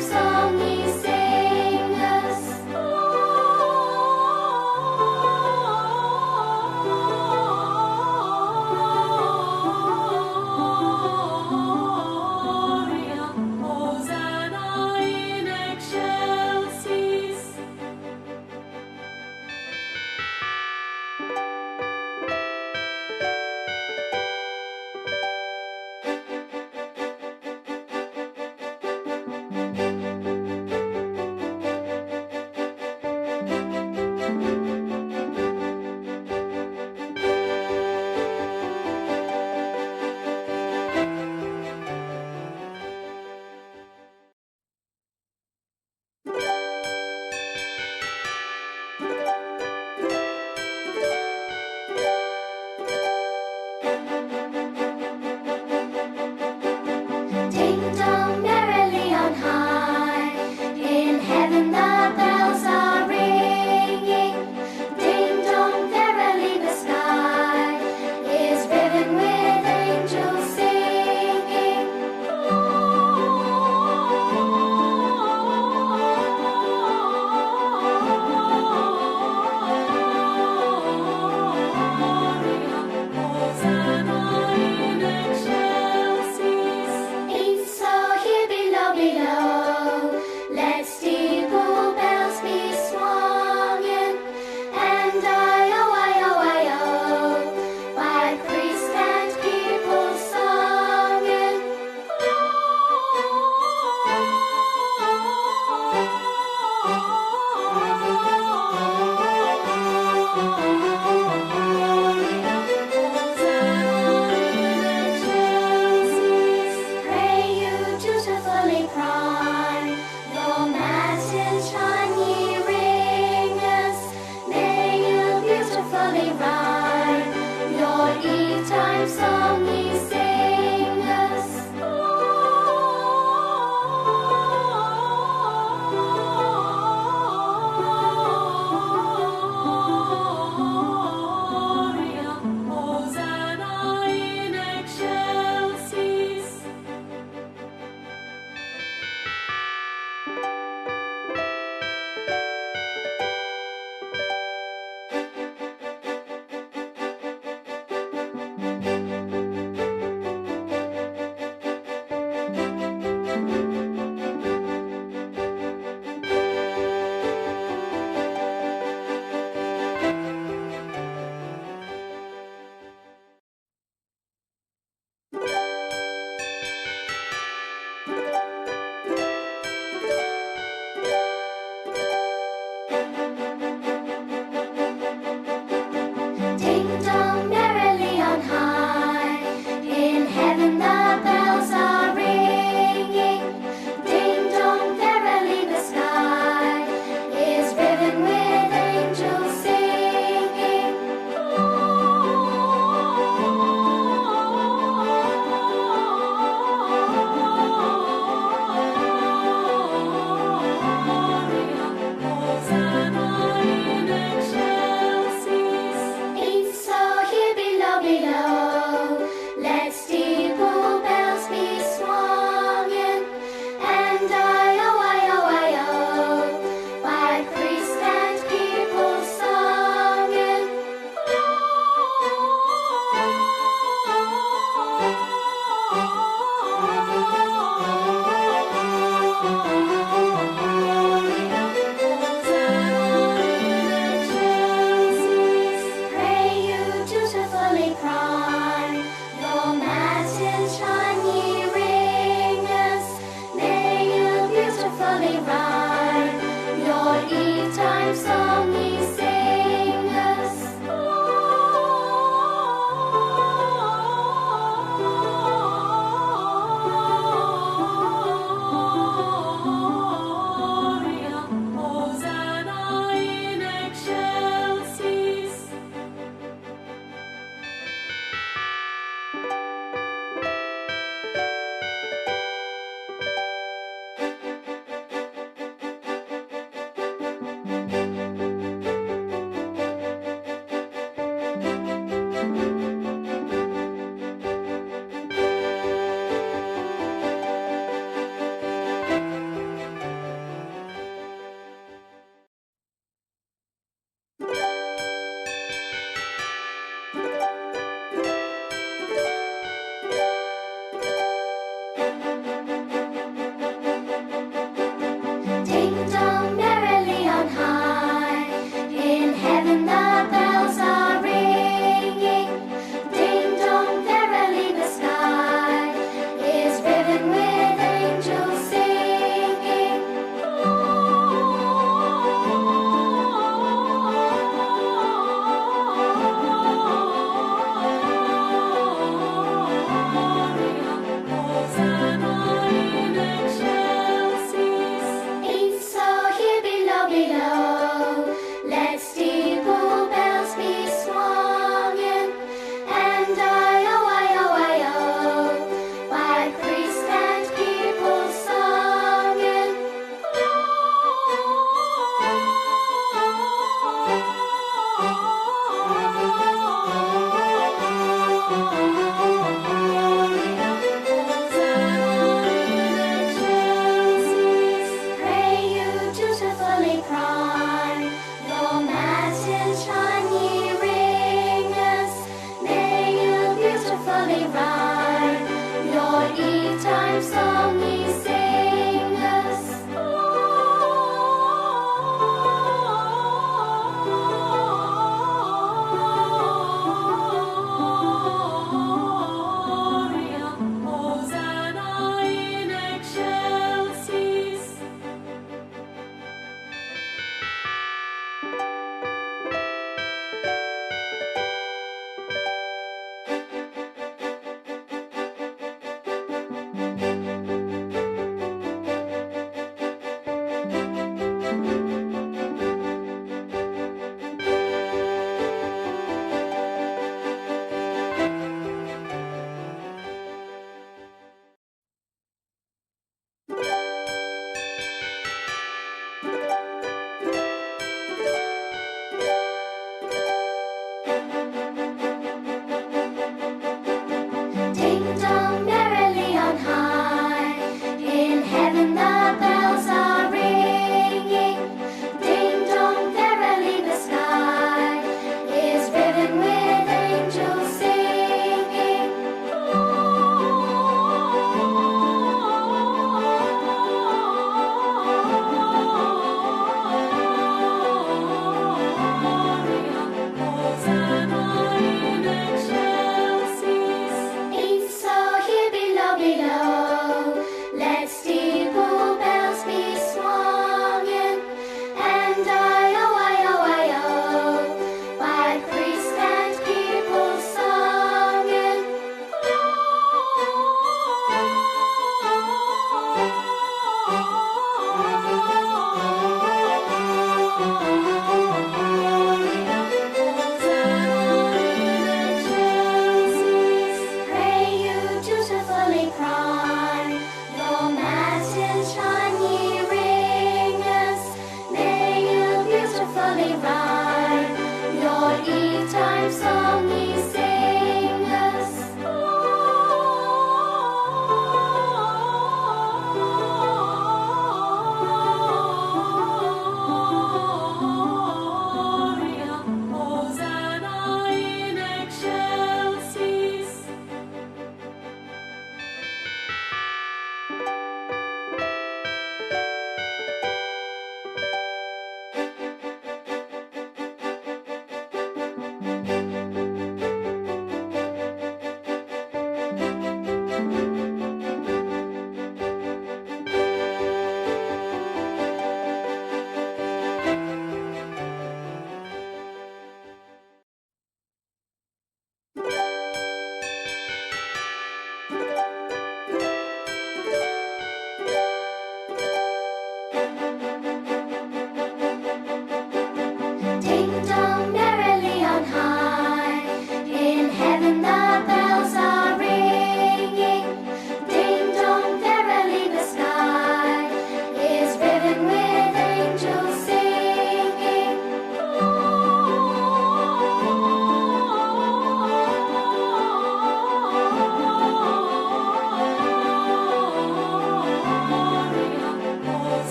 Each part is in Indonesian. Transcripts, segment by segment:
song ye sing us. Gloria, Hosanna in excelsis.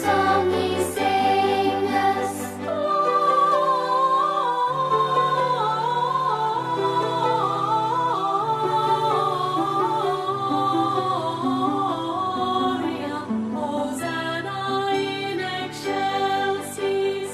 song ye sing us. Gloria, Hosanna in excelsis.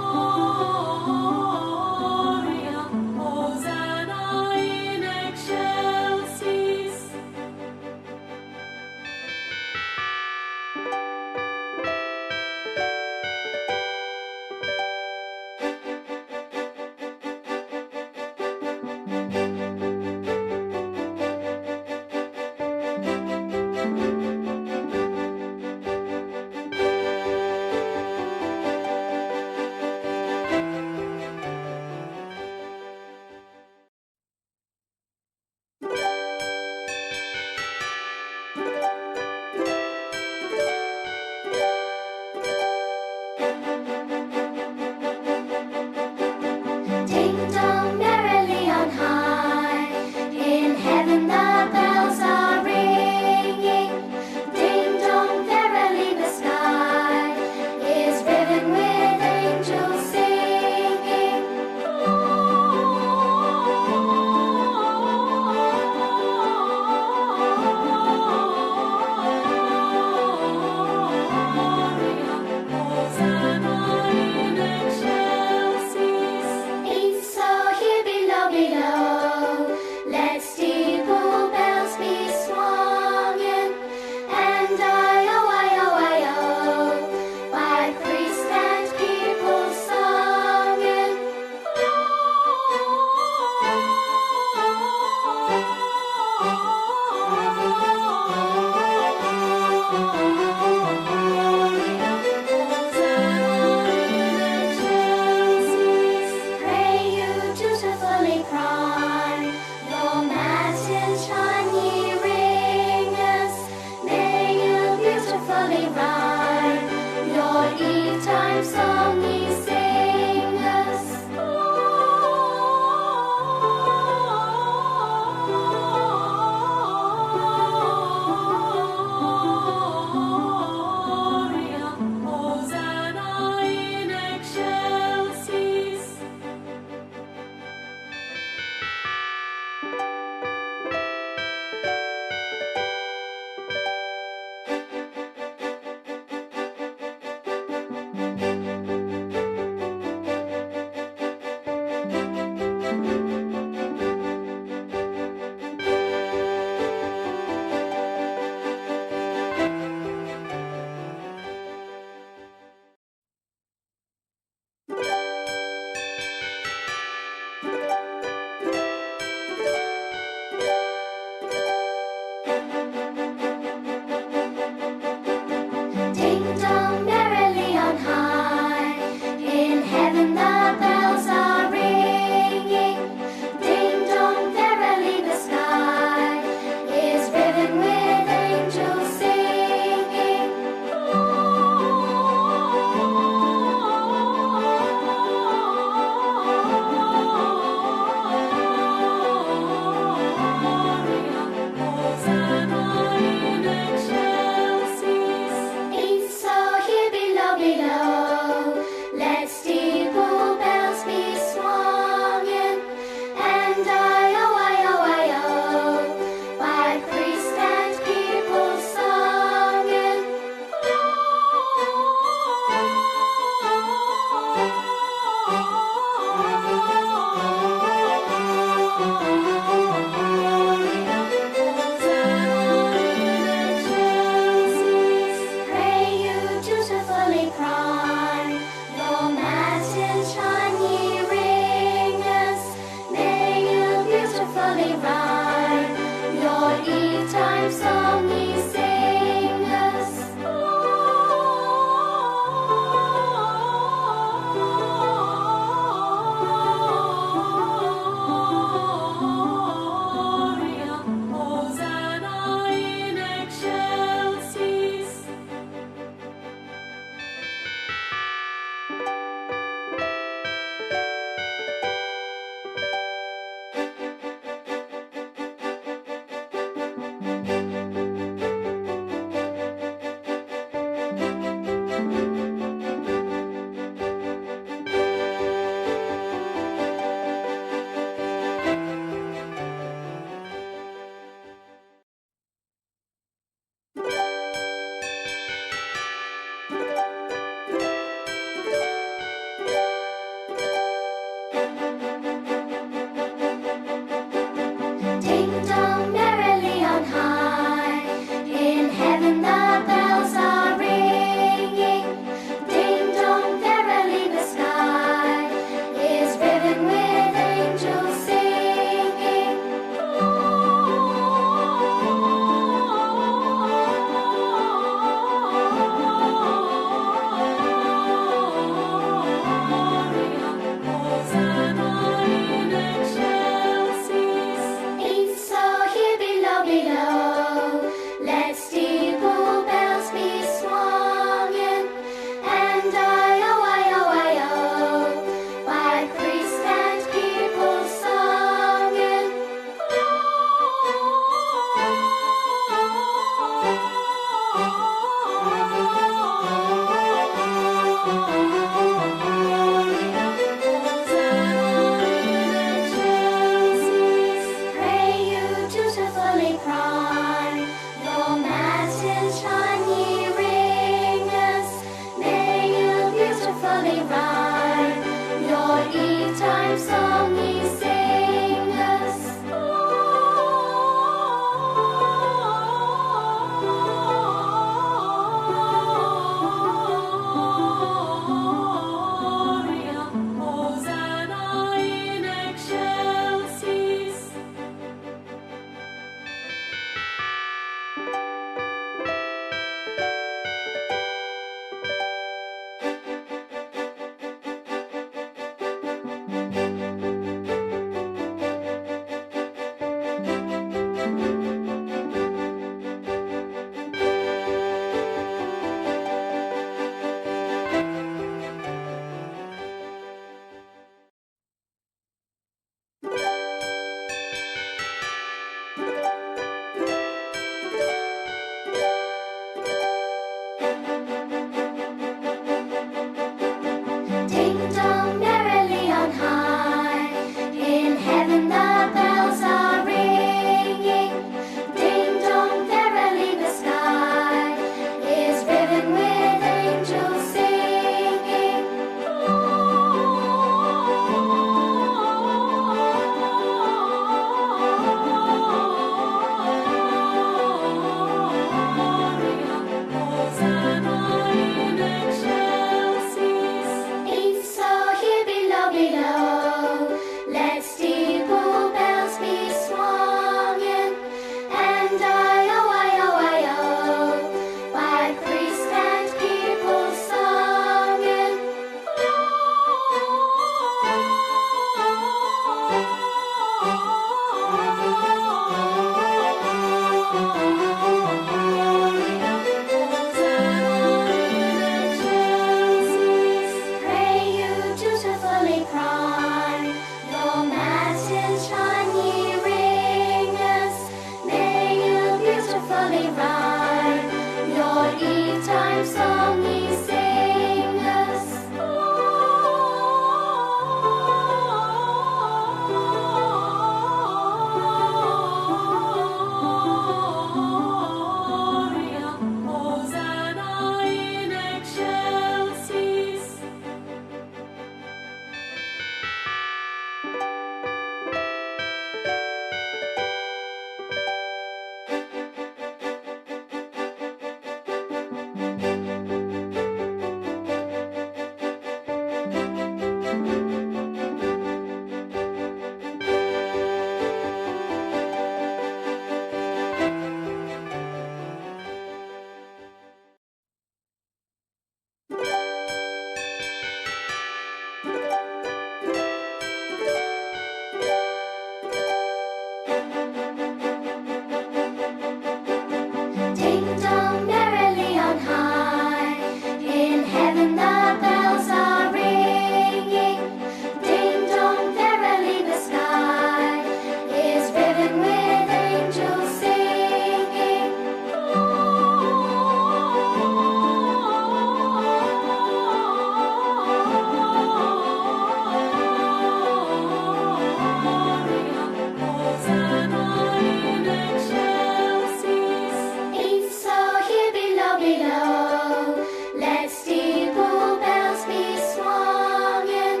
below. Let steeple bells be swunging,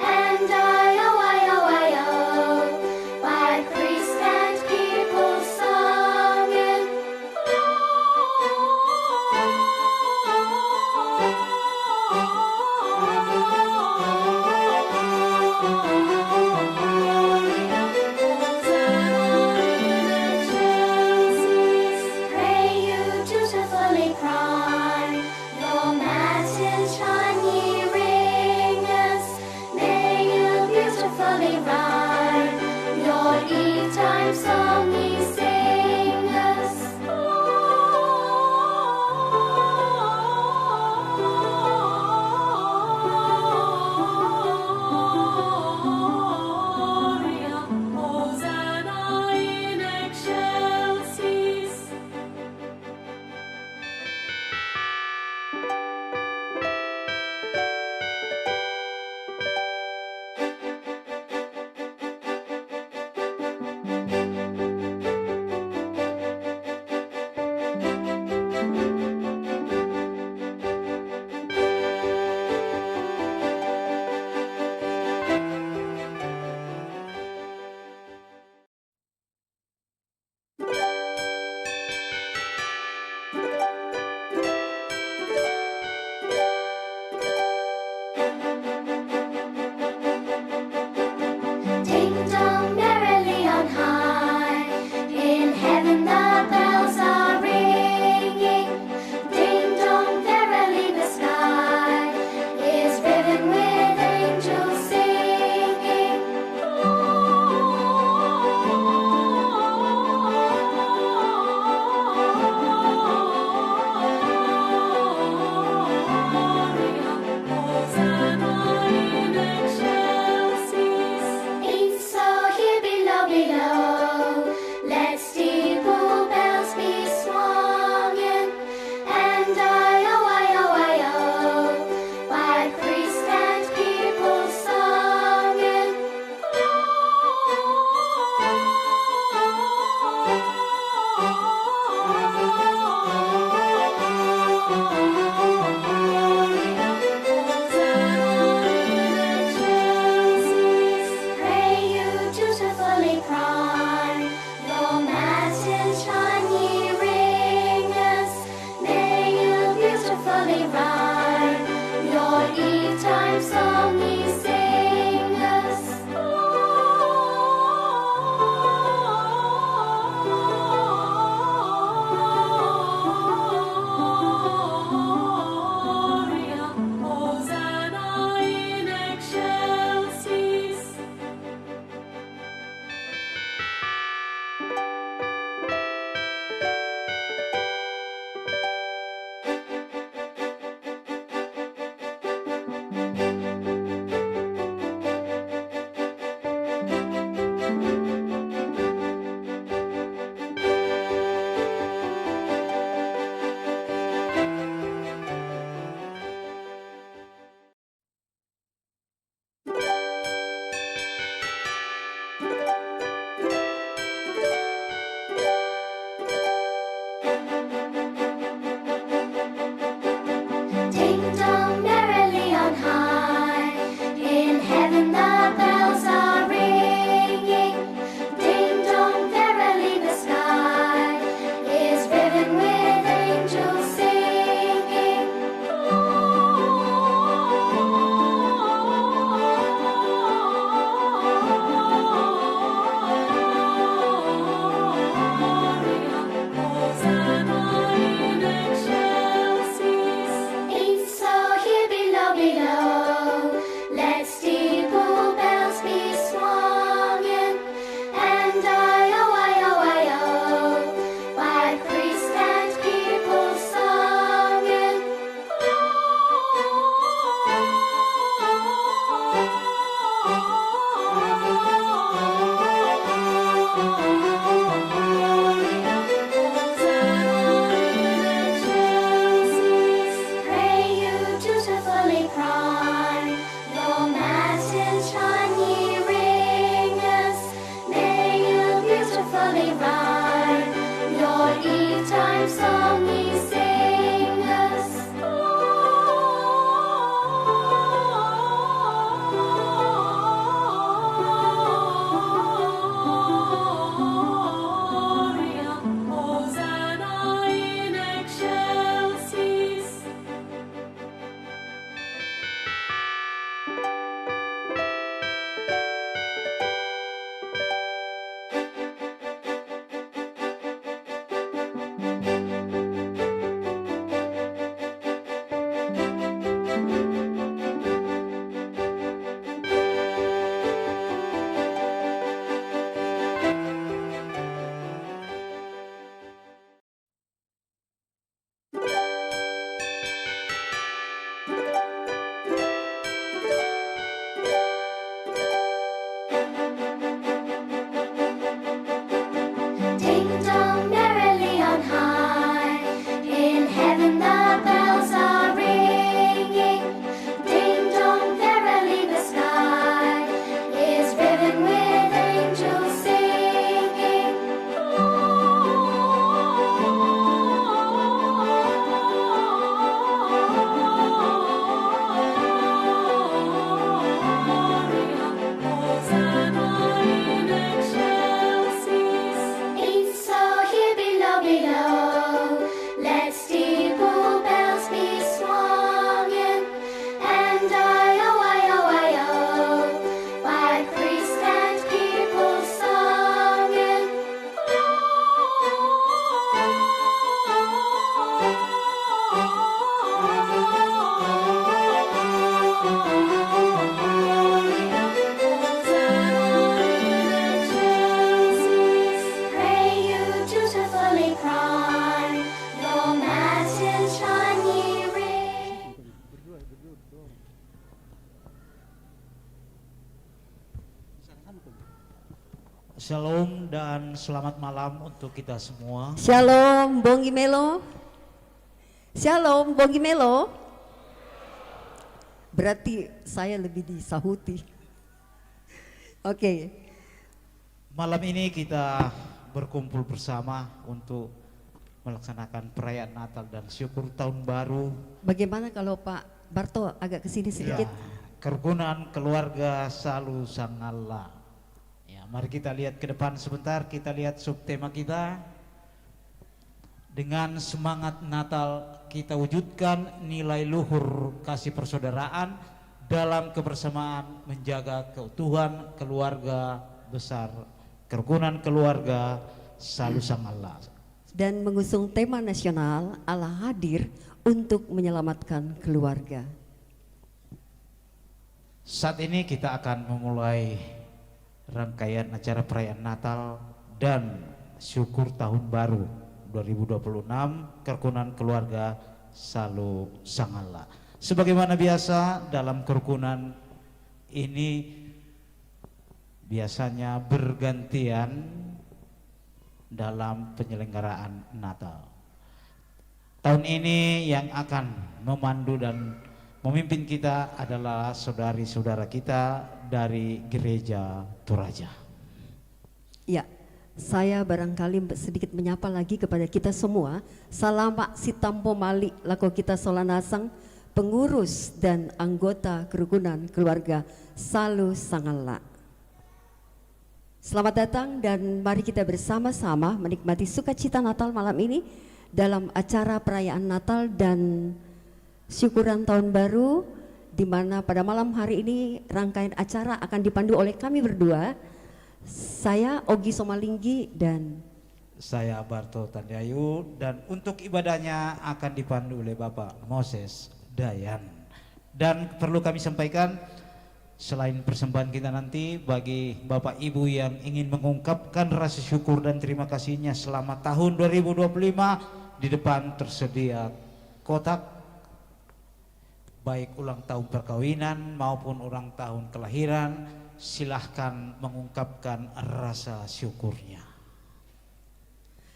and I-O, by priest and people sunging. Hosanna in excelsis. Pray you dutifully cry. Shalom dan selamat malam untuk kita semua. Shalom, Bongi Melo. Shalom, Bongi Melo. Berarti saya lebih disahuti. Oke. Malam ini kita berkumpul bersama untuk melaksanakan perayaan Natal dan syukur tahun baru. Bagaimana kalau Pak Barto agak kesini sedikit? Ya, kerukunan keluarga Salu Sang Allah. Ya, mari kita lihat ke depan sebentar, kita lihat subtema kita. Dengan semangat Natal kita wujudkan nilai luhur kasih persaudaraan dalam kebersamaan menjaga keutuhan keluarga besar, kerukunan keluarga Salu Sang Allah. Dan mengusung tema nasional Allah hadir untuk menyelamatkan keluarga. Saat ini kita akan memulai rangkaian acara perayaan Natal dan syukur tahun baru 2026 kerukunan keluarga Salu Sang Allah. Sebagaimana biasa dalam kerukunan ini biasanya bergantian dalam penyelenggaraan Natal. Tahun ini yang akan memandu dan memimpin kita adalah saudari-saudara kita dari Gereja Toraja. Ya, saya barangkali sedikit menyapa lagi kepada kita semua. Salamak sitampo mali lako kita solanasang, pengurus dan anggota kerukunan keluarga Salu Sang Allah. Selamat datang dan mari kita bersama-sama menikmati sukacita Natal malam ini dalam acara perayaan Natal dan syukuran tahun baru, di mana pada malam hari ini rangkaian acara akan dipandu oleh kami berdua. Saya Ogi Somalinggi dan saya Barto Tandayu, dan untuk ibadahnya akan dipandu oleh Bapak Moses Dayan. Dan perlu kami sampaikan, selain persembahan kita nanti, bagi Bapak Ibu yang ingin mengungkapkan rasa syukur dan terima kasihnya selama tahun 2025, di depan tersedia kotak baik ulang tahun perkawinan maupun ulang tahun kelahiran. Silahkan mengungkapkan rasa syukurnya.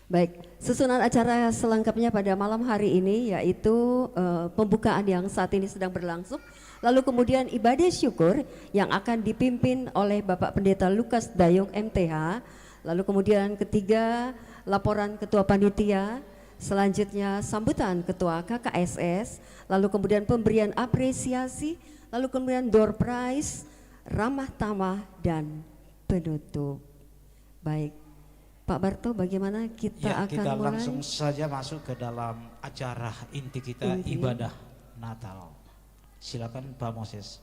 baik, susunan acara selengkapnya pada malam hari ini yaitu pembukaan yang saat ini sedang berlangsung. Lalu kemudian ibadah syukur yang akan dipimpin oleh Bapak Pendeta Lukas Dayung MTH. Lalu kemudian ketiga, laporan Ketua Panitia. Selanjutnya sambutan Ketua KKSS. Lalu kemudian pemberian apresiasi. Lalu kemudian door prize, ramah tamah dan penutup. Baik, Pak Barto, bagaimana kita Ya, akan kita mulai? langsung saja masuk ke dalam acara inti kita, ibadah Natal. Silakan Pak Moses.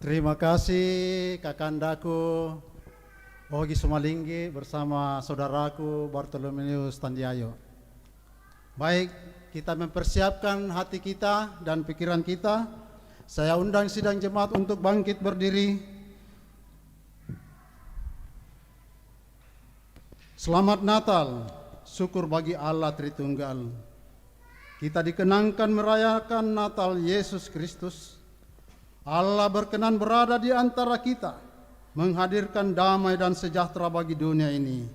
Terima kasih Kakandaku Ogi Somalinggi bersama saudaraku Bartolomeus Tandiayo. Baik, kita mempersiapkan hati kita dan pikiran kita. Saya undang sidang jemaat untuk bangkit berdiri. Selamat Natal, syukur bagi Allah Tritunggal. Kita dikenangkan merayakan Natal Yesus Kristus. Allah berkenan berada di antara kita, menghadirkan damai dan sejahtera bagi dunia ini.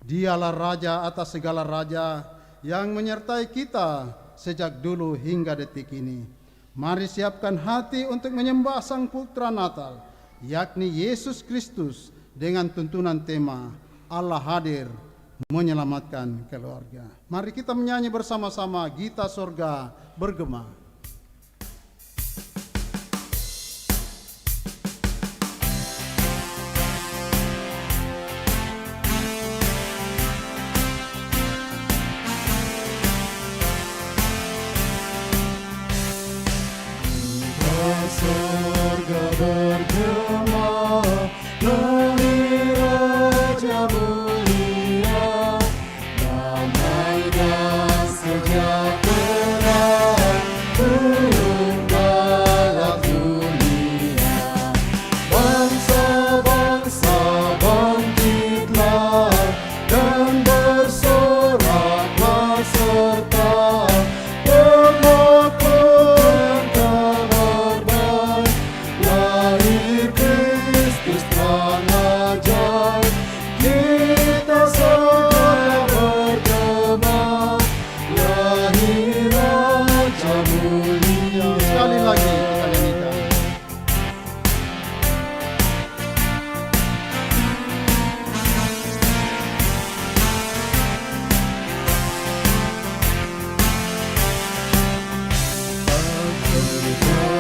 Dialah Raja atas segala raja yang menyertai kita sejak dulu hingga detik ini. Mari siapkan hati untuk menyembah Sang Putra Natal, yakni Yesus Kristus, dengan tuntunan tema Allah hadir menyelamatkan keluarga. Mari kita menyanyi bersama-sama Gita Sorga bergema. Sorga bergema, lahir Raja mulia, damai dan sejahtera turun dalam dunia. Bangsa-bangsa bangkitlah dan bersoraklah serta bermakmur yang tak berbaik.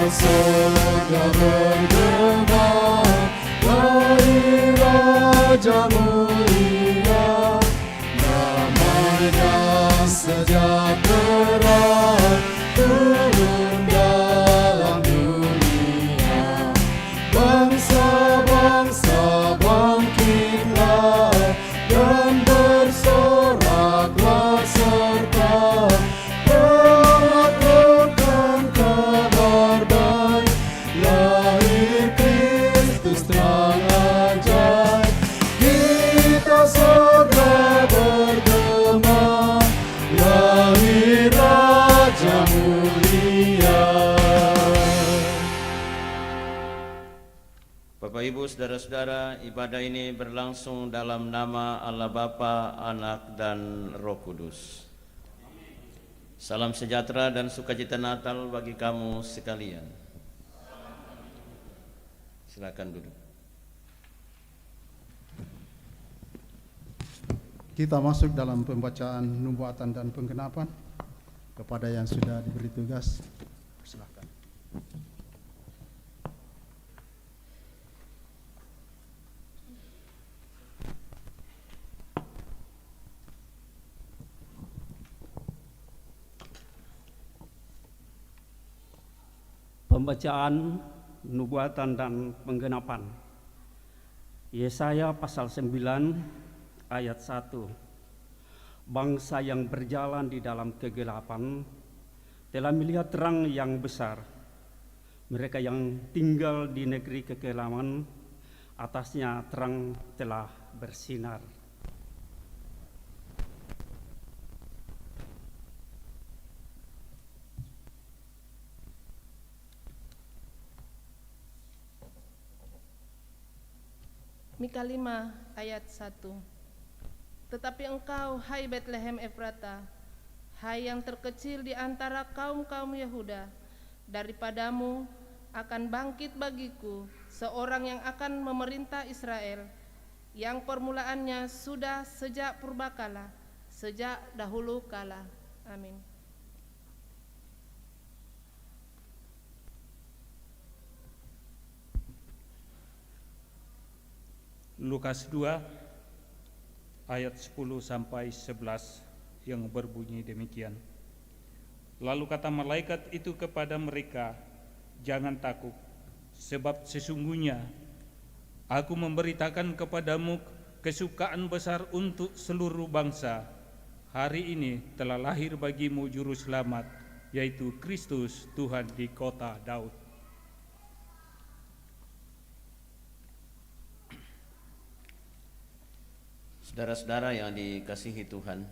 surga bergema, lahir Raja mulia, damai sejahtera turun dalam dunia. Bangsa-bangsa bangkitlah dan bersoraklah serta melaporkan kabar baik, lahir Kristus terang ajaib. Kita segera bergema, lahir Raja mulia. Bapak Ibu, saudara-saudara, ibadah ini berlangsung dalam nama Allah Bapa, Anak, dan Roh Kudus. Salam sejahtera dan sukacita Natal bagi kamu sekalian. Silakan duduk. Kita masuk dalam pembacaan nubuatan dan penggenapan. Kepada yang sudah diberi tugas, silakan. Pembacaan nubuatan dan penggenapan. Yesaya pasal 9 ayat 1. Bangsa yang berjalan di dalam kegelapan telah melihat terang yang besar. Mereka yang tinggal di negeri kekelaman, atasnya terang telah bersinar. Mika 5 ayat 1. Tetapi engkau, hai Betlehem Efrata, hai yang terkecil di antara kaum-kaum Yehuda, daripadamu akan bangkit bagiku seorang yang akan memerintah Israel, yang permulaannya sudah sejak purbakala, sejak dahulu kala. Amin. Lukas 2 ayat 10 sampai 11 yang berbunyi demikian. Lalu kata malaikat itu kepada mereka, jangan takut, sebab sesungguhnya aku memberitakan kepadamu kesukaan besar untuk seluruh bangsa. Hari ini telah lahir bagimu juru selamat, yaitu Kristus Tuhan di kota Daud. Saudara-saudara yang dikasihi Tuhan,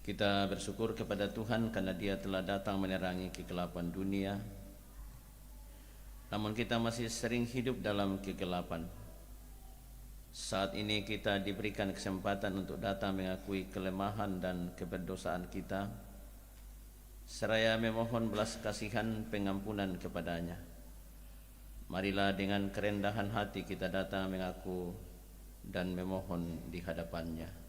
kita bersyukur kepada Tuhan karena Dia telah datang menerangi kegelapan dunia. Namun kita masih sering hidup dalam kegelapan. Saat ini kita diberikan kesempatan untuk datang mengakui kelemahan dan keberdosaan kita, seraya memohon belas kasihan pengampunan kepadanya. Marilah dengan kerendahan hati kita datang mengaku dan memohon di hadapannya.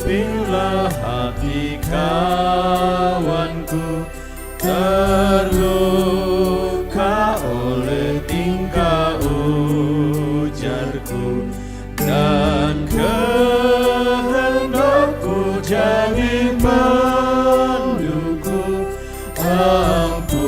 Bila hati kawanku terluka oleh tingkah ujarku dan kehendakku jadi panduku, ampunilah.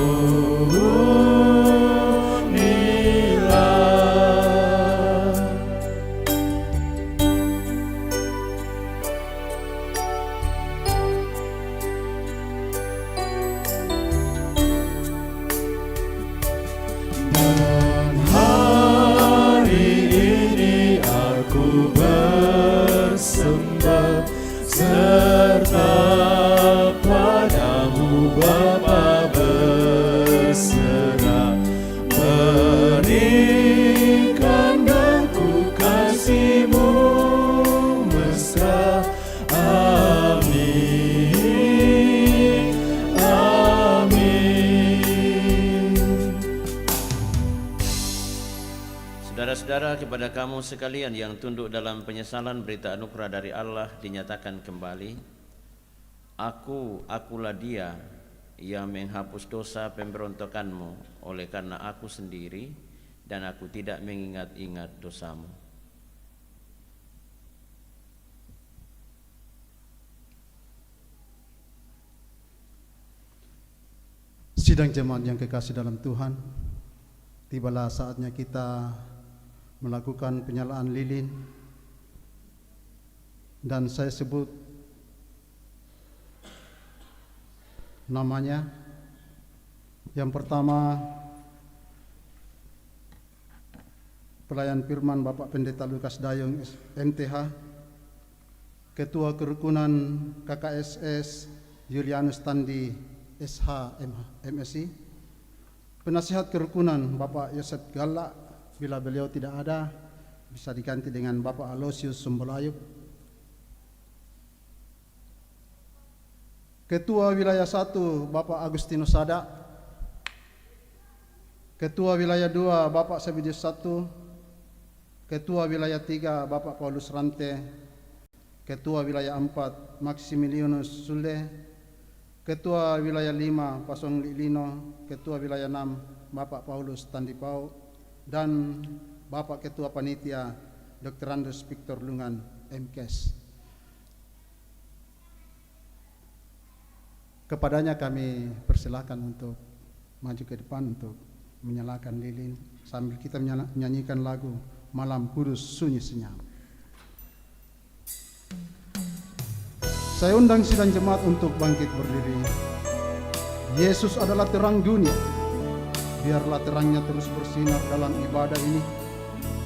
Saudara-saudara, kepada kamu sekalian yang tunduk dalam penyesalan berita anugerah dari Allah dinyatakan kembali, akulah dia yang menghapus dosa pemberontakanmu oleh karena aku sendiri, dan aku tidak mengingat-ingat dosamu. Sidang jemaat yang kekasih dalam Tuhan, tibalah saatnya kita melakukan penyalaan lilin, dan saya sebut namanya. Yang pertama, pelayan firman Bapak Pendeta Lukas Dayung MTH, Ketua Kerukunan KKSS Julianus Tandi SH MSI, Penasihat Kerukunan Bapak Yosef Galla, bila beliau tidak ada bisa diganti dengan Bapak Alosius Sumbelayub, Ketua Wilayah 1 Bapak Agustinus Sada, Ketua Wilayah 2 Bapak Sabidius 1, Ketua Wilayah 3 Bapak Paulus Rante, Ketua Wilayah 4 Maximilianus Sule, Ketua Wilayah 5 Pasong Lilino, Ketua Wilayah 6 Bapak Paulus Tandipau, dan Bapak Ketua Panitia Dr. Andus Victor Lungan MKes. Kepadanya kami persilahkan untuk maju ke depan untuk menyalakan lilin sambil kita menyanyikan lagu Malam Kudus Sunyi Senyap. Saya undang sidang jemaat untuk bangkit berdiri. Yesus adalah terang dunia. Biarlah terangnya terus bersinar dalam ibadah ini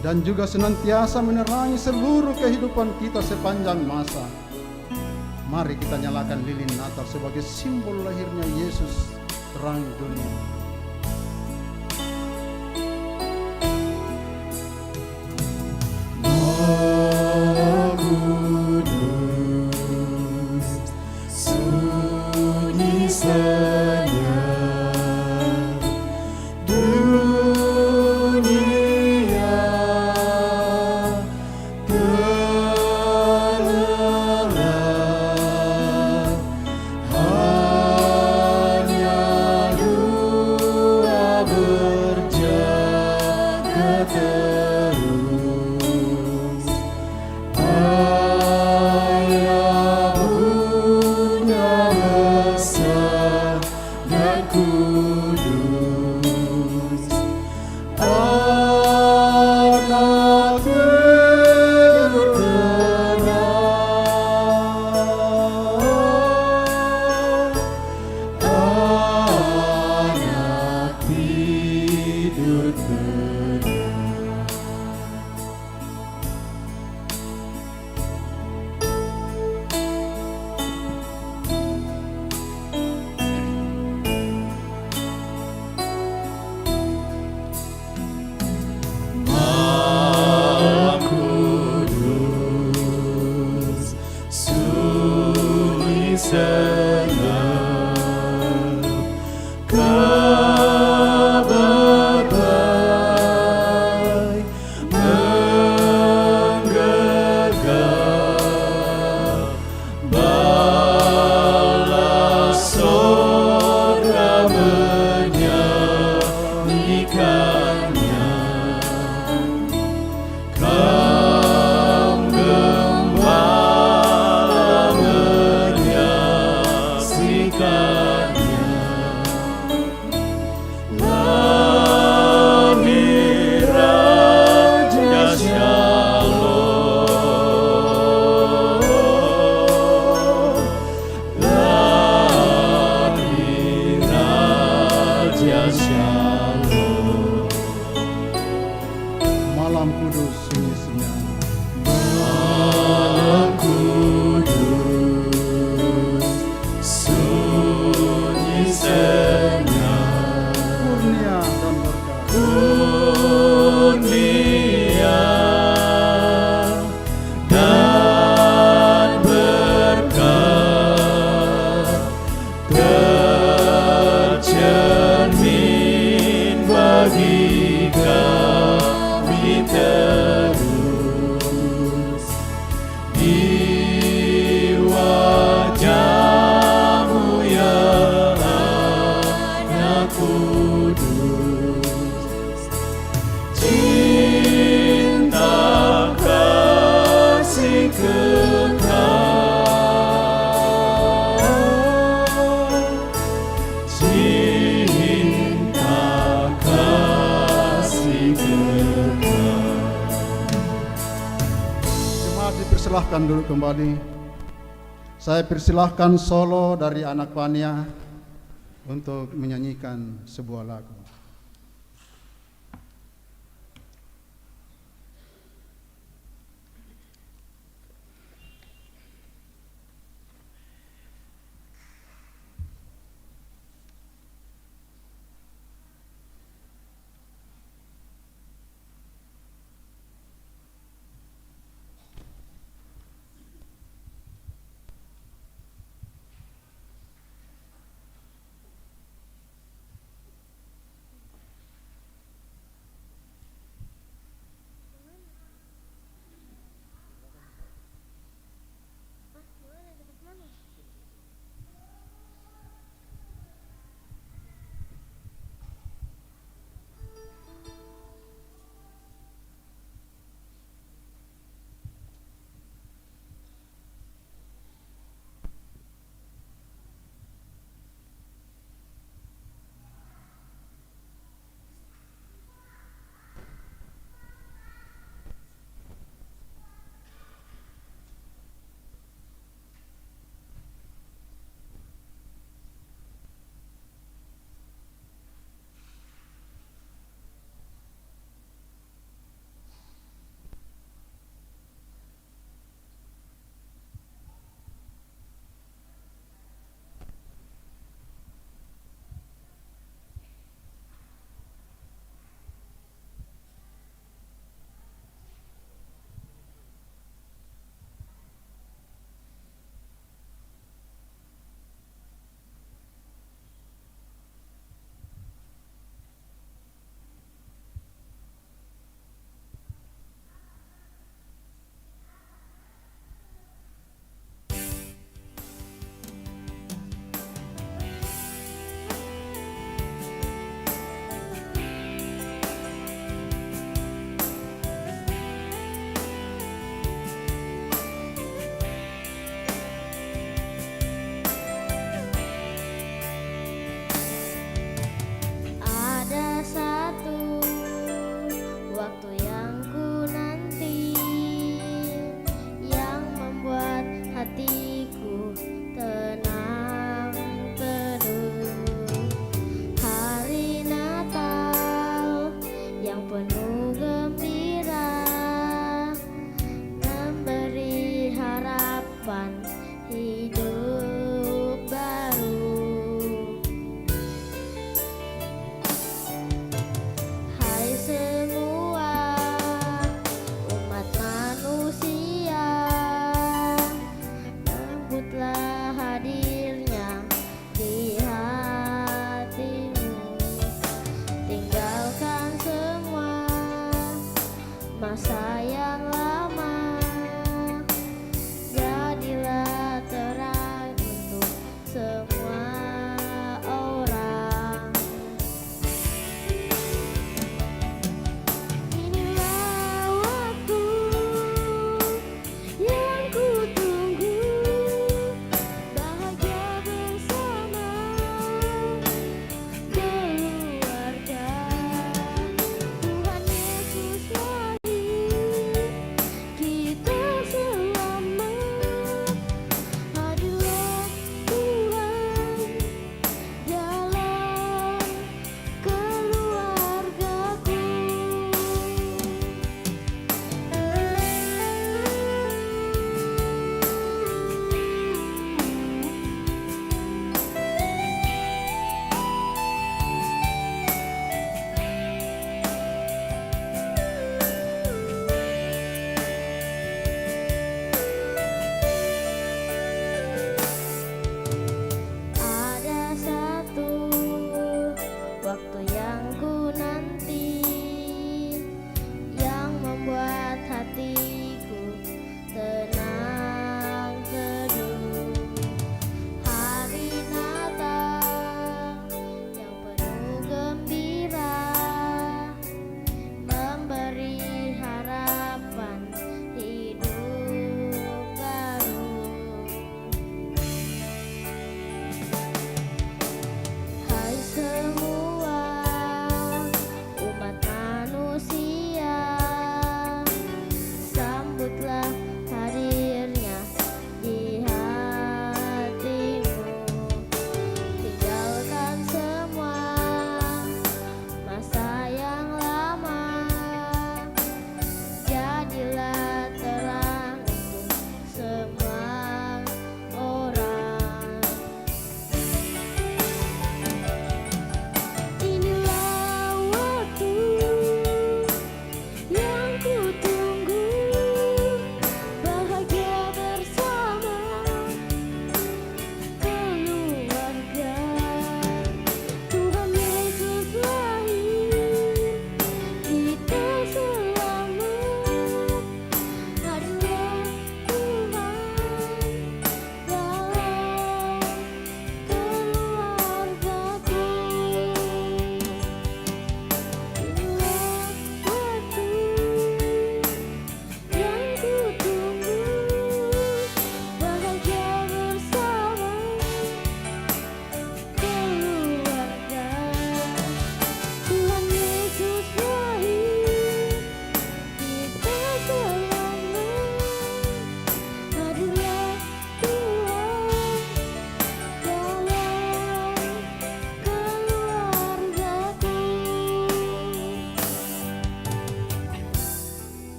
dan juga senantiasa menerangi seluruh kehidupan kita sepanjang masa. Mari kita nyalakan lilin Natal sebagai simbol lahirnya Yesus, terang dunia. bagi kami. Kudus, cinta kasih kekal, cinta kasih kekal. Jemaat dipersilahkan duduk kembali. Saya persilahkan solo dari anak Pania untuk menyanyikan sebuah lagu.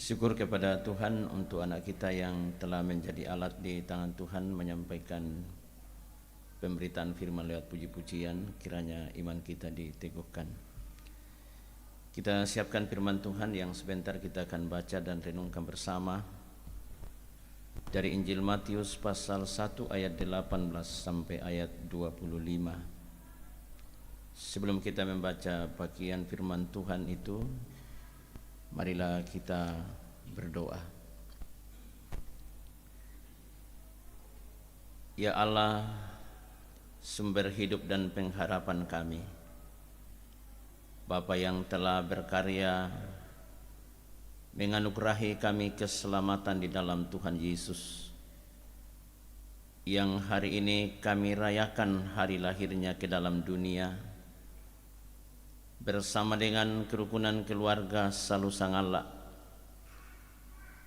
Syukur kepada Tuhan untuk anak kita yang telah menjadi alat di tangan Tuhan menyampaikan pemberitaan firman lewat puji-pujian. Kiranya iman kita diteguhkan. Kita siapkan firman Tuhan yang sebentar kita akan baca dan renungkan bersama dari Injil Matius pasal 1 ayat 18 sampai ayat 25. Sebelum kita membaca bagian firman Tuhan itu, marilah kita berdoa. Ya Allah, sumber hidup dan pengharapan kami, Bapa yang telah berkarya menganugerahi kami keselamatan di dalam Tuhan Yesus, yang hari ini kami rayakan hari lahirnya ke dalam dunia bersama dengan kerukunan keluarga Salusangala.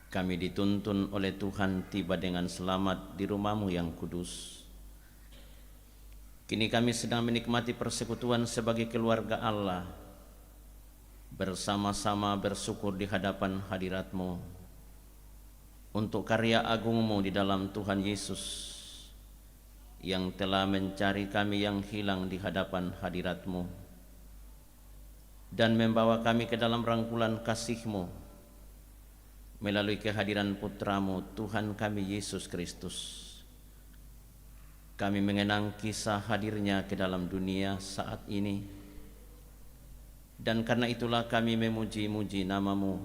Kami dituntun oleh Tuhan tiba dengan selamat di rumah-Mu yang kudus. Kini kami sedang menikmati persekutuan sebagai keluarga Allah, bersama-sama bersyukur di hadapan hadirat-Mu untuk karya agung-Mu di dalam Tuhan Yesus yang telah mencari kami yang hilang di hadapan hadirat-Mu dan membawa kami ke dalam rangkulan kasih-Mu melalui kehadiran Putra-Mu Tuhan kami Yesus Kristus. Kami mengenang kisah hadirnya ke dalam dunia saat ini, dan karena itulah kami memuji-muji nama-Mu,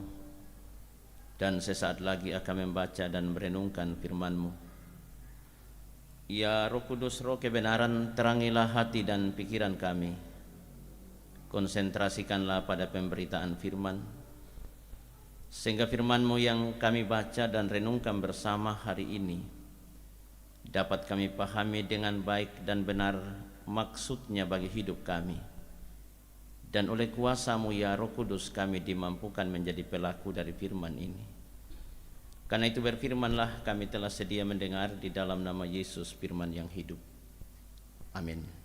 dan sesaat lagi akan membaca dan merenungkan firman-Mu. Ya Roh Kudus, Roh kebenaran, terangilah hati dan pikiran kami. Konsentrasikanlah pada pemberitaan firman, sehingga firman-Mu yang kami baca dan renungkan bersama hari ini dapat kami pahami dengan baik dan benar maksudnya bagi hidup kami. Dan oleh kuasa-Mu ya Roh Kudus, kami dimampukan menjadi pelaku dari firman ini. Karena itu berfirmanlah, kami telah sedia mendengar di dalam nama Yesus, firman yang hidup. Amin.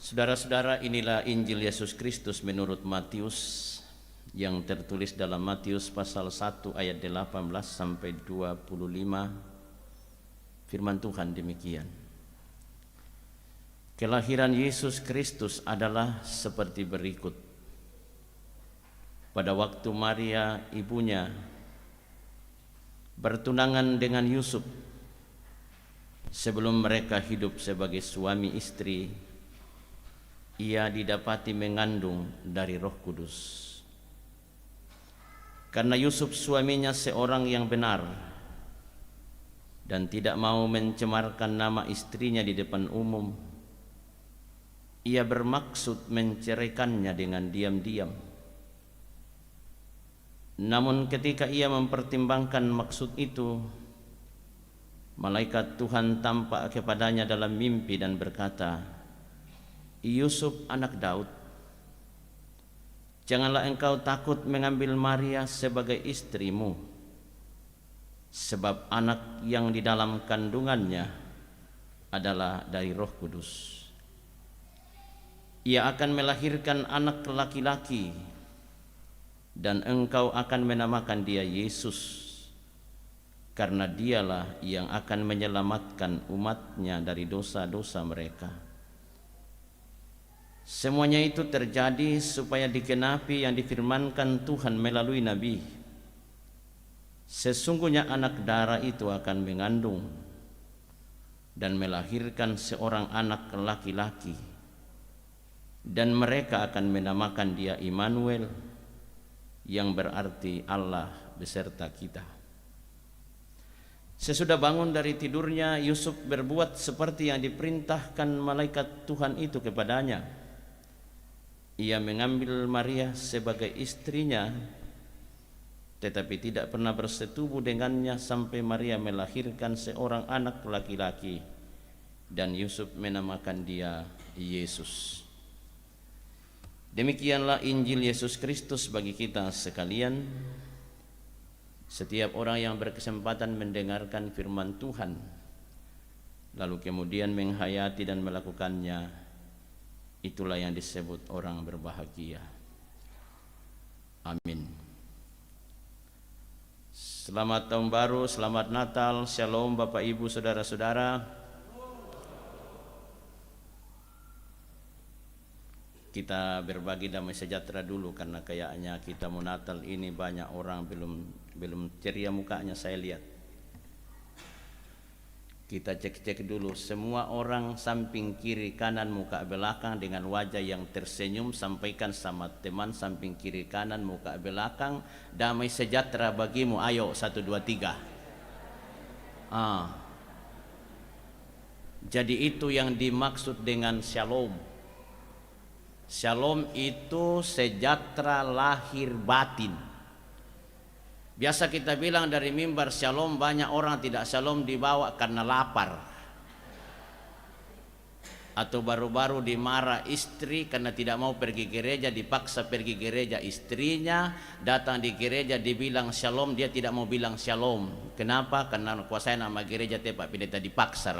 Saudara-saudara, inilah Injil Yesus Kristus menurut Matius yang tertulis dalam Matius pasal 1 ayat 18 sampai 25. Firman Tuhan demikian. Kelahiran Yesus Kristus adalah seperti berikut. Pada waktu Maria ibunya bertunangan dengan Yusuf, sebelum mereka hidup sebagai suami istri, ia didapati mengandung dari Roh Kudus. Karena Yusuf suaminya seorang yang benar dan tidak mau mencemarkan nama istrinya di depan umum, ia bermaksud menceraikannya dengan diam-diam. Namun ketika ia mempertimbangkan maksud itu, malaikat Tuhan tampak kepadanya dalam mimpi dan berkata, Yusuf anak Daud, janganlah engkau takut mengambil Maria sebagai istrimu, sebab anak yang di dalam kandungannya adalah dari Roh Kudus. Ia akan melahirkan anak laki-laki, dan engkau akan menamakan dia Yesus, karena dialah yang akan menyelamatkan umatnya dari dosa-dosa mereka. Semuanya itu terjadi supaya digenapi yang difirmankan Tuhan melalui Nabi. Sesungguhnya anak darah itu akan mengandung dan melahirkan seorang anak laki-laki, dan mereka akan menamakan dia Immanuel, yang berarti Allah beserta kita. Sesudah bangun dari tidurnya, Yusuf berbuat seperti yang diperintahkan malaikat Tuhan itu kepadanya. Ia mengambil Maria sebagai istrinya, tetapi tidak pernah bersetubuh dengannya sampai Maria melahirkan seorang anak laki-laki, dan Yusuf menamakan dia Yesus. Demikianlah Injil Yesus Kristus bagi kita sekalian. Setiap orang yang berkesempatan mendengarkan firman Tuhan, lalu kemudian menghayati dan melakukannya, itulah yang disebut orang berbahagia. Amin. Selamat Tahun Baru, selamat Natal, Shalom Bapak Ibu Saudara-saudara. Kita berbagi damai sejahtera dulu karena kayaknya kita mau Natal ini banyak orang belum ceria mukanya saya lihat. Kita cek-cek dulu semua orang samping kiri kanan muka belakang dengan wajah yang tersenyum, sampaikan sama teman samping kiri kanan muka belakang, damai sejahtera bagimu. Ayo 1 2 3. Jadi itu yang dimaksud dengan shalom. Shalom itu sejahtera lahir batin. Biasa kita bilang dari mimbar shalom, banyak orang tidak shalom dibawa karena lapar. Atau baru-baru dimarah istri karena tidak mau pergi gereja, dipaksa pergi gereja istrinya, datang di gereja dibilang shalom, dia tidak mau bilang shalom. Kenapa? Karena kuasa nama gereja Pak Pendeta dipaksa.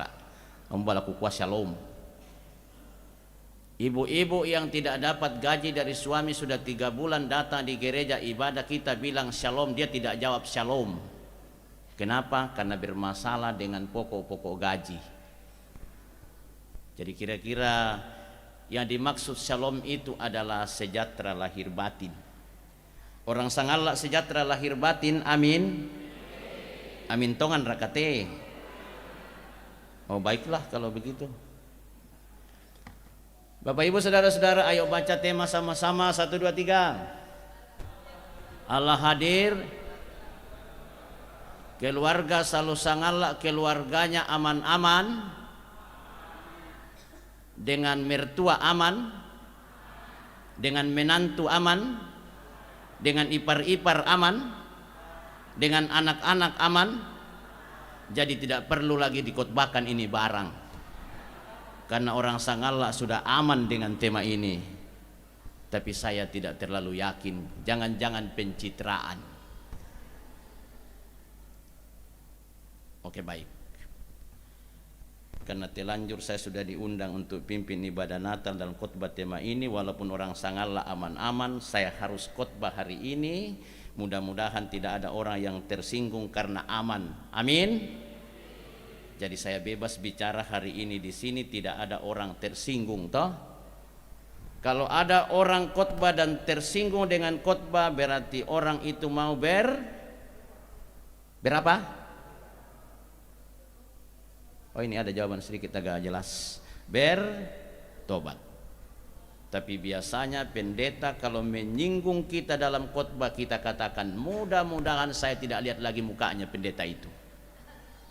Membalaku kuasa shalom. Ibu-ibu yang tidak dapat gaji dari suami sudah 3 bulan datang di gereja ibadah, kita bilang shalom, dia tidak jawab shalom. Kenapa? Karena bermasalah dengan pokok-pokok gaji. Jadi kira-kira yang dimaksud shalom itu adalah sejahtera lahir batin. Orang sangalak sejahtera lahir batin, amin. Amin tongan rakate. Oh baiklah kalau begitu. Bapak Ibu Saudara-saudara, ayo baca tema sama-sama 1 2 3. Allah hadir. Keluarga selalu sangalak, keluarganya aman-aman. Dengan mertua aman. Dengan menantu aman. Dengan ipar-ipar aman. Dengan anak-anak aman. Jadi tidak perlu lagi dikotbahkan ini barang. Karena orang sangalak sudah aman dengan tema ini. Tapi saya tidak terlalu yakin. Jangan-jangan pencitraan. Oke baik. Karena telanjur saya sudah diundang untuk pimpin ibadah Natal dan khotbah tema ini. Walaupun orang sangalak aman-aman, saya harus khotbah hari ini. Mudah-mudahan tidak ada orang yang tersinggung karena aman. Amin. Jadi saya bebas bicara hari ini di sini, tidak ada orang tersinggung toh. Kalau ada orang khotbah dan tersinggung dengan khotbah, berarti orang itu mau berapa? Oh ini ada jawaban sedikit agak jelas. Bertobat. Tapi biasanya pendeta kalau menyinggung kita dalam khotbah, kita katakan mudah-mudahan saya tidak lihat lagi mukanya pendeta itu.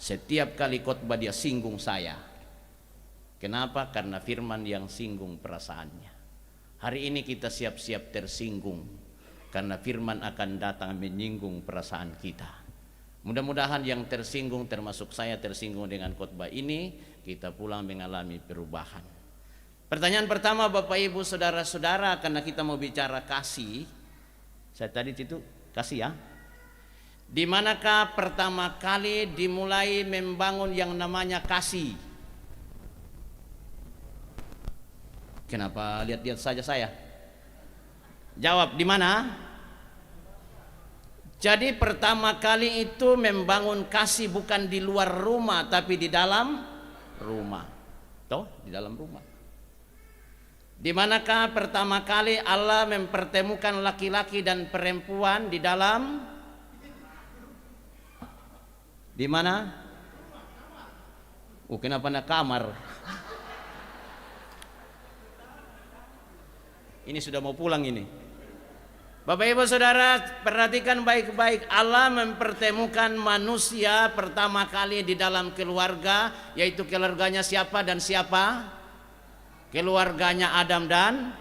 Setiap kali khotbah dia singgung saya. Kenapa? Karena firman yang singgung perasaannya. Hari ini kita siap-siap tersinggung karena firman akan datang menyinggung perasaan kita. Mudah-mudahan yang tersinggung termasuk saya tersinggung dengan khotbah ini, kita pulang mengalami perubahan. Pertanyaan pertama Bapak Ibu Saudara-saudara, karena kita mau bicara kasih. Saya tadi itu kasih ya. Di manakah pertama kali dimulai membangun yang namanya kasih? Kenapa lihat-lihat saja saya? Jawab, di mana? Jadi pertama kali itu membangun kasih bukan di luar rumah tapi di dalam rumah. Toh, di dalam rumah. Di manakah pertama kali Allah mempertemukan laki-laki dan perempuan di dalam? Di mana? Kenapa nak kamar? Ini sudah mau pulang ini. Bapak Ibu Saudara, perhatikan baik-baik. Allah mempertemukan manusia pertama kali di dalam keluarga, yaitu keluarganya siapa dan siapa? Keluarganya Adam dan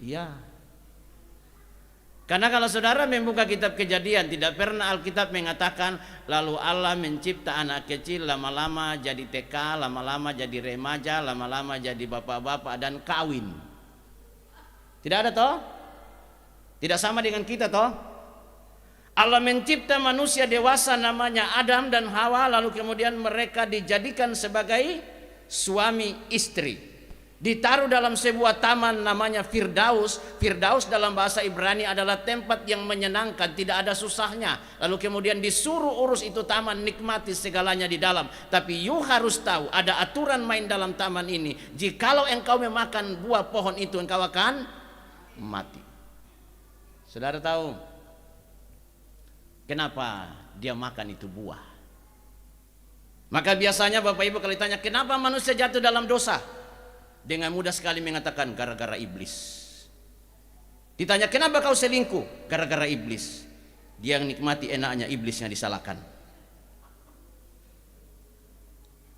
iya. Karena kalau saudara membuka kitab Kejadian, tidak pernah Alkitab mengatakan lalu Allah mencipta anak kecil, lama-lama jadi TK, lama-lama jadi remaja, lama-lama jadi bapak-bapak dan kawin. Tidak ada toh? Tidak sama dengan kita toh? Allah mencipta manusia dewasa namanya Adam dan Hawa, lalu kemudian mereka dijadikan sebagai suami istri. Ditaruh dalam sebuah taman namanya Firdaus. Firdaus dalam bahasa Ibrani adalah tempat yang menyenangkan, tidak ada susahnya. Lalu kemudian disuruh urus itu taman, nikmati segalanya di dalam. Tapi you harus tahu ada aturan main dalam taman ini. Jikalau engkau memakan buah pohon itu, engkau akan mati. Saudara tahu kenapa dia makan itu buah? Maka biasanya Bapak Ibu kalau ditanya kenapa manusia jatuh dalam dosa, dengan mudah sekali mengatakan gara-gara iblis. Ditanya kenapa kau selingkuh? Gara-gara iblis. Dia yang nikmati enaknya, iblisnya disalahkan.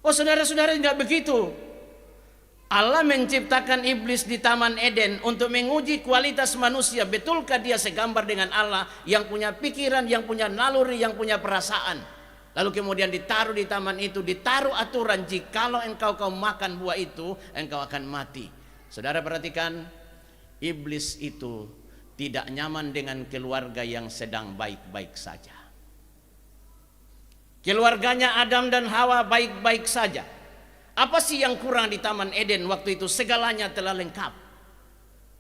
Oh saudara-saudara, tidak begitu. Allah menciptakan iblis di Taman Eden untuk menguji kualitas manusia. Betulkah dia segambar dengan Allah yang punya pikiran, yang punya naluri, yang punya perasaan? Lalu kemudian ditaruh di taman itu, ditaruh aturan, jikalau engkau makan buah itu, engkau akan mati. Saudara perhatikan, iblis itu tidak nyaman dengan keluarga yang sedang baik-baik saja. Keluarganya Adam dan Hawa baik-baik saja. Apa sih yang kurang di Taman Eden waktu itu? Segalanya telah lengkap.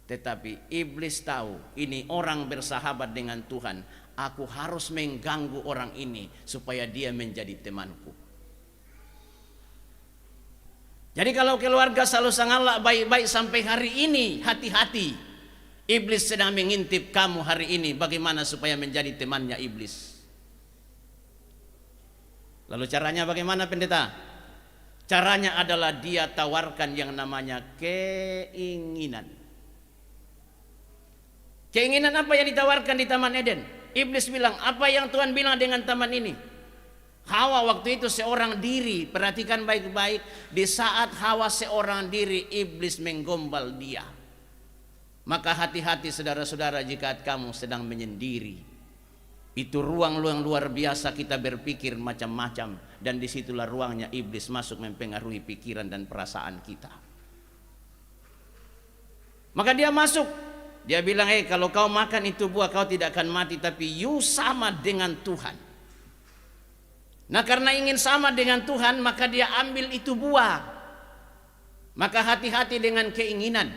Tetapi iblis tahu ini orang bersahabat dengan Tuhan. Aku harus mengganggu orang ini supaya dia menjadi temanku. Jadi kalau keluarga selalu sangatlah baik-baik sampai hari ini, hati-hati. Iblis sedang mengintip kamu hari ini, bagaimana supaya menjadi temannya iblis. Lalu caranya bagaimana pendeta? Caranya adalah dia tawarkan yang namanya keinginan. Keinginan apa yang ditawarkan di Taman Eden? Iblis bilang, apa yang Tuhan bilang dengan taman ini? Hawa waktu itu seorang diri. Perhatikan baik-baik. Di saat Hawa seorang diri, iblis menggombal dia. Maka hati-hati saudara-saudara jika kamu sedang menyendiri. Itu ruang luar biasa kita berpikir macam-macam. Dan disitulah ruangnya iblis masuk mempengaruhi pikiran dan perasaan kita. Maka dia masuk. Dia bilang, kalau kau makan itu buah kau tidak akan mati, tapi you sama dengan Tuhan. Nah karena ingin sama dengan Tuhan, maka dia ambil itu buah. Maka hati-hati dengan keinginan.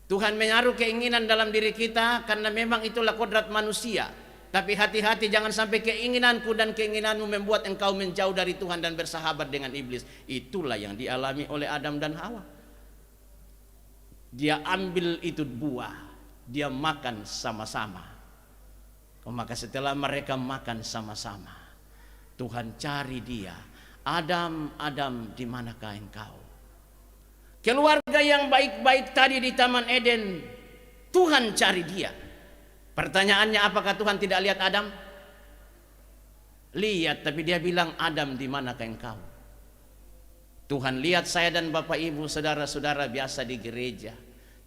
Tuhan menaruh keinginan dalam diri kita karena memang itulah kodrat manusia. Tapi hati-hati jangan sampai keinginanku dan keinginanmu membuat engkau menjauh dari Tuhan dan bersahabat dengan iblis. Itulah yang dialami oleh Adam dan Hawa. Dia ambil itu buah, dia makan sama-sama. Maka setelah mereka makan sama-sama, Tuhan cari dia. Adam, Adam, di manakah engkau? Keluarga yang baik-baik tadi di Taman Eden, Tuhan cari dia. Pertanyaannya, apakah Tuhan tidak lihat Adam? Lihat, tapi dia bilang, Adam, di manakah engkau? Tuhan lihat saya dan Bapak Ibu saudara-saudara biasa di gereja.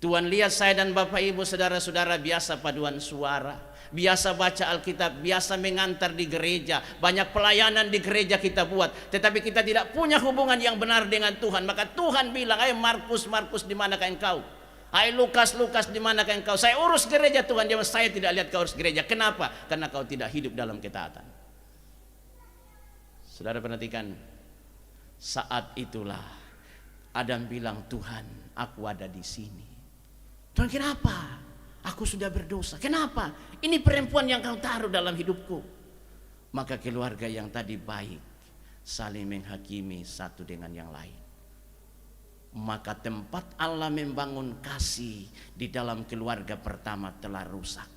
Tuhan lihat saya dan Bapak Ibu saudara-saudara biasa paduan suara, biasa baca Alkitab, biasa mengantar di gereja, banyak pelayanan di gereja kita buat, tetapi kita tidak punya hubungan yang benar dengan Tuhan. Maka Tuhan bilang, "Hai Markus, Markus, di manakah engkau? Hai Lukas, Lukas, di manakah engkau? Saya urus gereja Tuhan." Dia bilang, "Saya tidak lihat kau urus gereja." Kenapa? Karena kau tidak hidup dalam ketaatan. Saudara perhatikan. Saat itulah Adam bilang, "Tuhan, aku ada di sini." Tuhan, kenapa? Aku sudah berdosa. Kenapa? Ini perempuan yang kau taruh dalam hidupku. Maka keluarga yang tadi baik saling menghakimi satu dengan yang lain. Maka tempat Allah membangun kasih di dalam keluarga pertama telah rusak.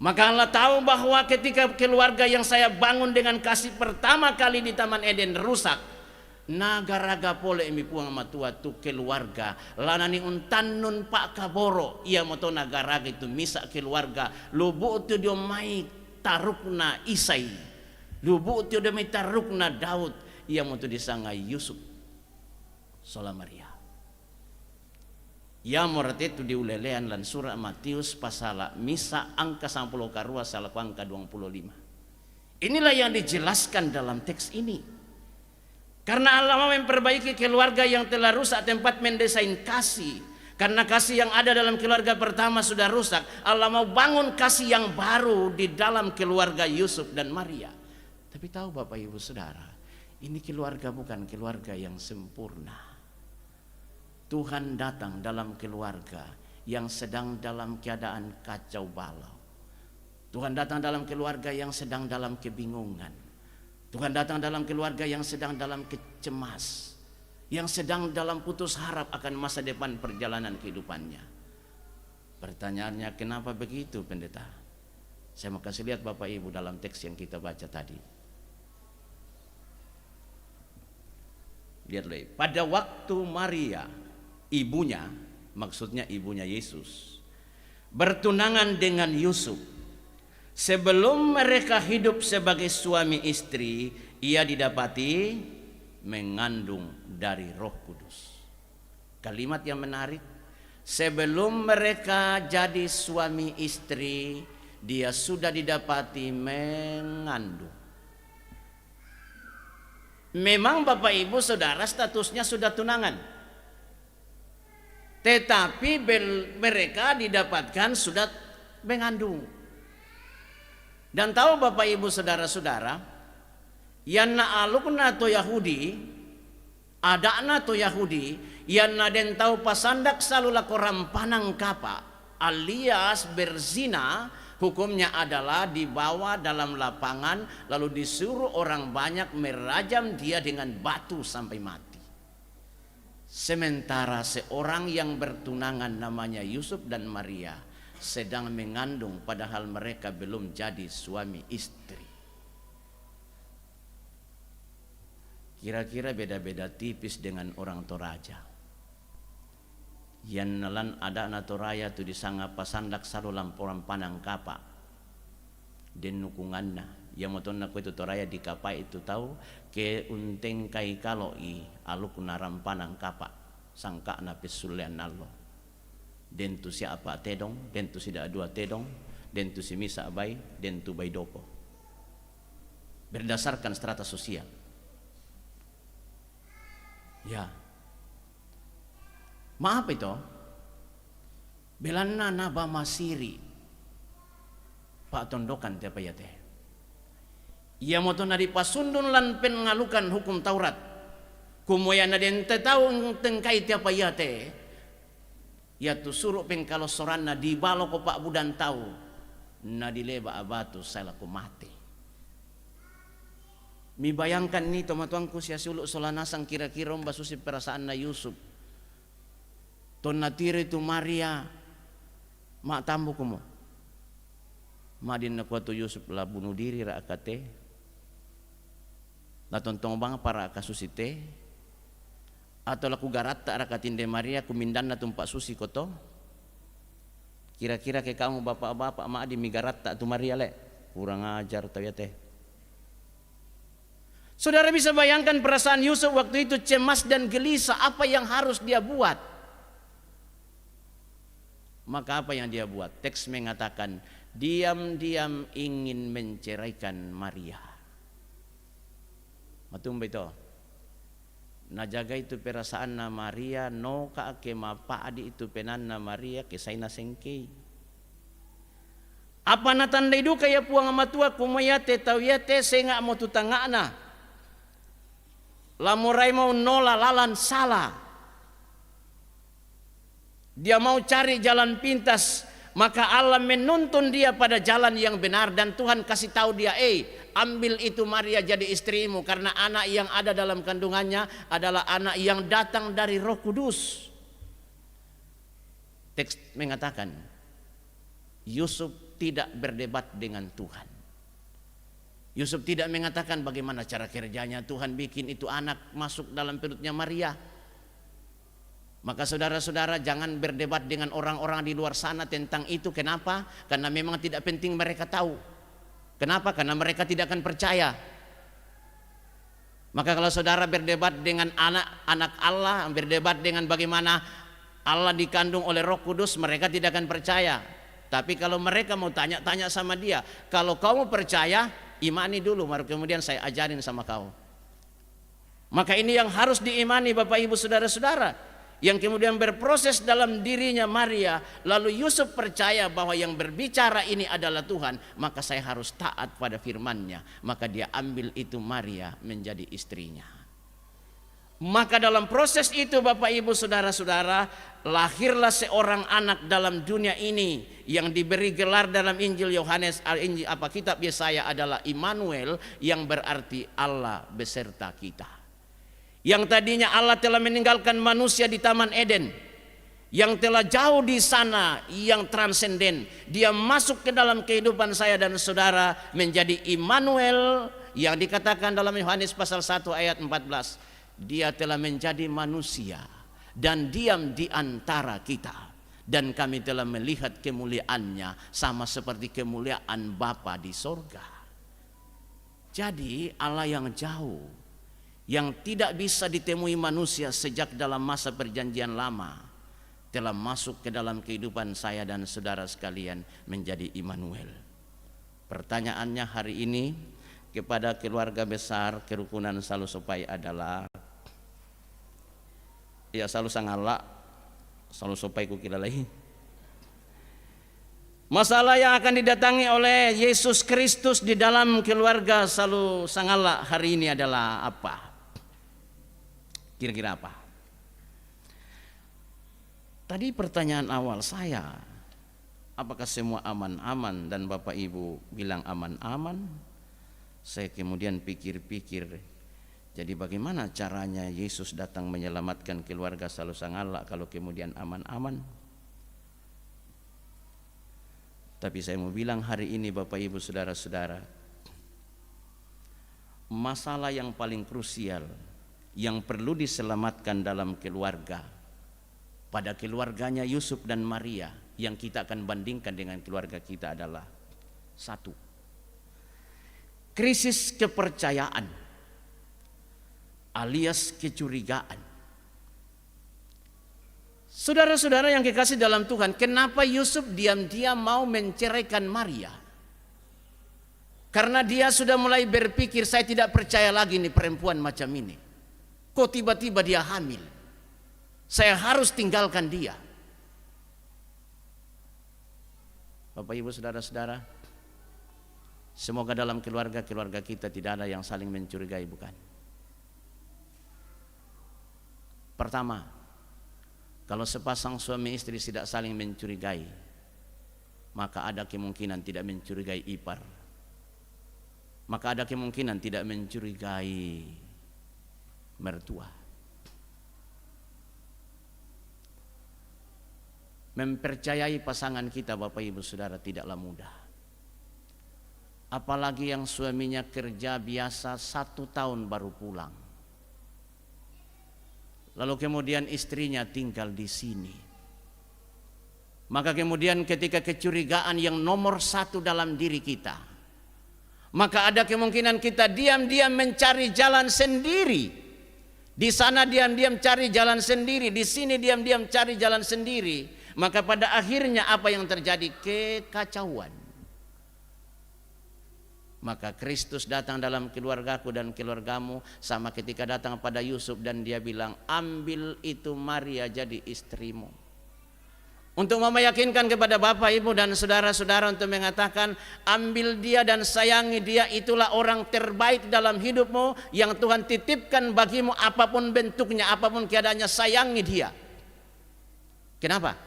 Maka Allah tahu bahwa ketika keluarga yang saya bangun dengan kasih pertama kali di Taman Eden rusak, nagaraga pole emi puang matua tu keluarga lanani untannun pak kaboro ia moto nagaraga itu misa keluarga lubu tu dia mai tarukna Isai, lubu tu dia mai tarukna Daud, ia moto disanga Yusuf sola Maria. Ya morate tu diulelean lan surah Matius pasala misa angka 10 karua salaku angka 25. Inilah yang dijelaskan dalam teks ini. Karena Allah mau memperbaiki keluarga yang telah rusak, tempat mendesain kasih. Karena kasih yang ada dalam keluarga pertama sudah rusak, Allah mau bangun kasih yang baru di dalam keluarga Yusuf dan Maria. Tapi tahu Bapak Ibu Saudara, ini keluarga bukan keluarga yang sempurna. Tuhan datang dalam keluarga yang sedang dalam keadaan kacau balau. Tuhan datang dalam keluarga yang sedang dalam kebingungan. Tuhan datang dalam keluarga yang sedang dalam kecemas, yang sedang dalam putus harap akan masa depan perjalanan kehidupannya. Pertanyaannya, kenapa begitu, pendeta? Saya mau kasih lihat Bapak Ibu dalam teks yang kita baca tadi. Lihat lagi. Pada waktu Maria, ibunya, maksudnya ibunya Yesus, bertunangan dengan Yusuf, sebelum mereka hidup sebagai suami istri, ia didapati mengandung dari Roh Kudus. Kalimat yang menarik, sebelum mereka jadi suami istri, dia sudah didapati mengandung. Memang Bapak Ibu Saudara statusnya sudah tunangan, tetapi mereka didapatkan sudah mengandung. Dan tahu Bapak Ibu Saudara-saudara, yanna alukna to Yahudi, adakna to Yahudi, yanna den tahu pasandak salula koram panang kapa, alias berzina, hukumnya adalah dibawa dalam lapangan lalu disuruh orang banyak merajam dia dengan batu sampai mati. Sementara seorang yang bertunangan namanya Yusuf dan Maria sedang mengandung padahal mereka belum jadi suami istri. Kira-kira beda-beda tipis dengan orang Toraja. Yan nalan ada na Toraya tu disanga pasandak salo lamporan panang kapa den nukunganna yang moton na itu Toraya di kapa itu tahu ke unteng kai kaloi aluk naram panang kapa sangka na pesulian nalo den tu siapa tedong den tu sida dua tedong den tu si misa abai den tu bai dopo berdasarkan strata sosial. Ya, maaf itu, belanna naba masiri, pak tondokan tiapa ya teh. Ia moto nadi pasundun lan pengalukan hukum Taurat, kumoya naden tahu tengkai tiapa ya teh. Ya tu suruh pengkalo soranna di balo ko pak budan tahu, nadi leba abatu saya laku mati. Mi bayangkan ni tomatuangku sia suluk solanasang kira-kira mbasusi perasaan na Yusuf. Ton natiri tu Maria mak tambu kumo. Madin na kuatu Yusuf lah bunuh diri ra akate. La tontong bang para kasusite. Atau laku garata ra katinde Maria kumindan na tumpak susi koto. Kira-kira ke kamu bapak-bapak mak di migarata tu Maria le. Kurang ajar tau ya teh. Saudara bisa bayangkan perasaan Yusuf waktu itu cemas dan gelisah, apa yang harus dia buat? Maka apa yang dia buat? Teks mengatakan diam-diam ingin menceraikan Maria. Matum beto. Najaga itu perasaan na Maria no ka ke mapa adi itu penan na Maria ke saina sengkei. Apa na tandai duka ya puang amatua kumayate tawyate senga mo tutangana. Lamurai mau nola lalan salah. Dia mau cari jalan pintas, maka Allah menuntun dia pada jalan yang benar dan Tuhan kasih tahu dia, ambil itu Maria jadi istrimu karena anak yang ada dalam kandungannya adalah anak yang datang dari Roh Kudus. Teks mengatakan Yusuf tidak berdebat dengan Tuhan. Yusuf tidak mengatakan bagaimana cara kerjanya, Tuhan bikin itu anak masuk dalam perutnya Maria. Maka saudara-saudara jangan berdebat dengan orang-orang di luar sana tentang itu. Kenapa? Karena memang tidak penting mereka tahu. Kenapa? Karena mereka tidak akan percaya. Maka kalau saudara berdebat dengan anak-anak Allah, berdebat dengan bagaimana Allah dikandung oleh Roh Kudus, mereka tidak akan percaya. Tapi kalau mereka mau tanya-tanya sama dia, kalau kamu percaya, imani dulu, baru kemudian saya ajarin sama kau. Maka ini yang harus diimani Bapak Ibu Saudara-saudara, yang kemudian berproses dalam dirinya Maria. Lalu Yusuf percaya bahwa yang berbicara ini adalah Tuhan, maka saya harus taat pada firman-Nya. Maka dia ambil itu Maria menjadi istrinya. Maka dalam proses itu Bapak Ibu Saudara-saudara, lahirlah seorang anak dalam dunia ini yang diberi gelar dalam Injil Yohanes, kitab Yesaya adalah Immanuel, yang berarti Allah beserta kita. Yang tadinya Allah telah meninggalkan manusia di Taman Eden, yang telah jauh di sana, yang transenden, dia masuk ke dalam kehidupan saya dan saudara menjadi Immanuel, yang dikatakan dalam Yohanes pasal 1 ayat 14. Dia telah menjadi manusia dan diam di antara kita, dan kami telah melihat kemuliaannya sama seperti kemuliaan Bapa di sorga. Jadi Allah yang jauh, yang tidak bisa ditemui manusia sejak dalam masa perjanjian lama, telah masuk ke dalam kehidupan saya dan saudara sekalian menjadi Immanuel. Pertanyaannya hari ini kepada keluarga besar kerukunan Salusopai adalah, ya Salu Sangala, Salusopai kukira lagi. Masalah yang akan didatangi oleh Yesus Kristus di dalam keluarga Salu Sangala hari ini adalah apa? Kira-kira apa? Tadi pertanyaan awal saya, apakah semua aman-aman, dan Bapak Ibu bilang aman-aman. Saya kemudian pikir-pikir, jadi bagaimana caranya Yesus datang menyelamatkan keluarga Salu Sangala kalau kemudian aman-aman? Tapi saya mau bilang hari ini Bapak Ibu Saudara-saudara, masalah yang paling krusial yang perlu diselamatkan dalam keluarga, pada keluarganya Yusuf dan Maria, yang kita akan bandingkan dengan keluarga kita adalah satu, krisis kepercayaan alias kecurigaan. Saudara-saudara yang kekasih dalam Tuhan, kenapa Yusuf diam-diam mau menceraikan Maria? Karena dia sudah mulai berpikir, saya tidak percaya lagi nih perempuan macam ini. Kok tiba-tiba dia hamil? Saya harus tinggalkan dia. Bapak Ibu Saudara-saudara, semoga dalam keluarga kita tidak ada yang saling mencurigai, bukan? Pertama, kalau sepasang suami istri tidak saling mencurigai, maka ada kemungkinan tidak mencurigai ipar, maka ada kemungkinan tidak mencurigai mertua. Mempercayai pasangan kita Bapak Ibu Saudara tidaklah mudah. Apalagi yang suaminya kerja biasa 1 tahun baru pulang, lalu kemudian istrinya tinggal di sini. Maka kemudian ketika kecurigaan yang nomor 1 dalam diri kita, maka ada kemungkinan kita diam-diam mencari jalan sendiri. Di sana diam-diam cari jalan sendiri, di sini diam-diam cari jalan sendiri. Maka pada akhirnya apa yang terjadi? Kekacauan. Maka Kristus datang dalam keluargaku dan keluargamu, sama ketika datang pada Yusuf dan dia bilang, ambil itu Maria jadi istrimu. Untuk meyakinkan kepada Bapak Ibu dan saudara-saudara untuk mengatakan, ambil dia dan sayangi dia, itulah orang terbaik dalam hidupmu yang Tuhan titipkan bagimu, apapun bentuknya, apapun keadaannya, sayangi dia. Kenapa?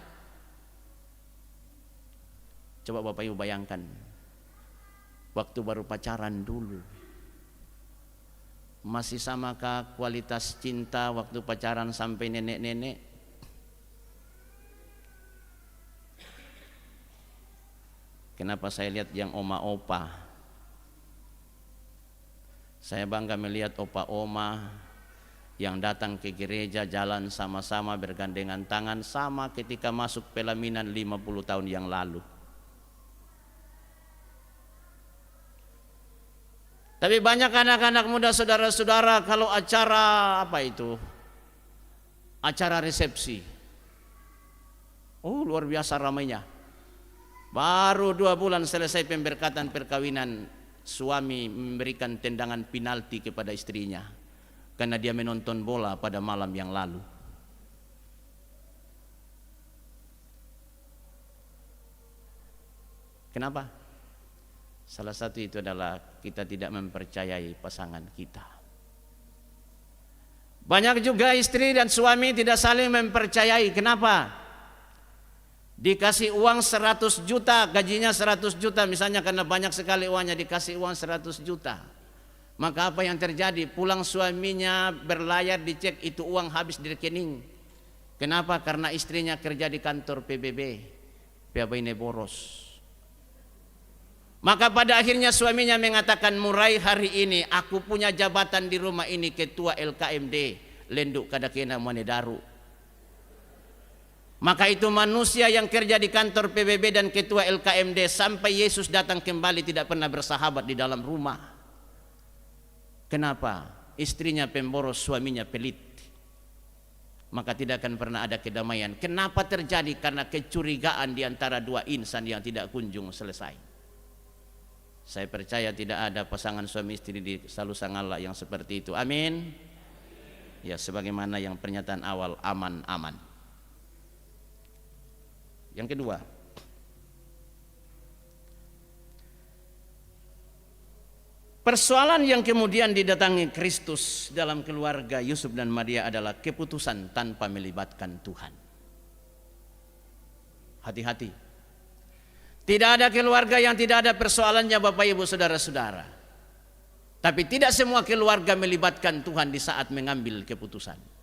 Coba Bapak Ibu bayangkan, waktu baru pacaran dulu, masih samakah kualitas cinta waktu pacaran sampai nenek-nenek? Kenapa saya lihat yang oma-opa? Saya bangga melihat opa-oma yang datang ke gereja, jalan sama-sama bergandengan tangan, sama ketika masuk pelaminan 50 tahun yang lalu. Tapi banyak anak-anak muda saudara-saudara kalau acara acara resepsi, luar biasa ramainya. Baru 2 bulan selesai pemberkatan perkawinan, suami memberikan tendangan penalti kepada istrinya karena dia menonton bola pada malam yang lalu. Kenapa? Salah satu itu adalah kita tidak mempercayai pasangan kita. Banyak juga istri dan suami tidak saling mempercayai. Kenapa? Dikasih uang 100 juta, gajinya 100 juta misalnya, karena banyak sekali uangnya, dikasih uang 100 juta. Maka apa yang terjadi? Pulang suaminya berlayar, dicek itu uang habis di rekening. Kenapa? Karena istrinya kerja di kantor PBB, ini boros. Maka pada akhirnya suaminya mengatakan, mulai hari ini aku punya jabatan di rumah ini, ketua LKMD, lenduk kadakena Manedaru. Maka itu manusia yang kerja di kantor PBB dan ketua LKMD sampai Yesus datang kembali tidak pernah bersahabat di dalam rumah. Kenapa? Istrinya pemboros, suaminya pelit. Maka tidak akan pernah ada kedamaian. Kenapa terjadi? Karena kecurigaan di antara dua insan yang tidak kunjung selesai. Saya percaya tidak ada pasangan suami istri di Salusang Allah yang seperti itu. Amin. Ya, sebagaimana yang pernyataan awal, aman-aman. Yang kedua, persoalan yang kemudian didatangi Kristus dalam keluarga Yusuf dan Maria adalah keputusan tanpa melibatkan Tuhan. Hati-hati. Tidak ada keluarga yang tidak ada persoalannya, Bapak Ibu Saudara-saudara. Tapi tidak semua keluarga melibatkan Tuhan di saat mengambil keputusan.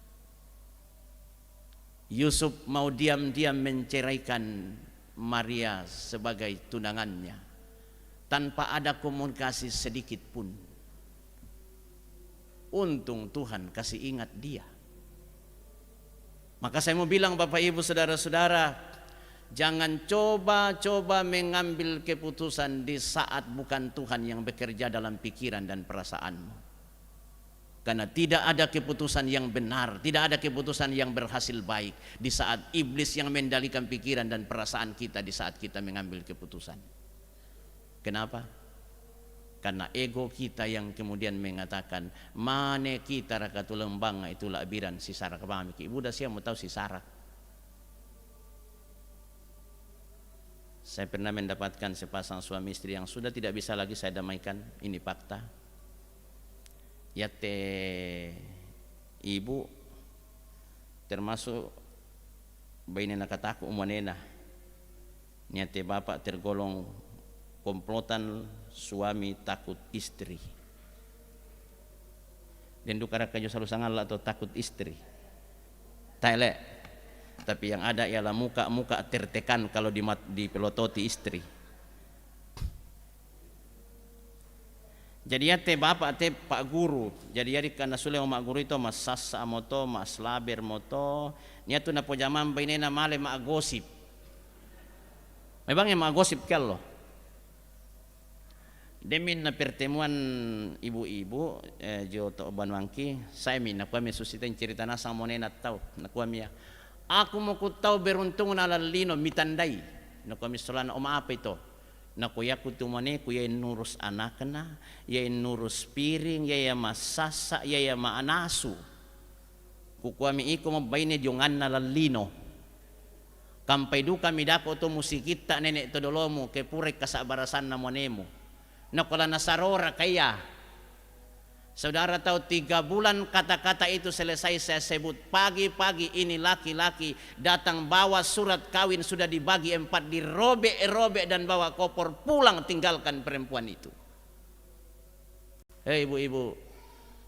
Yusuf mau diam-diam menceraikan Maria sebagai tunangannya tanpa ada komunikasi sedikit pun. Untung Tuhan kasih ingat dia. Maka saya mau bilang Bapak Ibu Saudara-saudara, jangan coba-coba mengambil keputusan di saat bukan Tuhan yang bekerja dalam pikiran dan perasaanmu. Karena tidak ada keputusan yang benar, tidak ada keputusan yang berhasil baik di saat iblis yang mendalikan pikiran dan perasaan kita di saat kita mengambil keputusan. Kenapa? Karena ego kita yang kemudian mengatakan, mane kita rakatulang banga itulah abiran si Sarah kepahami. Ibu dah siapa mau tahu si Sarah. Saya pernah mendapatkan sepasang suami istri yang sudah tidak bisa lagi saya damaikan. Ini fakta. Ya ibu termasuk bayi nena kataku umanena. Nyate bapak tergolong komplotan suami takut istri. Dan dukara kajo Salusang Allah atau takut istri. Tele. Tapi yang ada ialah muka-muka tertekan kalau dipelototi istri. Jadi ya bapak pak guru. Jadi karena sudah mak guru itu mas sasa moto, mas laber moto. Nia tu napo zaman bainena male mak gosip. Memang yang mak gosip kalau. Demin na pertemuan ibu-ibu Joto Banwangki, saya min nakuha mi susitain cerita nasang monena tau nakuha mi. Aku mau ku tahu beruntung na lalino mitandai. Nakuha mi solan apa itu? Nakuya kutumane kuya nurus anak na, ya nurus piring, ya masasa, ya maanasu. Kukuami iko mabayne diongan na lalino. Kampay du kami dako to musikita nenek to dolomo ke purek kasabarasan na monemo. Nakula nasarora kaya. Saudara tahu 3 bulan kata-kata itu selesai saya sebut. Pagi-pagi ini laki-laki datang bawa surat kawin sudah dibagi 4, dirobek-robek dan bawa koper pulang tinggalkan perempuan itu. Hei ibu-ibu,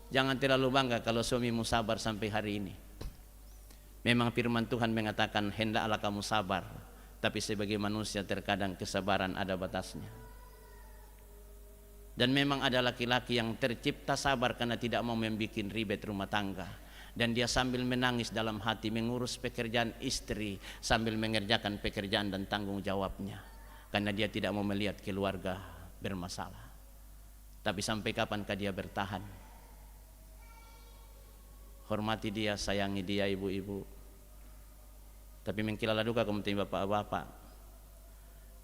jangan terlalu bangga kalau suamimu sabar sampai hari ini. Memang firman Tuhan mengatakan hendaklah kamu sabar, tapi sebagai manusia terkadang kesabaran ada batasnya. Dan memang ada laki-laki yang tercipta sabar karena tidak mau membuat ribet rumah tangga. Dan dia sambil menangis dalam hati mengurus pekerjaan istri sambil mengerjakan pekerjaan dan tanggung jawabnya. Karena dia tidak mau melihat keluarga bermasalah. Tapi sampai kapankah dia bertahan? Hormati dia, sayangi dia ibu-ibu. Tapi mengkilala duka kemudian bapak-bapak.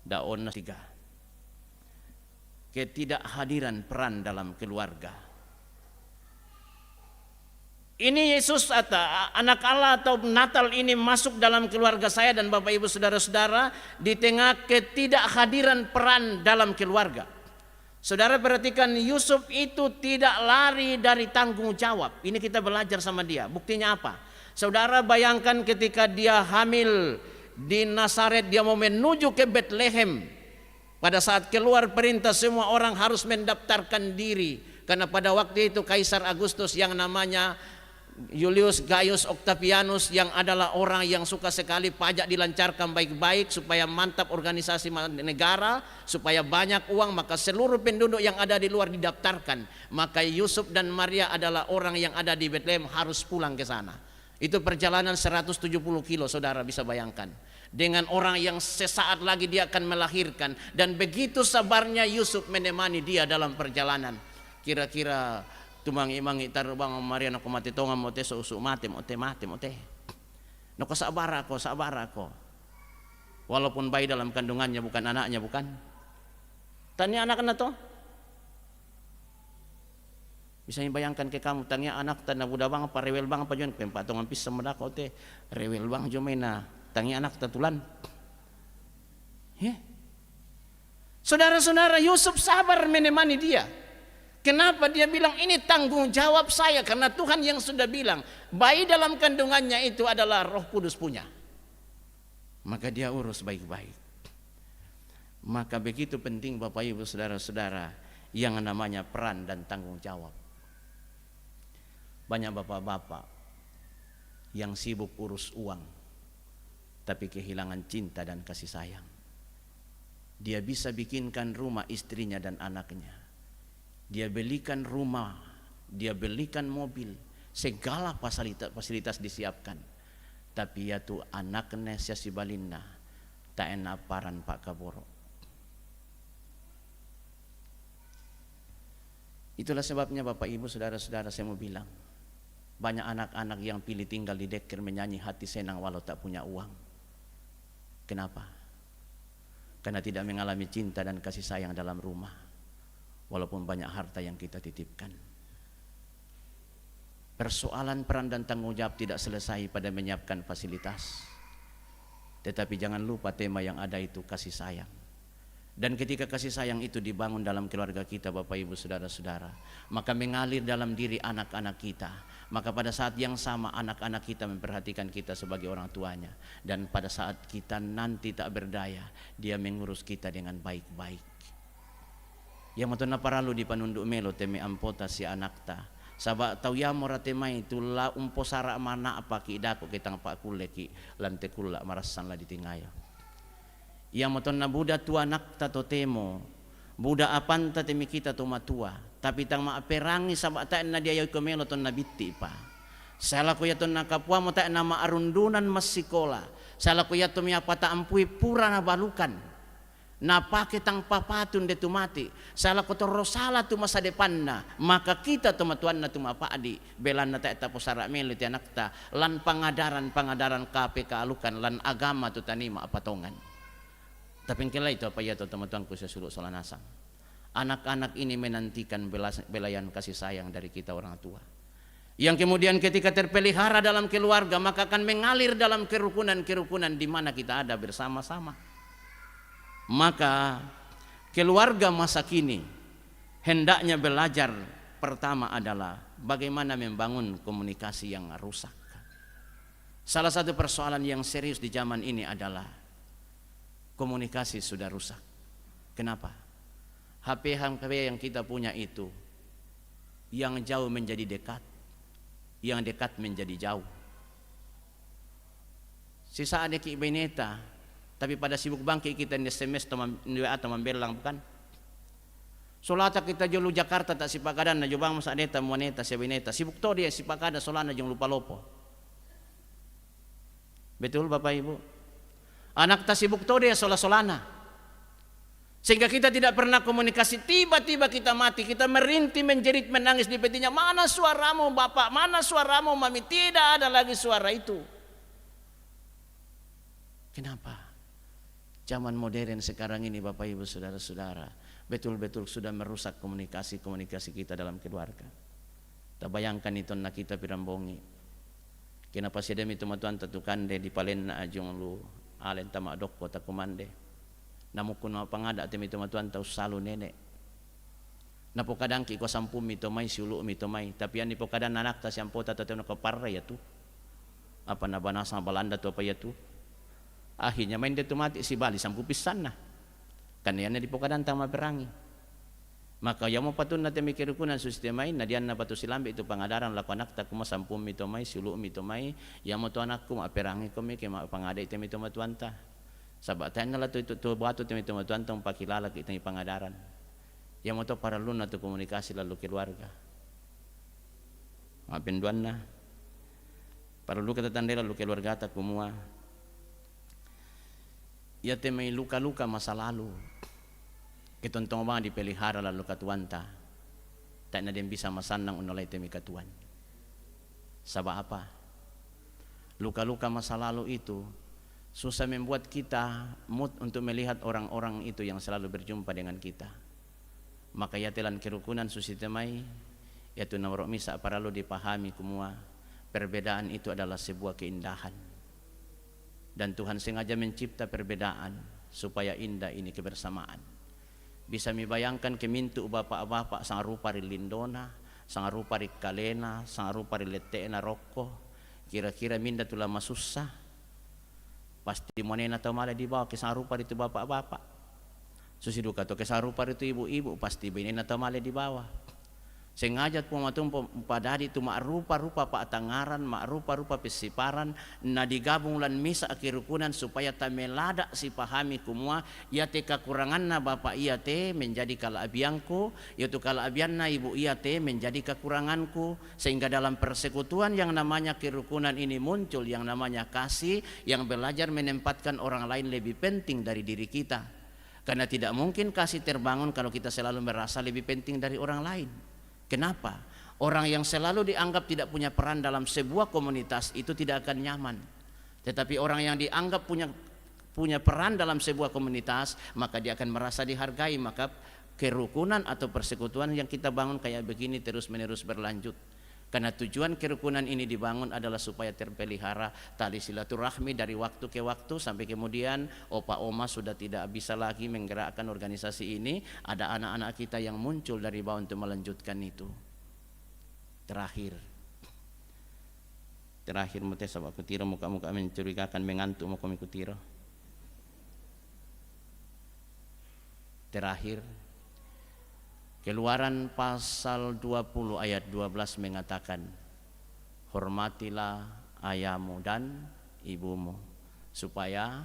Daun 3. Ketidakhadiran peran dalam keluarga. Ini Yesus atau anak Allah atau Natal ini masuk dalam keluarga saya dan Bapak Ibu Saudara-saudara di tengah ketidakhadiran peran dalam keluarga. Saudara perhatikan, Yusuf itu tidak lari dari tanggung jawab. Ini kita belajar sama dia. Buktinya apa? Saudara bayangkan ketika dia hamil di Nazaret, dia mau menuju ke Bethlehem. Pada saat keluar perintah semua orang harus mendaftarkan diri. Karena pada waktu itu Kaisar Agustus yang namanya Julius Gaius Octavianus yang adalah orang yang suka sekali pajak dilancarkan baik-baik supaya mantap organisasi negara, supaya banyak uang, maka seluruh penduduk yang ada di luar didaftarkan. Maka Yusuf dan Maria adalah orang yang ada di Bethlehem harus pulang ke sana. Itu perjalanan 170 kilo, saudara bisa bayangkan. Dengan orang yang sesaat lagi dia akan melahirkan. Dan begitu sabarnya Yusuf menemani dia dalam perjalanan. Kira-kira tumang-imangi tarbang Maria nako mati tonga mote so usuk mati mote. Nako sabar ako. Walaupun bayi dalam kandungannya bukan anaknya, bukan. Tanya anak na to. Bisa bayangkan ke kamu tanya anak tanah budak bang apa rewel bang apa jon pempatongan pis sama dako te rewel bang jomena tanya anak tatulan. Saudara-saudara, Yusuf sabar menemani dia. Kenapa dia bilang ini tanggung jawab saya? Karena Tuhan yang sudah bilang bayi dalam kandungannya itu adalah Roh Kudus punya. Maka dia urus baik-baik. Maka begitu penting Bapak Ibu saudara-saudara yang namanya peran dan tanggung jawab. Banyak bapak-bapak yang sibuk urus uang tapi kehilangan cinta dan kasih sayang. Dia bisa bikinkan rumah istrinya dan anaknya. Dia belikan rumah, dia belikan mobil, segala fasilitas disiapkan. Tapi ya tu anaknya si balinna tak enak paran Pak Kaboro. Itulah sebabnya Bapak Ibu saudara-saudara saya mau bilang, banyak anak-anak yang pilih tinggal di deker menyanyi hati senang walau tak punya uang. Kenapa? Karena tidak mengalami cinta dan kasih sayang dalam rumah. Walaupun banyak harta yang kita titipkan. Persoalan peran dan tanggung jawab tidak selesai pada menyiapkan fasilitas. Tetapi jangan lupa tema yang ada itu kasih sayang. Dan ketika kasih sayang itu dibangun dalam keluarga kita Bapak Ibu saudara-saudara, maka mengalir dalam diri anak-anak kita. Maka pada saat yang sama anak-anak kita memperhatikan kita sebagai orang tuanya. Dan pada saat kita nanti tak berdaya, dia mengurus kita dengan baik-baik. Yang matuna paralu di panunduk melo teme ampota si anakta sabak tau ya mora temai tulla umpo sara mana apa ki dako kitang pak kuleki lante kulla marasan la ditingayo. Yang matuna buda tu anakta to temo buda apanta temi kita to matua tapi tang maaperangi sabak ta na dia ko melo ton nabitti pa. Sala ko ya ton nakapua mo ta na maarundunan masikola. Sala ko ya to mi apa ta ampui pura na balukan. Napake tang papatun de tumati salah kotor rosala tu masa depan na maka kita tumatuan na tumapadi belan na ta posara melo ti anakta lan pangadaran KPK alukan lan agama tu tanima apatongan. Tapi kala itu apa ya teman-temanku saya suluk solanasang. Anak-anak ini menantikan belayan kasih sayang dari kita orang tua. Yang kemudian ketika terpelihara dalam keluarga maka akan mengalir dalam kerukunan-kerukunan di mana kita ada bersama-sama. Maka keluarga masa kini hendaknya belajar pertama adalah bagaimana membangun komunikasi yang rusak. Salah satu persoalan yang serius di zaman ini adalah komunikasi sudah rusak. Kenapa? HP yang kita punya itu yang jauh menjadi dekat, yang dekat menjadi jauh. Sisa ada ki beneta tapi pada sibuk bangki kita di SMS atau membelang bukan. Solata kita jolu Jakarta tak sipakadan na jubang masa neta moneta sebineta sibuk to dia sipakada solana jong lupa lopo. Betul Bapak Ibu. Anak tak sibuk to dia solana. Sehingga kita tidak pernah komunikasi, tiba-tiba kita mati, kita merintih, menjerit, menangis di petinya. Mana suaramu Bapak, mana suaramu Mami? Tidak ada lagi suara itu. Kenapa? Zaman modern sekarang ini Bapak Ibu saudara-saudara betul-betul sudah merusak komunikasi kita dalam keluarga. Tak bayangkan itu nak kita pirambongi. Kenapa sedem itu matuan tatukande di palen na ajong lu alen tama dokko takumande. Namukun mga pangada temi itu matuan tau salu nenek. Na po kadang ki ko 10 mito may siulo mito may tapi ani po kadang anak ta siyang po tataw na kaparra ya tu. Apa na banasa balanda to pa ya tu. Akhirnya main dia tu mati si bali 10 pisan na. Kanian di po kadang tang maperangi. Maka yang mo patun natin may kirukunan sistema na diyan na patu silambi itu pangadaran laku anak ta kuma 10 mito may siulo mito may yang mo to anak ko maperangi ko may kay pangaday te mito matuanta. Sabatan na lato itu to batu te mito matuanta pakilala kita pangadaran. Yang mau para luna tu komunikasi lalu keluarga. Penduan na. Para lu kata tanda lalu keluarga tak kumua. Ya temai luka-luka masa lalu. Ketontong bang dipelihara lalu katuanta. Tak ada yang bisa masanang unalai temi katuan. Sabab apa? Luka-luka masa lalu itu susah membuat kita mood untuk melihat orang-orang itu yang selalu berjumpa dengan kita. Maka ya telan kerukunan susitemai yaitu nomor misa para lo dipahami kumua perbedaan itu adalah sebuah keindahan dan Tuhan sengaja mencipta perbedaan supaya indah ini kebersamaan. Bisa membayangkan kemintu bapak-bapak sang rupa rilindona, sang rupa rikalena, sang rupa riletena rokko kira-kira minda tu lama susah pasti monena atau malah dibawa ke sang rupa itu bapak-bapak. Susiduka to kesarupa itu ibu-ibu pasti binin atau male di bawah. Sengaja pumatung padadi itu mak rupa-rupa pak tangaran, mak rupa-rupa pesiparan, na digabung lan misa akirukunan supaya tamelada si pahami kumua ya te kekurangan na bapak iya te menjadi kalabianku, yaitu kalabian na ibu iya te menjadi kekuranganku, sehingga dalam persekutuan yang namanya kerukunan ini muncul yang namanya kasih yang belajar menempatkan orang lain lebih penting dari diri kita. Karena tidak mungkin kasih terbangun kalau kita selalu merasa lebih penting dari orang lain. Kenapa? Orang yang selalu dianggap tidak punya peran dalam sebuah komunitas itu tidak akan nyaman. Tetapi orang yang dianggap punya peran dalam sebuah komunitas, maka dia akan merasa dihargai. Maka kerukunan atau persekutuan yang kita bangun kayak begini terus-menerus berlanjut. Karena tujuan kerukunan ini dibangun adalah supaya terpelihara tali silaturahmi dari waktu ke waktu sampai kemudian opa oma sudah tidak bisa lagi menggerakkan organisasi ini. Ada anak-anak kita yang muncul dari bawah untuk melanjutkan itu. Terakhir mute sabab kutiro muka-muka mencurigakan mengantuk mau kami kutiro. Terakhir Keluaran pasal 20 ayat 12 mengatakan, hormatilah ayahmu dan ibumu supaya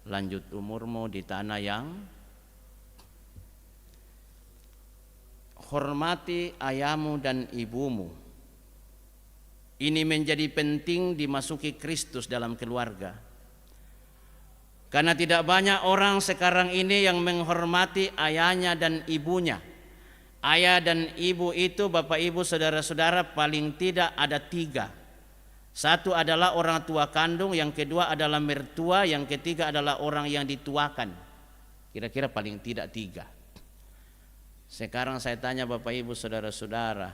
lanjut umurmu di tanah yang hormati ayahmu dan ibumu. Ini menjadi penting dimasuki Kristus dalam keluarga. Karena tidak banyak orang sekarang ini yang menghormati ayahnya dan ibunya. Ayah dan ibu itu, bapak ibu saudara-saudara, paling tidak ada 3. Satu adalah orang tua kandung, yang kedua adalah mertua, yang ketiga adalah orang yang dituakan. Kira-kira paling tidak 3. Sekarang saya tanya bapak ibu saudara-saudara,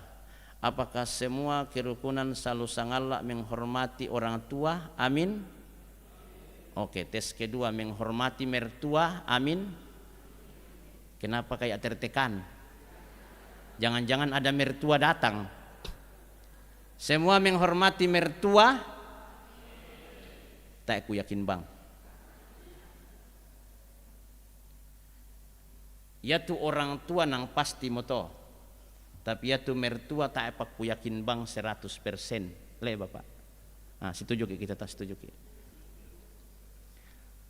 apakah semua kerukunan selalu sangatlah menghormati orang tua? Amin. Oke, tes kedua, menghormati mertua? Amin. Kenapa kayak tertekan? Jangan-jangan ada mertua datang. Semua menghormati mertua? Tak aku yakin bang. Ya tu orang tua nang pasti moto. Tapi ya tu mertua tak aku yakin bang 100%. Le bapak. Nah, setuju kita tak setuju.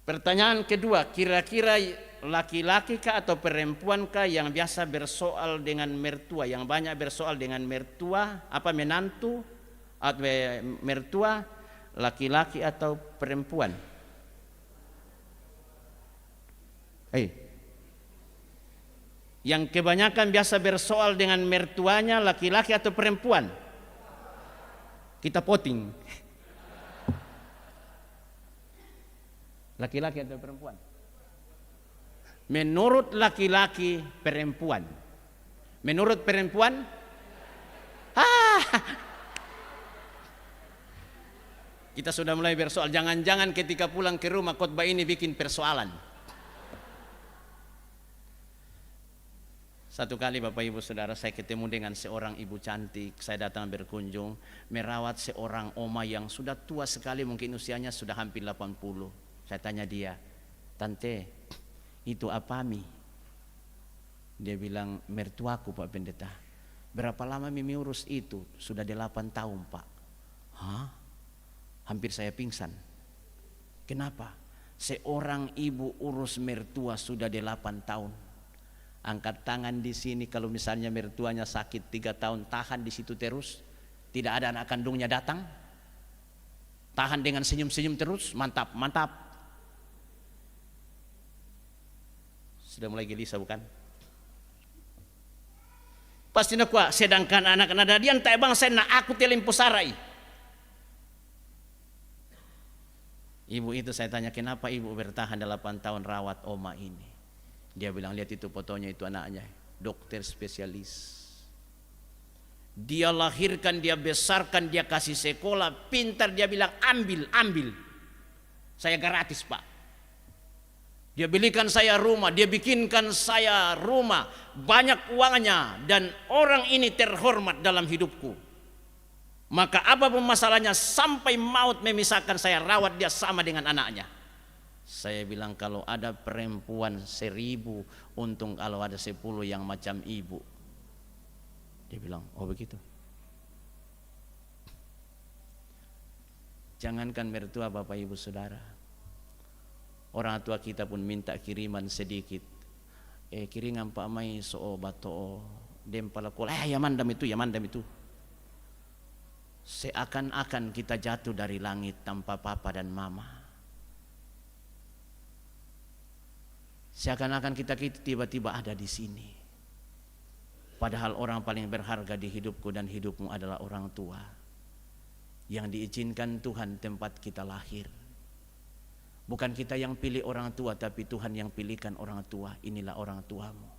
Pertanyaan kedua, kira-kira laki-laki kah atau perempuan kah yang biasa bersoal dengan mertua, yang banyak bersoal dengan mertua, apa menantu atau mertua, laki-laki atau perempuan? Yang kebanyakan biasa bersoal dengan mertuanya, laki-laki atau perempuan? Kita voting. Laki-laki atau perempuan? Menurut laki-laki, perempuan. Menurut perempuan? Kita sudah mulai bersoal. Jangan-jangan ketika pulang ke rumah khotbah ini bikin persoalan. Satu kali Bapak Ibu Saudara, saya ketemu dengan seorang ibu cantik. Saya datang berkunjung, merawat seorang oma yang sudah tua sekali, mungkin usianya sudah hampir 80. Saya tanya dia, "Tante, itu apa Mi?" Dia bilang, "Mertuaku Pak Pendeta." "Berapa lama Mimi urus itu?" "Sudah 8 tahun Pak." "Hah?" Hampir saya pingsan. Kenapa? Seorang ibu urus mertua sudah 8 tahun. Angkat tangan di sini kalau misalnya mertuanya sakit 3 tahun, tahan di situ terus. Tidak ada anak kandungnya datang. Tahan dengan senyum-senyum terus. Mantap, mantap. Sudah mulai gelisah bukan? Pasti nak kuat. Sedangkan anak-anak dia tak bang saya nak aku telimpo sarai. Ibu itu saya tanya, "Kenapa ibu bertahan 8 tahun rawat oma ini?" Dia bilang, "Lihat itu fotonya, itu anaknya, dokter spesialis. Dia lahirkan, dia besarkan, dia kasih sekolah, pintar." Dia bilang, ambil. Saya gratis Pak. Dia belikan saya rumah, dia bikinkan saya rumah, banyak uangnya, dan orang ini terhormat dalam hidupku. Maka apapun masalahnya, sampai maut memisahkan, saya rawat dia sama dengan anaknya. Saya bilang, kalau ada perempuan 1000, untung kalau ada 10 yang macam ibu. Dia bilang, "Oh begitu." Jangankan mertua Bapak Ibu Saudara, orang tua kita pun minta kiriman sedikit. Kiringan Pak Mai so bato dem palakol. Ya mandam itu. Seakan-akan kita jatuh dari langit tanpa papa dan mama. Seakan-akan kita tiba-tiba ada di sini. Padahal orang paling berharga di hidupku dan hidupmu adalah orang tua, yang diizinkan Tuhan tempat kita lahir. Bukan kita yang pilih orang tua, tapi Tuhan yang pilihkan orang tua. Inilah orang tuamu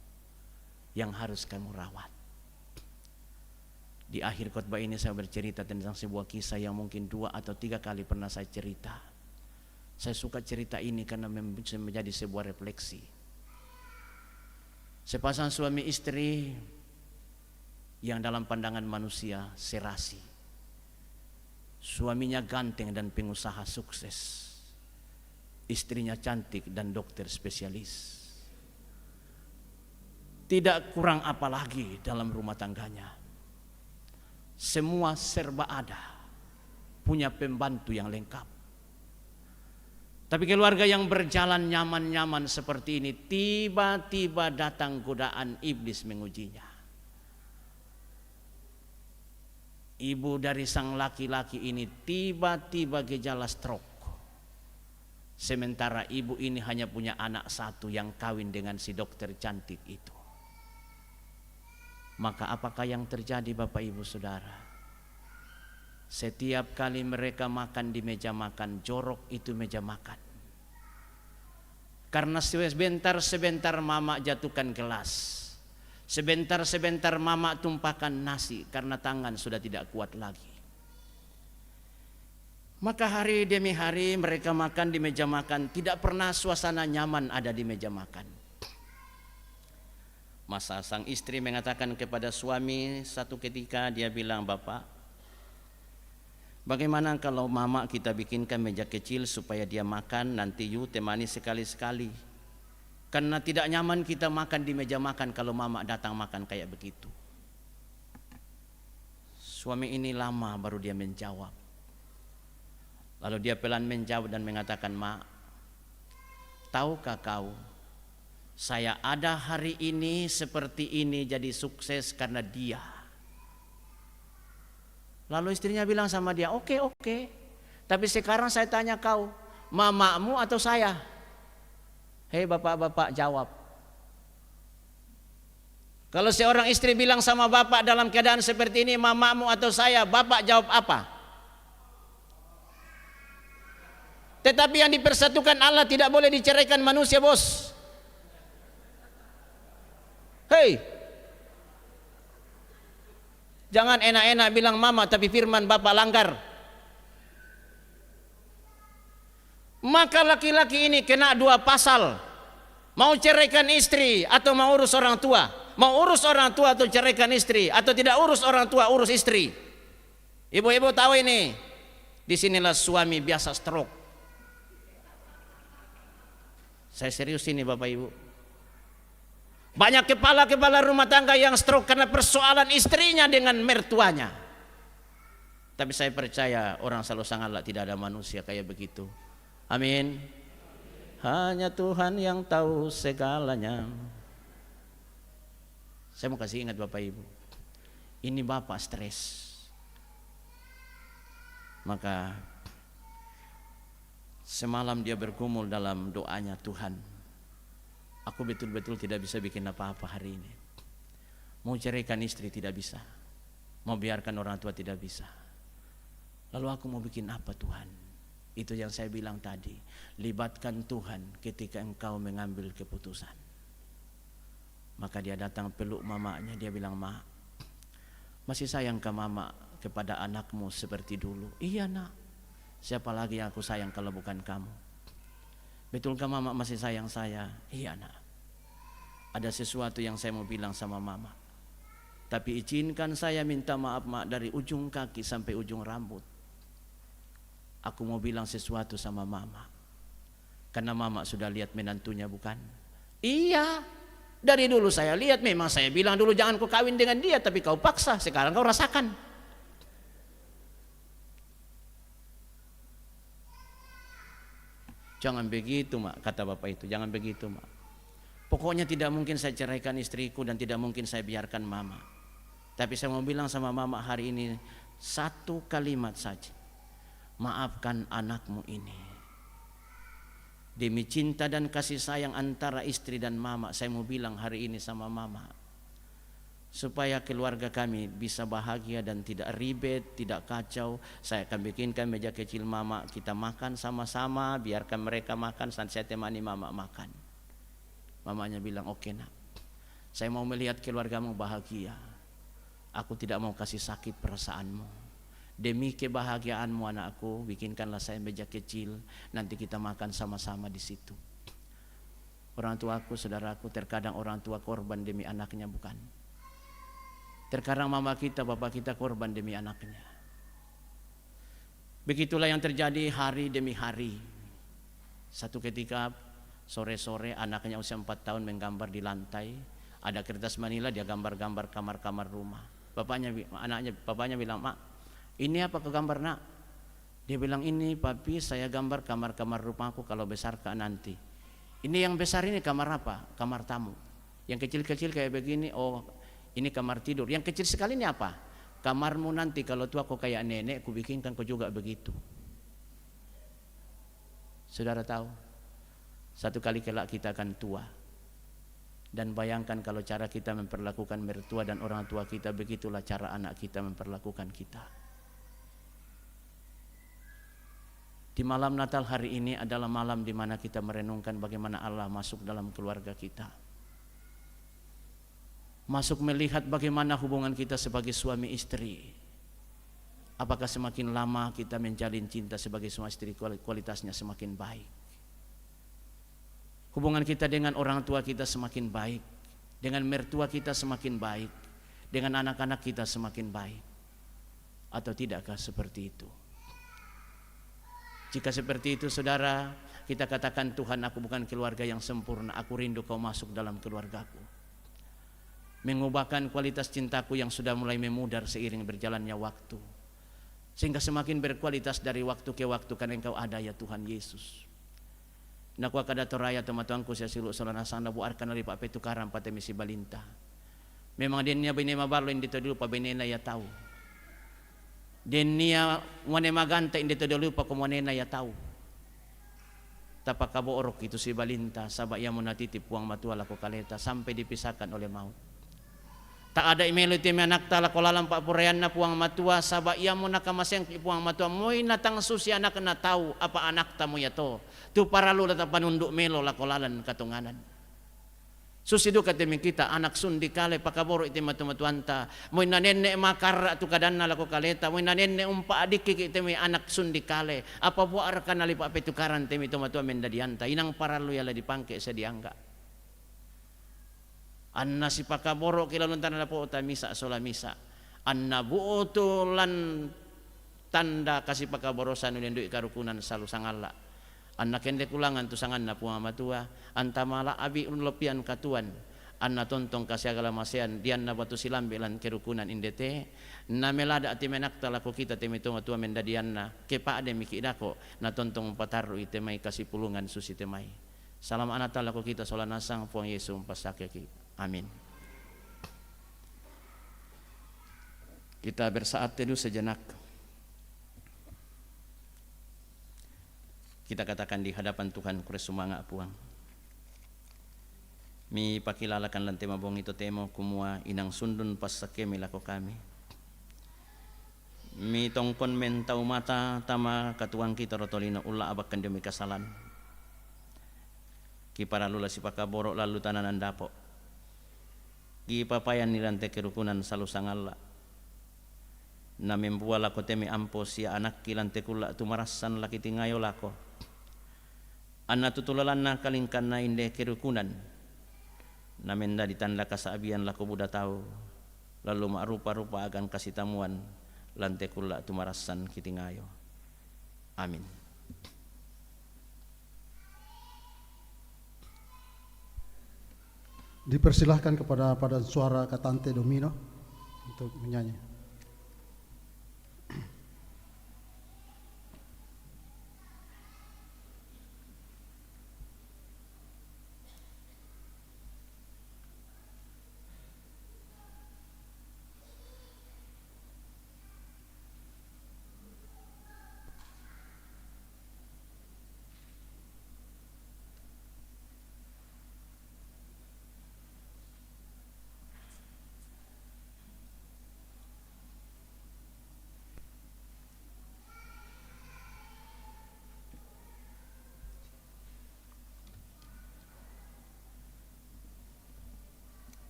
yang harus kamu rawat. Di akhir khotbah ini saya bercerita tentang sebuah kisah yang mungkin 2 atau 3 kali pernah saya cerita. Saya suka cerita ini karena menjadi sebuah refleksi. Sepasang suami istri yang dalam pandangan manusia serasi. Suaminya ganteng dan pengusaha sukses. Istrinya cantik dan dokter spesialis. Tidak kurang apa lagi dalam rumah tangganya. Semua serba ada. Punya pembantu yang lengkap. Tapi keluarga yang berjalan nyaman-nyaman seperti ini, tiba-tiba datang godaan iblis mengujinya. Ibu dari sang laki-laki ini tiba-tiba gejala stroke. Sementara ibu ini hanya punya anak 1 yang kawin dengan si dokter cantik itu. Maka apakah yang terjadi Bapak Ibu Saudara? Setiap kali mereka makan di meja makan, jorok itu meja makan. Karena sebentar-sebentar mama jatuhkan gelas, sebentar-sebentar mama tumpahkan nasi karena tangan sudah tidak kuat lagi. Maka hari demi hari mereka makan di meja makan, tidak pernah suasana nyaman ada di meja makan. Masa sang istri mengatakan kepada suami satu ketika, dia bilang, "Bapak, bagaimana kalau mama kita bikinkan meja kecil supaya dia makan, nanti you temani sekali-sekali. Karena tidak nyaman kita makan di meja makan kalau mama datang makan kayak begitu." Suami ini lama baru dia menjawab. Lalu dia pelan menjawab dan mengatakan, "Ma, tahukah kau, saya ada hari ini seperti ini jadi sukses karena dia." Lalu istrinya bilang sama dia, Oke. Tapi sekarang saya tanya kau, mamamu atau saya?" Hei bapak-bapak, jawab. Kalau seorang istri bilang sama bapak dalam keadaan seperti ini, mamamu atau saya, bapak jawab apa? Tetapi yang dipersatukan Allah tidak boleh diceraikan manusia, bos. Hei, jangan enak-enak bilang mama tapi firman bapak langgar. Maka laki-laki ini kena 2 pasal. Mau ceraikan istri atau mau urus orang tua? Mau urus orang tua atau ceraikan istri? Atau tidak urus orang tua, urus istri? Ibu-ibu tahu ini. Disinilah suami biasa stroke. Saya serius ini Bapak Ibu. Banyak kepala-kepala rumah tangga yang stroke karena persoalan istrinya dengan mertuanya. Tapi saya percaya orang selalu sangatlah tidak ada manusia kayak begitu. Amin. Hanya Tuhan yang tahu segalanya. Saya mau kasih ingat Bapak Ibu. Ini Bapak stres. Maka semalam dia bergumul dalam doanya, Tuhan, aku betul-betul tidak bisa bikin apa-apa hari ini. Mau ceraikan istri tidak bisa. Mau biarkan orang tua tidak bisa. Lalu aku mau bikin apa Tuhan? Itu yang saya bilang tadi. Libatkan Tuhan ketika engkau mengambil keputusan. Maka dia datang peluk mamanya. Dia bilang, Ma, masih sayangkah mama kepada anakmu seperti dulu? Iya nak. Siapa lagi yang aku sayang kalau bukan kamu? Betulkah mama masih sayang saya? Iya nak. Ada sesuatu yang saya mau bilang sama mama. Tapi izinkan saya minta maaf mak, dari ujung kaki sampai ujung rambut. Aku mau bilang sesuatu sama mama. Karena mama sudah lihat menantunya bukan? Iya. Dari dulu saya lihat, memang saya bilang dulu jangan kau kawin dengan dia, tapi kau paksa, sekarang kau rasakan. Jangan begitu mak, kata bapak itu, jangan begitu mak. Pokoknya tidak mungkin saya ceraikan istriku dan tidak mungkin saya biarkan mama. Tapi saya mau bilang sama mama hari ini satu kalimat saja. Maafkan anakmu ini. Demi cinta dan kasih sayang antara istri dan mama, saya mau bilang hari ini sama mama, supaya keluarga kami bisa bahagia dan tidak ribet, tidak kacau, saya akan bikinkan meja kecil mama, kita makan sama-sama, biarkan mereka makan, saya temani mama makan. Mamanya bilang, oke nak, saya mau melihat keluargamu bahagia, aku tidak mau kasih sakit perasaanmu. Demi kebahagiaanmu anakku, bikinkanlah saya meja kecil, nanti kita makan sama-sama di situ. Orang tuaku, saudaraku, terkadang orang tua korban demi anaknya bukan? Terkadang mama kita, bapak kita korban demi anaknya. Begitulah yang terjadi hari demi hari. Satu ketika sore-sore anaknya usia 4 tahun menggambar di lantai, ada kertas manila, dia gambar-gambar kamar-kamar rumah. Bapaknya bilang, Mak, ini apa kau gambar nak? Dia bilang, ini papi saya gambar kamar-kamar rumahku kalau besar ke nanti. Ini yang besar ini kamar apa? Kamar tamu. Yang kecil-kecil kayak begini, oh ini kamar tidur. Yang kecil sekali ini apa? Kamarmu nanti kalau tua kau kayak nenek, ku bikinkan kau juga begitu. Saudara tahu, satu kali kelak kita akan tua. Dan bayangkan kalau cara kita memperlakukan mertua dan orang tua kita, begitulah cara anak kita memperlakukan kita. Di malam Natal hari ini adalah malam di mana kita merenungkan bagaimana Allah masuk dalam keluarga kita. Masuk melihat bagaimana hubungan kita sebagai suami istri. Apakah semakin lama kita menjalin cinta sebagai suami istri, kualitasnya semakin baik. Hubungan kita dengan orang tua kita semakin baik, dengan mertua kita semakin baik, dengan anak-anak kita semakin baik. Atau tidakkah seperti itu? Jika seperti itu saudara, kita katakan, Tuhan, aku bukan keluarga yang sempurna, aku rindu kau masuk dalam keluargaku. Mengubahkan kualitas cintaku yang sudah mulai memudar seiring berjalannya waktu, sehingga semakin berkualitas dari waktu ke waktu karena engkau ada ya Tuhan Yesus. Naku akadato raya teman-temanku saya silu solana sana buarkan dari Pak Petukaran Pak Temisi Balinta. Memang dia bini mabarlo hindi to dulu pa benena ya tahu. Denia wane maganta hindi to dulu pa kumonena ya tahu. Tapakabo orok itu si Balinta sabak ia mo natitip puang matuala ko kaleta sampai dipisahkan oleh maut. Tak ada imelo ti anak tala ko lalang pa purayan na puang matua sabak ia mo nakamaseng puang matua moy natang susi anak na tahu apa anak tamu ya to. Tu para lula ta panunduk melo la ko lalan katunganan. Susidu katemi kita anak sundi kale pakaboro iti matu-matuanta moy nanenne makara tu kadanna lako kaleta moy nanenne umpa adik kitemi anak sundi kale apa buar kanali pa Petukaran temi to matu mendadianta inang paralo yala dipangke sa diangga. Anna si pakaboro kilalun tanda po ta misa sola misa. Anna buotulan tanda kasih pakaborosan ulian duit karukunan salu sangala. Anna kende kulangan tu sangan na puang matua. Antamala abi unlopian katuan. Anna tontong kasih agala masean dian na batu silam belan kerukunan indete. Na melada ati menakta lako kita temitong atua mendadianna. Kepa ade mikidako na tontong pataru itemai kasih pulungan susi temai. Salam anata lako kita sola nasang puang Yesus pasakeki. Amin. Kita bersaat teduh sejenak. Kita katakan di hadapan Tuhan kures sumanga puang. Mi pakilalakan lante mabong itu temo kumua inang sundun pasake milako kami. Mi tongkon mentau mata tama katuang kita rotolino ulah abakan demi kasalan. Ki para lula si pakaboro lalu tananan dapo. Ki papayan nilante kerukunan salu sangalla. Na membuala ko temi ampo si anak kilante kula tumarasan laki tingayo lako. Anna tutulalan na kalingkan na inde kerukunan. Na menda ditanda kasaabian lako buda tahu. Lalu maarupa-rupa agan kasih tamuan lante kula tumarasan kitingayo. Amin. Dipersilahkan kepada paduan suara Katante Domino untuk menyanyi.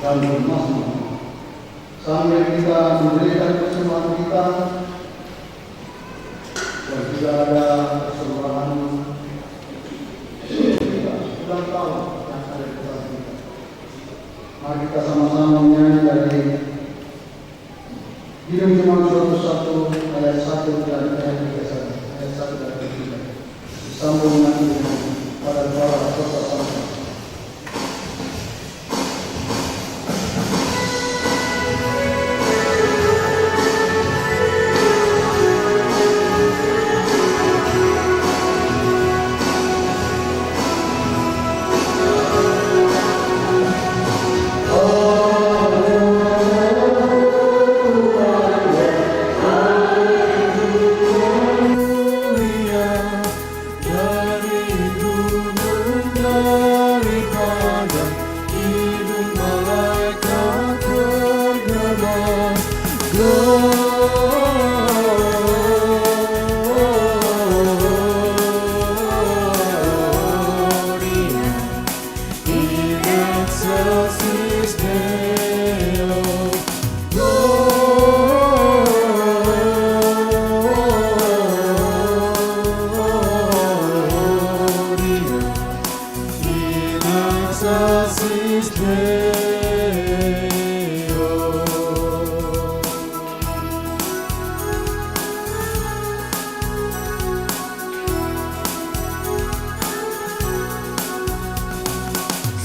dan bermasmur. Sambil kita memberikan persembahan kita, dan tidak ada persembahan kita ulang tahun yang ada di atas kita. Mari kita sama-sama menyanyi dari Kidung Jemaat 21 ayat 1 dan ayat 3, ayat 1 dan 3. Sambung nanti pada para peserta sama.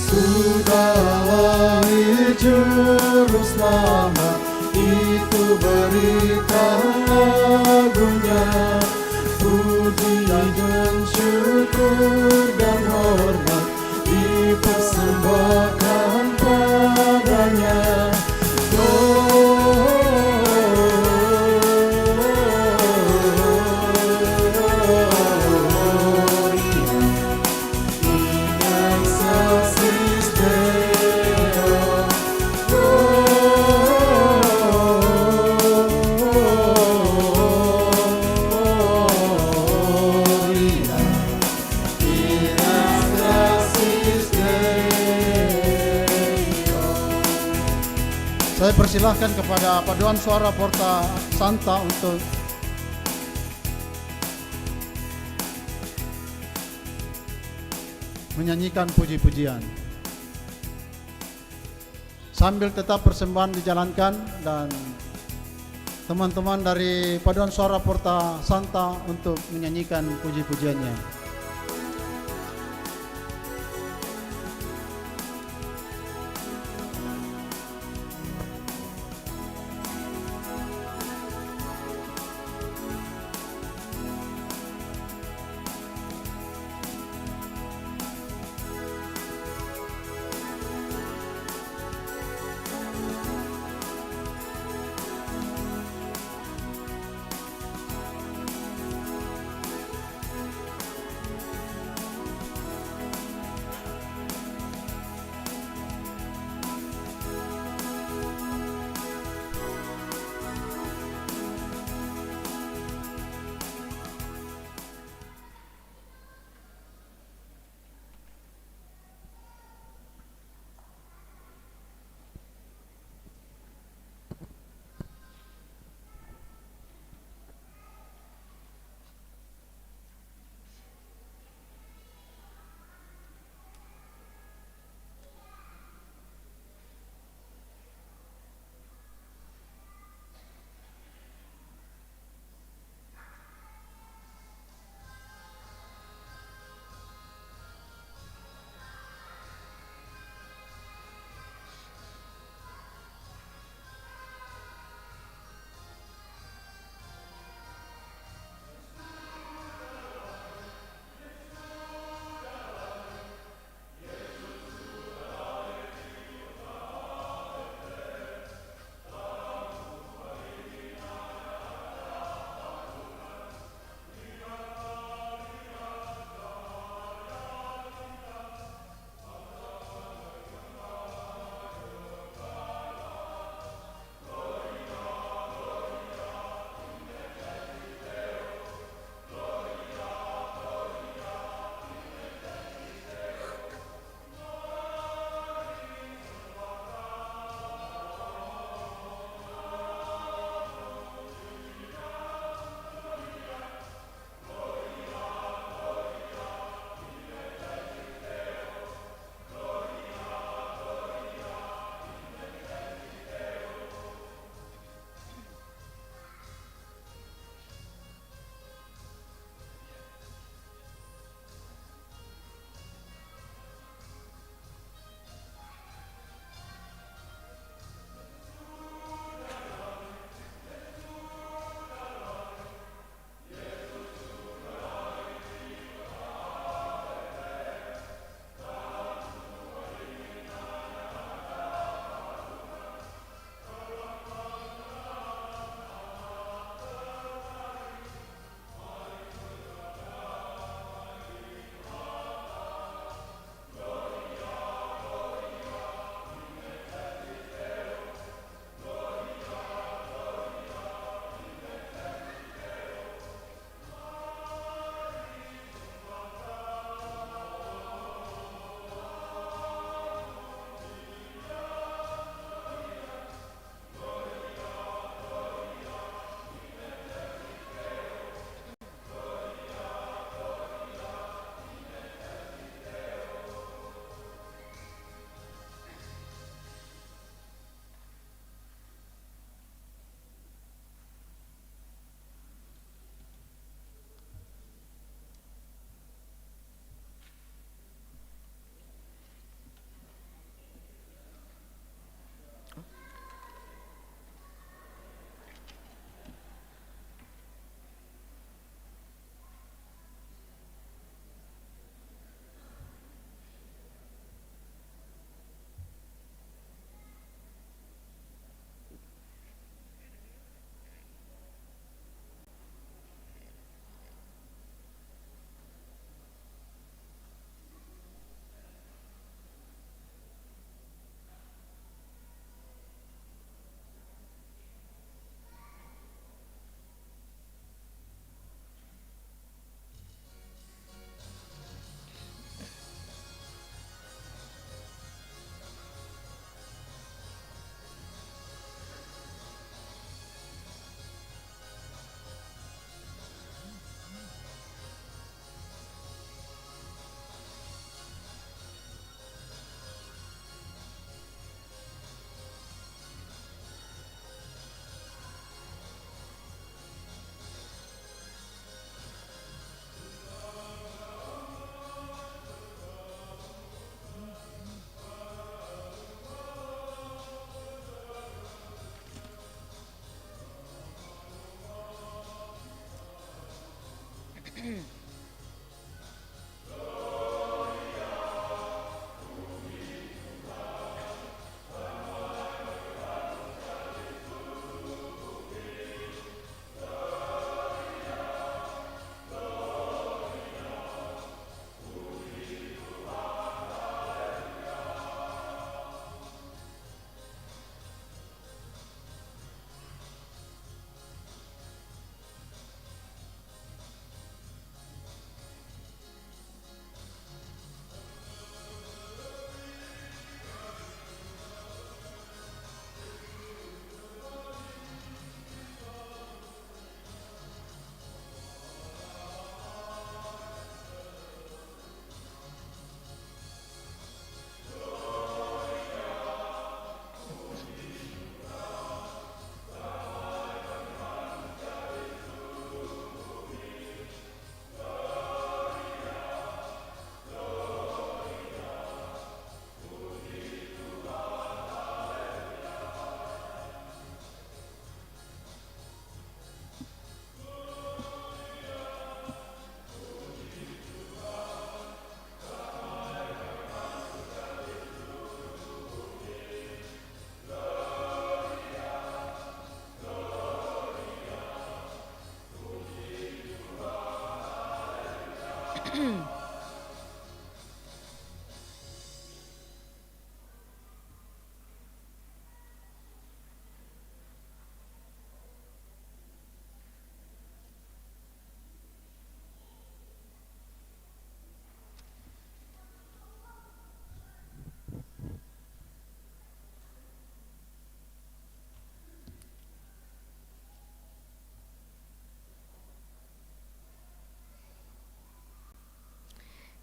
Sudah lahir juru selamat, itu berita agungnya. Puji dan syukur dan hormat dipersembahkan padanya. Saya persilahkan kepada Paduan Suara Porta Santa untuk menyanyikan puji-pujian. Sambil tetap persembahan dijalankan dan teman-teman dari Paduan Suara Porta Santa untuk menyanyikan puji-pujiannya.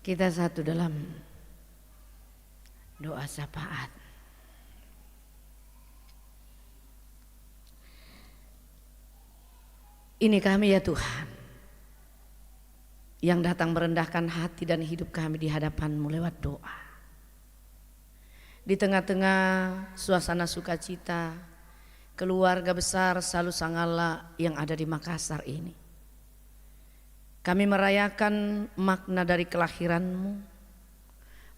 Kita satu dalam doa syafaat. Ini kami ya Tuhan, yang datang merendahkan hati dan hidup kami di hadapan-Mu lewat doa. Di tengah-tengah suasana sukacita keluarga besar Salu Sangala yang ada di Makassar ini, kami merayakan makna dari kelahiran-Mu,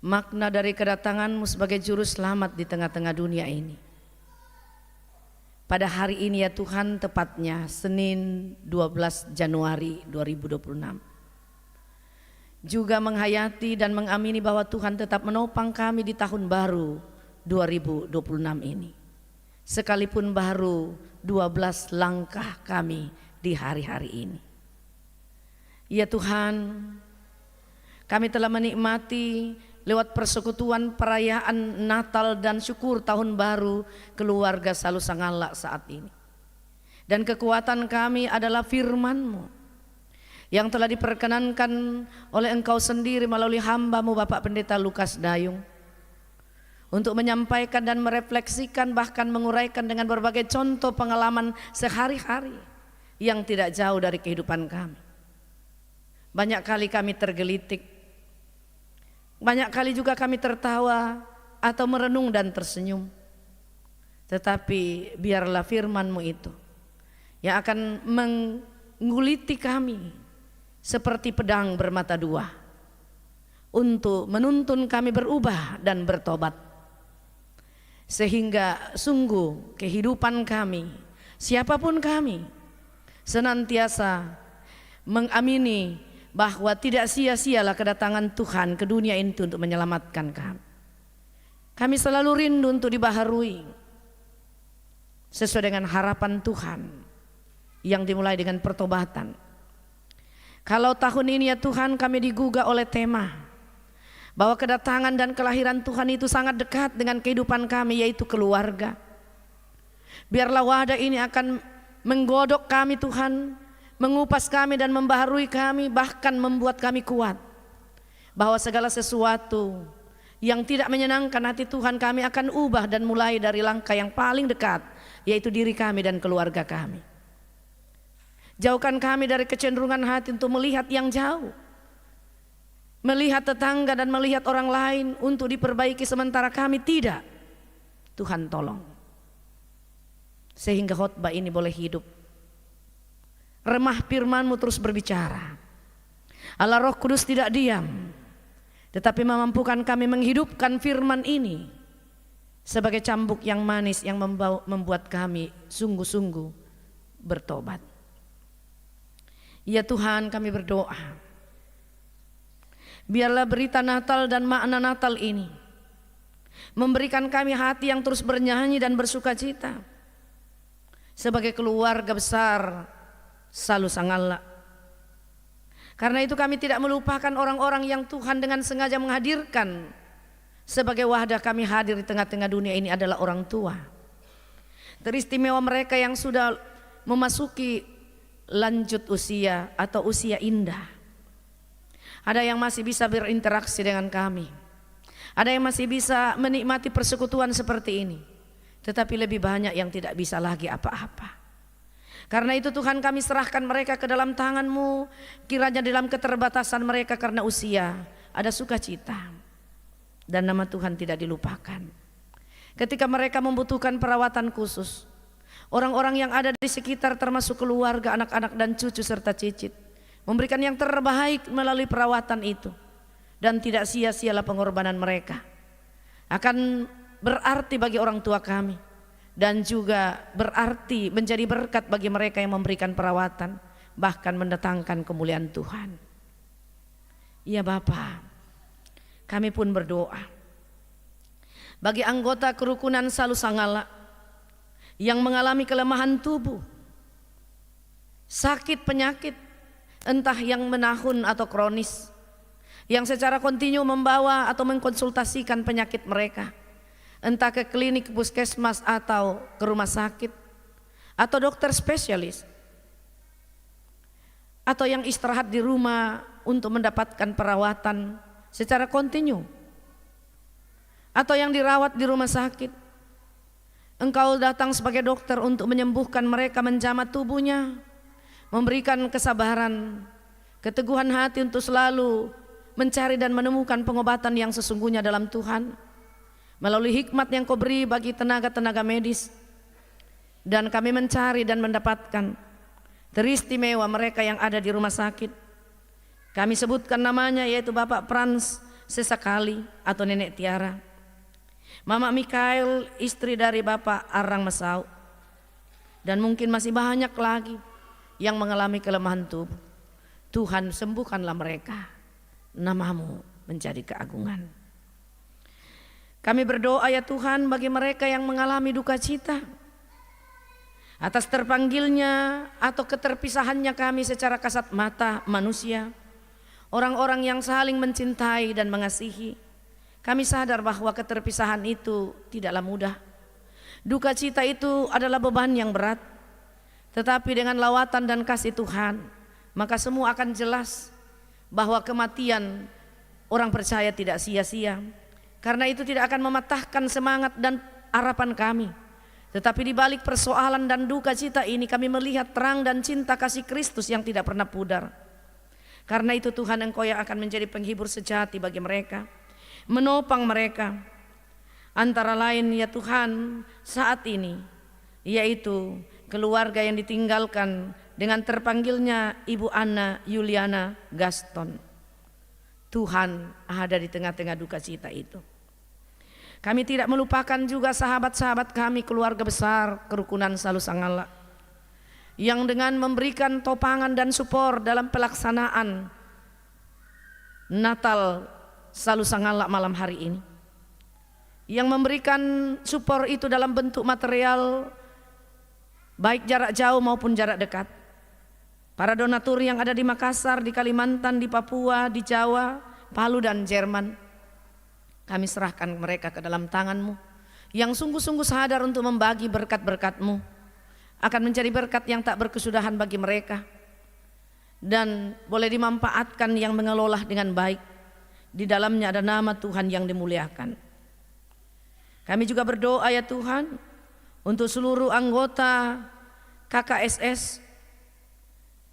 makna dari kedatangan-Mu sebagai juru selamat di tengah-tengah dunia ini. Pada hari ini ya Tuhan, tepatnya Senin 12 Januari 2026, juga menghayati dan mengamini bahwa Tuhan tetap menopang kami di tahun baru 2026 ini. Sekalipun baru 12 langkah kami di hari-hari ini. Ya Tuhan, kami telah menikmati lewat persekutuan perayaan Natal dan syukur tahun baru keluarga Salu Sangala saat ini. Dan kekuatan kami adalah firman-Mu yang telah diperkenankan oleh Engkau sendiri melalui hamba-Mu Bapak Pendeta Lukas Dayung, untuk menyampaikan dan merefleksikan, bahkan menguraikan dengan berbagai contoh pengalaman sehari-hari yang tidak jauh dari kehidupan kami. Banyak kali kami tergelitik, banyak kali juga kami tertawa atau merenung dan tersenyum. Tetapi biarlah firman-Mu itu yang akan mengguliti kami seperti pedang bermata dua, untuk menuntun kami berubah dan bertobat, sehingga sungguh kehidupan kami, siapapun kami, senantiasa mengamini bahwa tidak sia-sialah kedatangan Tuhan ke dunia ini untuk menyelamatkan kami. Kami selalu rindu untuk dibaharui sesuai dengan harapan Tuhan yang dimulai dengan pertobatan. Kalau tahun ini ya Tuhan kami digugah oleh tema bahwa kedatangan dan kelahiran Tuhan itu sangat dekat dengan kehidupan kami, yaitu keluarga. Biarlah wadah ini akan menggodok kami Tuhan, mengupas kami dan membaharui kami, bahkan membuat kami kuat bahwa segala sesuatu yang tidak menyenangkan hati Tuhan kami akan ubah dan mulai dari langkah yang paling dekat, yaitu diri kami dan keluarga kami. Jauhkan kami dari kecenderungan hati untuk melihat yang jauh, melihat tetangga dan melihat orang lain untuk diperbaiki sementara kami tidak. Tuhan tolong sehingga khotbah ini boleh hidup. Remah firman-Mu terus berbicara. Allah Roh Kudus tidak diam, tetapi memampukan kami menghidupkan firman ini sebagai cambuk yang manis yang membuat kami sungguh-sungguh bertobat. Ya Tuhan, kami berdoa, biarlah berita Natal dan makna Natal ini memberikan kami hati yang terus bernyanyi dan bersukacita sebagai keluarga besar Salu Sangala. Karena itu kami tidak melupakan orang-orang yang Tuhan dengan sengaja menghadirkan sebagai wadah kami hadir di tengah-tengah dunia ini adalah orang tua. Teristimewa mereka yang sudah memasuki lanjut usia atau usia indah. Ada yang masih bisa berinteraksi dengan kami, ada yang masih bisa menikmati persekutuan seperti ini, tetapi lebih banyak yang tidak bisa lagi apa-apa. Karena itu Tuhan kami serahkan mereka ke dalam tangan-Mu, kiranya dalam keterbatasan mereka karena usia ada sukacita dan nama Tuhan tidak dilupakan. Ketika mereka membutuhkan perawatan khusus, orang-orang yang ada di sekitar termasuk keluarga, anak-anak dan cucu serta cicit memberikan yang terbaik melalui perawatan itu, dan tidak sia-sialah pengorbanan mereka akan berarti bagi orang tua kami, dan juga berarti menjadi berkat bagi mereka yang memberikan perawatan, bahkan mendatangkan kemuliaan Tuhan. Ya Bapa, kami pun berdoa bagi anggota kerukunan Salu Sangala yang mengalami kelemahan tubuh, sakit penyakit entah yang menahun atau kronis, yang secara kontinu membawa atau mengkonsultasikan penyakit mereka entah ke klinik puskesmas atau ke rumah sakit atau dokter spesialis, atau yang istirahat di rumah untuk mendapatkan perawatan secara kontinu, atau yang dirawat di rumah sakit. Engkau datang sebagai dokter untuk menyembuhkan mereka, menjamah tubuhnya, memberikan kesabaran, keteguhan hati untuk selalu mencari dan menemukan pengobatan yang sesungguhnya dalam Tuhan melalui hikmat yang Kau beri bagi tenaga-tenaga medis. Dan kami mencari dan mendapatkan teristimewa mereka yang ada di rumah sakit. Kami sebutkan namanya, yaitu Bapak Frans Sesakali atau Nenek Tiara, Mama Mikael, istri dari Bapak Arang Mesau, dan mungkin masih banyak lagi yang mengalami kelemahan tubuh. Tuhan, sembuhkanlah mereka, nama-Mu menjadi keagungan. Kami berdoa ya Tuhan bagi mereka yang mengalami duka cita atas terpanggilnya atau keterpisahannya kami secara kasat mata manusia, orang-orang yang saling mencintai dan mengasihi. Kami sadar bahwa keterpisahan itu tidaklah mudah. Duka cita itu adalah beban yang berat. Tetapi dengan lawatan dan kasih Tuhan, maka semua akan jelas bahwa kematian orang percaya tidak sia-sia. Karena itu tidak akan mematahkan semangat dan harapan kami. Tetapi di balik persoalan dan duka cita ini kami melihat terang dan cinta kasih Kristus yang tidak pernah pudar. Karena itu Tuhan, Engkau yang akan menjadi penghibur sejati bagi mereka, menopang mereka. Antara lain ya Tuhan saat ini, yaitu keluarga yang ditinggalkan dengan terpanggilnya Ibu Anna Yuliana Gaston. Tuhan ada di tengah-tengah duka cita itu. Kami tidak melupakan juga sahabat-sahabat kami, keluarga besar Kerukunan Salusangala, yang dengan memberikan topangan dan support dalam pelaksanaan Natal Salusangala malam hari ini, yang memberikan support itu dalam bentuk material baik jarak jauh maupun jarak dekat. Para donatur yang ada di Makassar, di Kalimantan, di Papua, di Jawa, Palu dan Jerman, kami serahkan mereka ke dalam tangan-Mu yang sungguh-sungguh sadar untuk membagi berkat-berkat-Mu, akan menjadi berkat yang tak berkesudahan bagi mereka dan boleh dimanfaatkan yang mengelola dengan baik. Di dalamnya ada nama Tuhan yang dimuliakan. Kami juga berdoa ya Tuhan untuk seluruh anggota KKSS.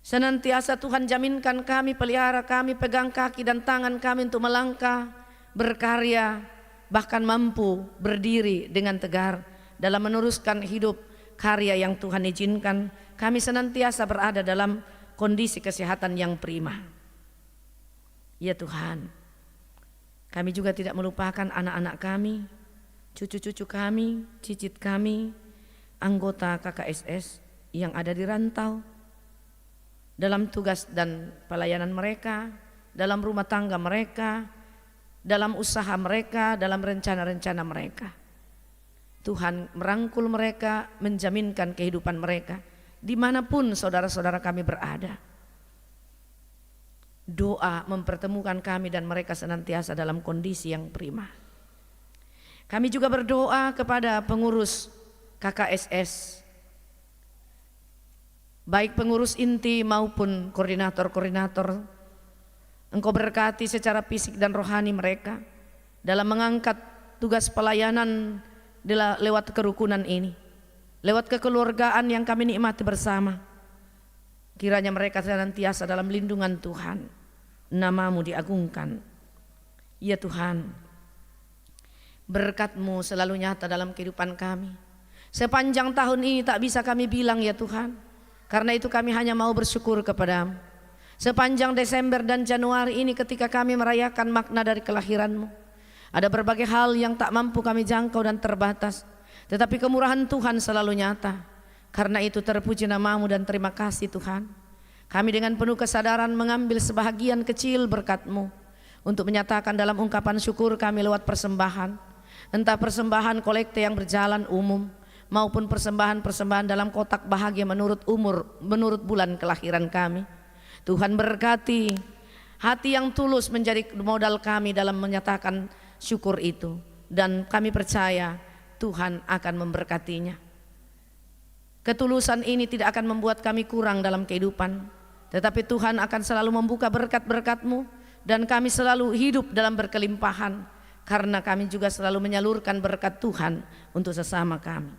Senantiasa Tuhan jaminkan kami, pelihara kami, pegang kaki dan tangan kami untuk melangkah, berkarya, bahkan mampu berdiri dengan tegar dalam meneruskan hidup karya yang Tuhan izinkan. Kami senantiasa berada dalam kondisi kesehatan yang prima. Ya Tuhan, kami juga tidak melupakan anak-anak kami, cucu-cucu kami, cicit kami, anggota KKSS yang ada di rantau, dalam tugas dan pelayanan mereka, dalam rumah tangga mereka, dalam usaha mereka, dalam rencana-rencana mereka. Tuhan merangkul mereka, menjaminkan kehidupan mereka dimanapun saudara-saudara kami berada. Doa mempertemukan kami dan mereka senantiasa dalam kondisi yang prima. Kami juga berdoa kepada pengurus KKSS, baik pengurus inti maupun koordinator-koordinator. Engkau berkati secara fisik dan rohani mereka dalam mengangkat tugas pelayanan lewat kerukunan ini, lewat kekeluargaan yang kami nikmati bersama. Kiranya mereka senantiasa dalam lindungan Tuhan, nama-Mu diagungkan. Ya Tuhan, berkat-Mu selalu nyata dalam kehidupan kami. Sepanjang tahun ini tak bisa kami bilang ya Tuhan, karena itu kami hanya mau bersyukur kepada-Mu. Sepanjang Desember dan Januari ini ketika kami merayakan makna dari kelahiran-Mu, ada berbagai hal yang tak mampu kami jangkau dan terbatas, tetapi kemurahan Tuhan selalu nyata. Karena itu terpuji nama-Mu dan terima kasih Tuhan. Kami dengan penuh kesadaran mengambil sebahagian kecil berkat-Mu untuk menyatakan dalam ungkapan syukur kami lewat persembahan, entah persembahan kolekte yang berjalan umum maupun persembahan-persembahan dalam kotak bahagia menurut umur, menurut bulan kelahiran kami. Tuhan berkati hati yang tulus menjadi modal kami dalam menyatakan syukur itu, dan kami percaya Tuhan akan memberkatinya. Ketulusan ini tidak akan membuat kami kurang dalam kehidupan, tetapi Tuhan akan selalu membuka berkat-berkat-Mu dan kami selalu hidup dalam berkelimpahan karena kami juga selalu menyalurkan berkat Tuhan untuk sesama kami.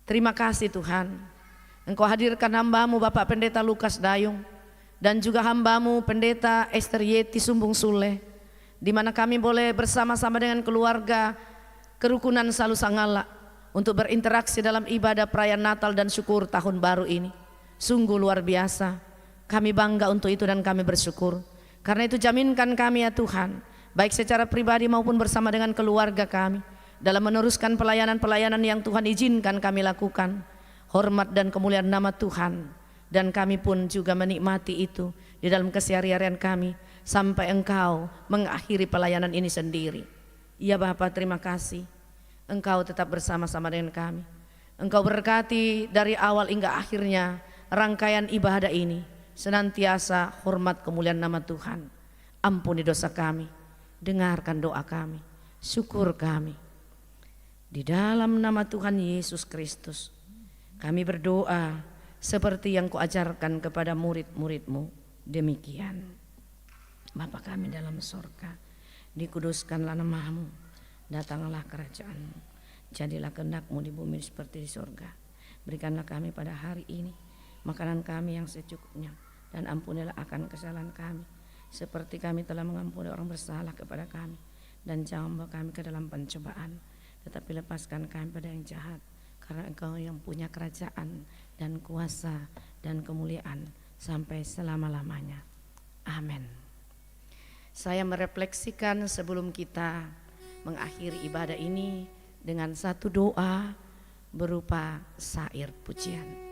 Terima kasih Tuhan, Engkau hadirkan hamba-Mu Bapak Pendeta Lukas Dayung dan juga hamba-Mu Pendeta Esther Yeti Sumbung Sule, di mana kami boleh bersama-sama dengan keluarga kerukunan Salusangala untuk berinteraksi dalam ibadah perayaan Natal dan syukur tahun baru ini. Sungguh luar biasa, kami bangga untuk itu dan kami bersyukur. Karena itu jaminkan kami ya Tuhan, baik secara pribadi maupun bersama dengan keluarga kami, dalam meneruskan pelayanan-pelayanan yang Tuhan izinkan kami lakukan. Hormat dan kemuliaan nama Tuhan, dan kami pun juga menikmati itu di dalam keseharian kami sampai Engkau mengakhiri pelayanan ini sendiri. Ya Bapa, terima kasih, Engkau tetap bersama-sama dengan kami. Engkau berkati dari awal hingga akhirnya rangkaian ibadah ini, senantiasa hormat kemuliaan nama Tuhan. Ampuni dosa kami, dengarkan doa kami, syukur kami. Di dalam nama Tuhan Yesus Kristus kami berdoa seperti yang Kau ajarkan kepada murid-murid-Mu. Demikian. Bapa kami dalam sorga, dikuduskanlah nama-Mu, datanglah kerajaan-Mu, jadilah kehendak-Mu di bumi seperti di sorga. Berikanlah kami pada hari ini makanan kami yang secukupnya, dan ampunilah akan kesalahan kami seperti kami telah mengampuni orang bersalah kepada kami, dan jangan membawa kami ke dalam pencobaan, tetapi lepaskan kami pada yang jahat, karena Engkau yang punya kerajaan dan kuasa dan kemuliaan sampai selama-lamanya. Amin. Saya merefleksikan sebelum kita mengakhiri ibadah ini dengan satu doa berupa syair pujian.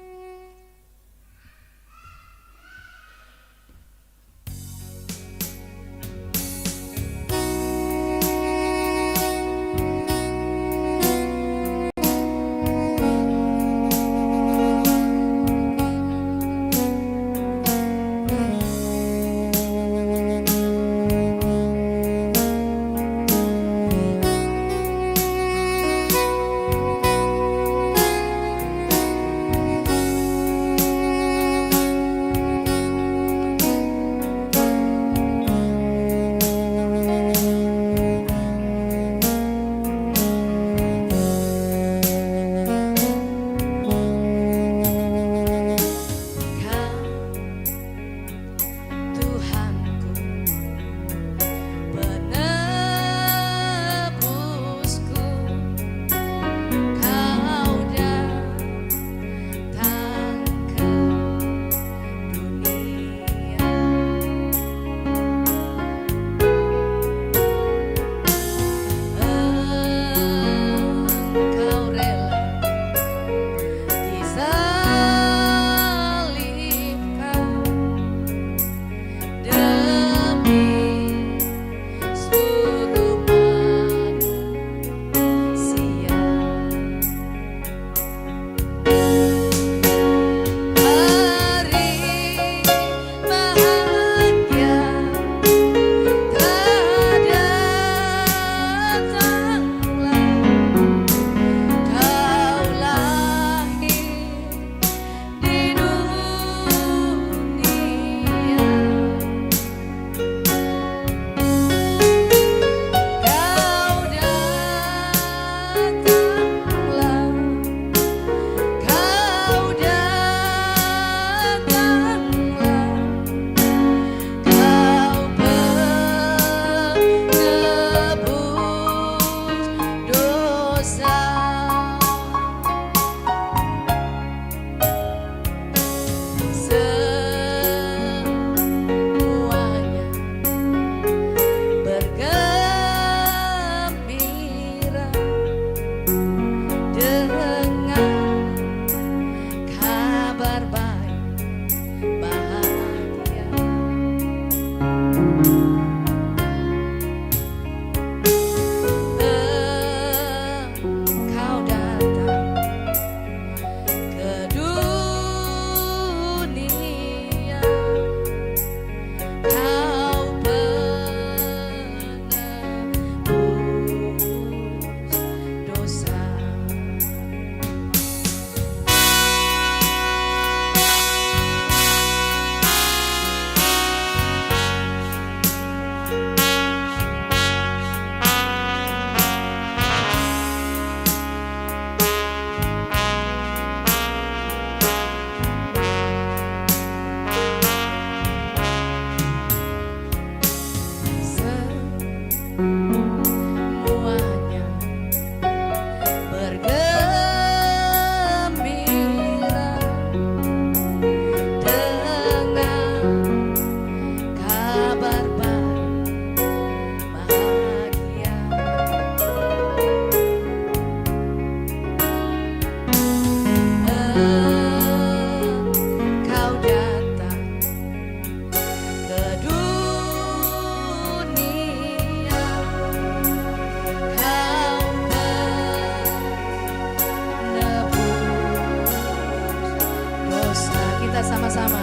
kita sama-sama.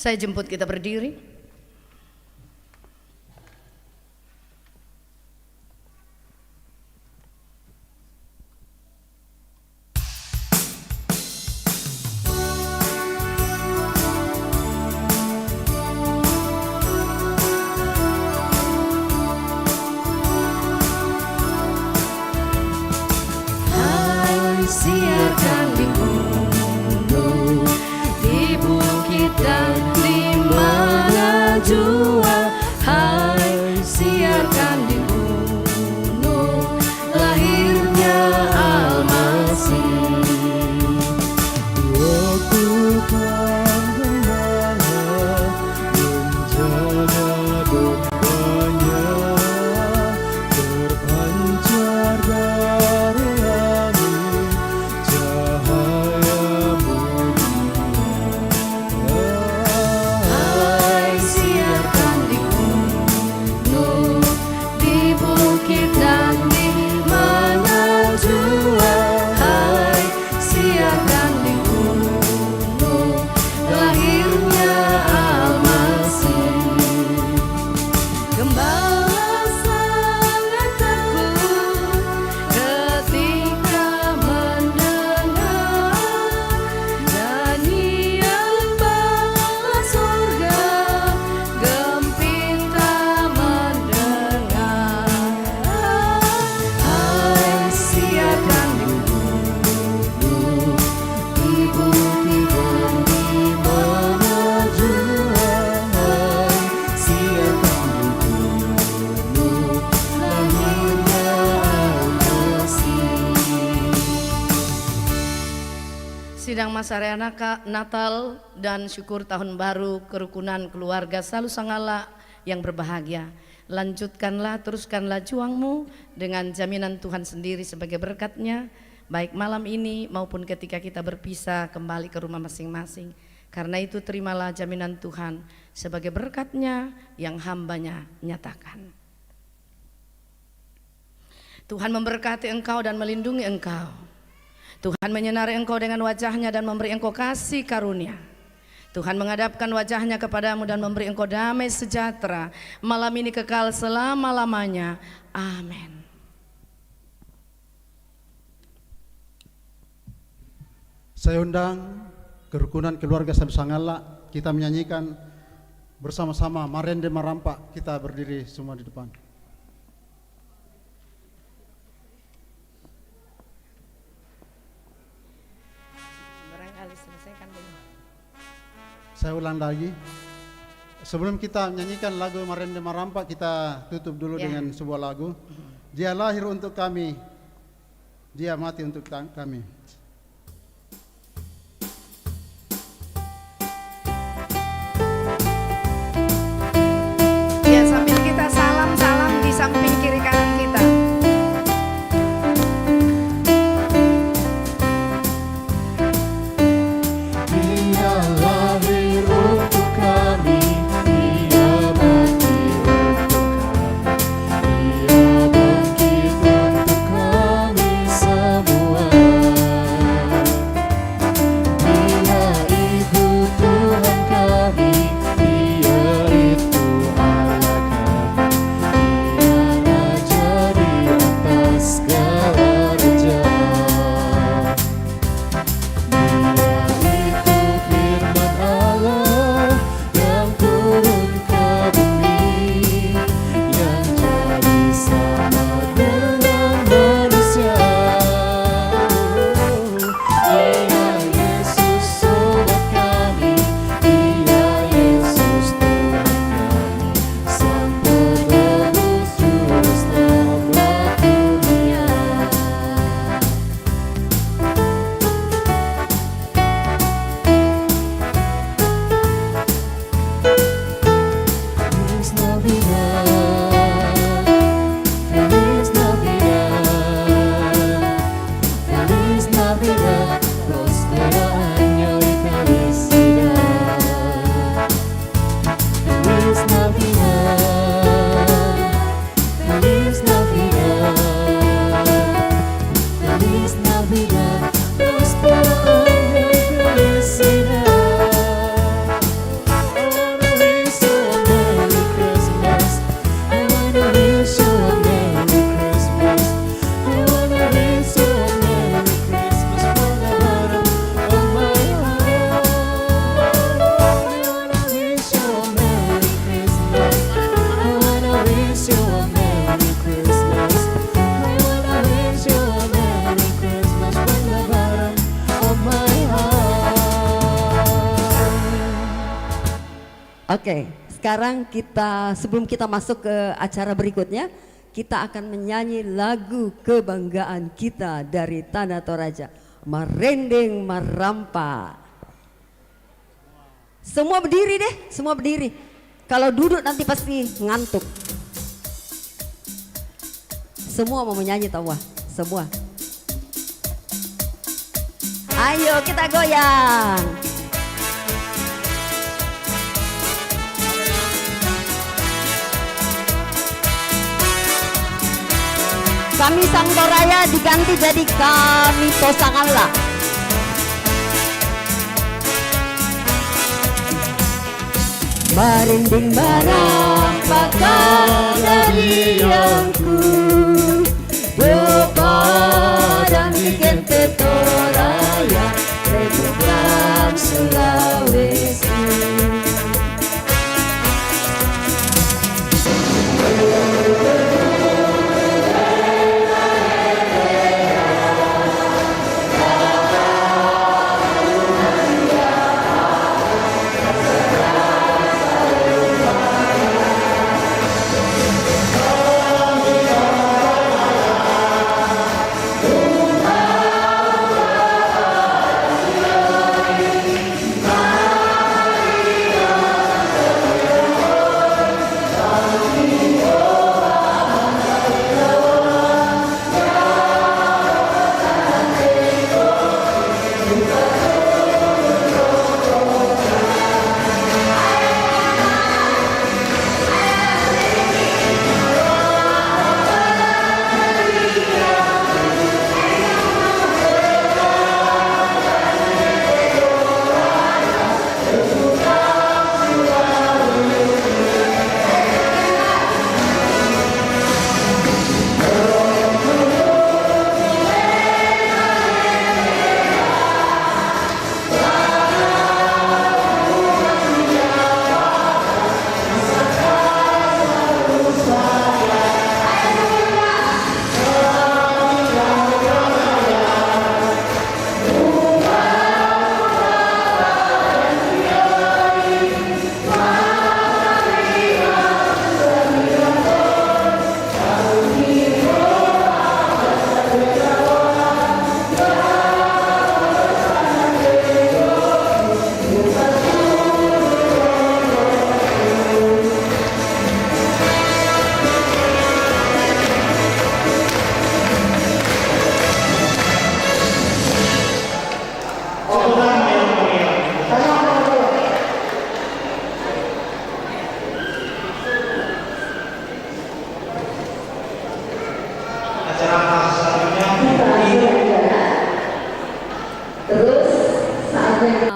Saya jemput kita berdiri. Hai, siarkan di gunung, di bukit dan di mana jua. Hai, siarkan di gunung, lahirnya Al-Masih. Lakukan gembala menjaga dombanya, terpancar dari langit cahaya mulia. Hai, siarkan di gunung, di bukit dan di mana jua. Hai, siarkan di gunung, lahirnya Al-Masih. Gembala sangat takut ketika mendengar nyanyian bala surga, gempita mendengar. Hai, siarkan di gunung, di bukit dan di mana jua. Hai, siarkan di gunung, lahirnya Al-Masih. Sidang masa raya Natal dan syukur tahun baru kerukunan keluarga Salusangala yang berbahagia. Lanjutkanlah, teruskanlah juangmu dengan jaminan Tuhan sendiri sebagai berkatnya, baik malam ini maupun ketika kita berpisah kembali ke rumah masing-masing. Karena itu terimalah jaminan Tuhan sebagai berkatnya yang hambanya nyatakan. Tuhan memberkati engkau dan melindungi engkau. Tuhan menyinari engkau dengan wajahnya dan memberi engkau kasih karunia. Tuhan menghadapkan wajahnya kepadamu dan memberi engkau damai sejahtera malam ini kekal selama-lamanya. Amin. Saya undang kerukunan keluarga Salusangala, kita menyanyikan bersama-sama Marende Marampa. Kita berdiri semua di depan. Barangkali selesaikan dulu. Saya ulang lagi. Sebelum kita menyanyikan lagu Marende Marampa, kita tutup dulu Ya. dengan sebuah lagu. Dia lahir untuk kami, dia mati untuk kami. Yes. Oke, sekarang sebelum kita masuk ke acara berikutnya, kita akan menyanyi lagu kebanggaan kita dari Tanah Toraja, Marendeng Marampa. Semua berdiri deh, semua berdiri. Kalau duduk nanti pasti ngantuk. Semua mau menyanyi tahu, semua. Ayo kita goyang. Kami Sang Toraya diganti jadi Kami Tosangala. Marinding merampakkan dari yangku Dopadang bikin Toraya Republik Sulawesi.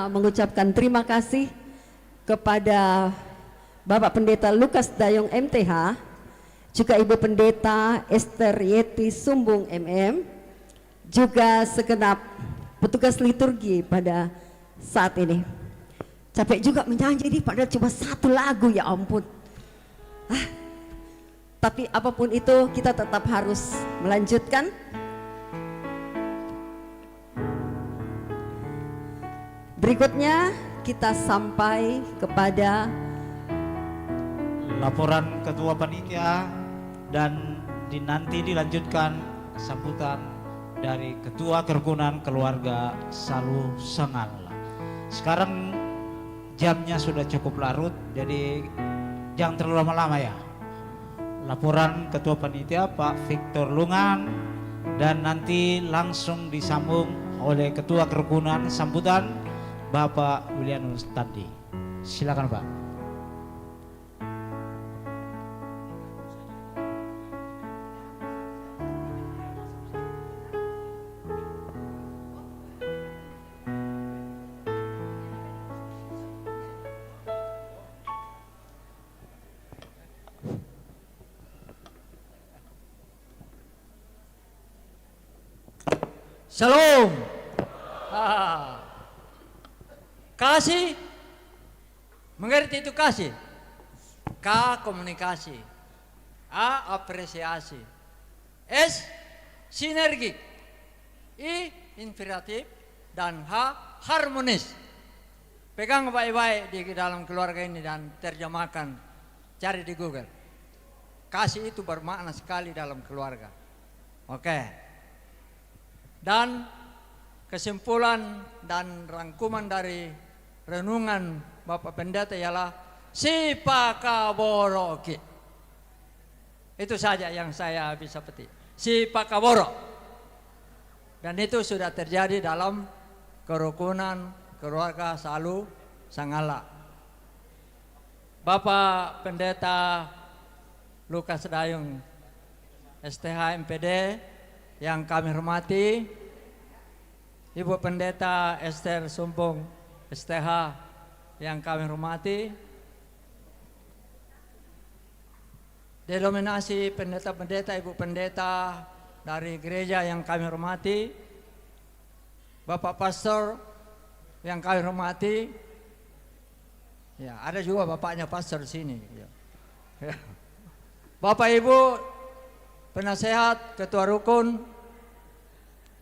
Mengucapkan terima kasih kepada Bapak Pendeta Lukas Dayong MTH, juga Ibu Pendeta Esther Yeti Sumbung MM, juga segenap petugas liturgi pada saat ini. Capek juga menyanyi ini padahal cuma satu lagu, ya ampun. Tapi apapun itu kita tetap harus melanjutkan. Berikutnya kita sampai kepada laporan Ketua Panitia dan nanti dilanjutkan sambutan dari Ketua Kerukunan Keluarga Salu Sangala. Sekarang jamnya sudah cukup larut, jadi jangan terlalu lama-lama ya. Laporan Ketua Panitia Pak Victor Lungan dan nanti langsung disambung oleh Ketua Kerukunan sambutan Bapak Willianus Tandi. Silakan Pak. Shalom. Kasih, mengerti itu kasih. K komunikasi, A apresiasi, S sinergik, I inspiratif, dan H harmonis. Pegang baik-baik di dalam keluarga ini dan terjemahkan, cari di Google. Kasih itu bermakna sekali dalam keluarga. Oke. Dan kesimpulan dan rangkuman dari renungan Bapak Pendeta ialah sipakaboroki. Itu saja yang saya bisa petik. Sipakaboro. Dan itu sudah terjadi dalam kerukunan keluarga Salu Sangala. Bapak Pendeta Lukas Dayung STH MPD yang kami hormati, Ibu Pendeta Esther Sumpung STH yang kami hormati, denominasi pendeta-pendeta, Ibu Pendeta dari gereja yang kami hormati, Bapak Pastor yang kami hormati, ya ada juga bapaknya pastor di sini. Ya. Bapak Ibu penasehat, ketua rukun,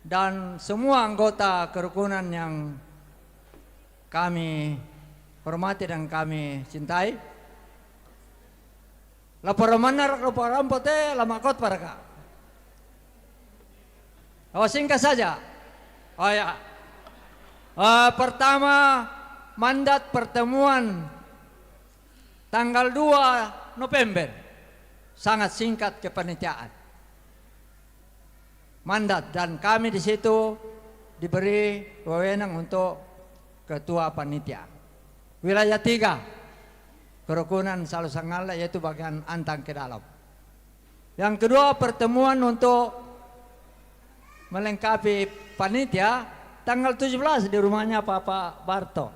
dan semua anggota kerukunan yang kami hormati dan kami cintai. Laporan manar, laporan pote, lamakot para kak. Oh singkat saja. Oh ya. Pertama, mandat pertemuan tanggal 2 November, sangat singkat kepanitiaan. Mandat, dan kami di situ diberi wewenang untuk ketua panitia. Wilayah 3, kerukunan Salu Sangala, yaitu bagian Antang ke dalam. Yang kedua, pertemuan untuk melengkapi panitia tanggal 17 di rumahnya Bapak Barto.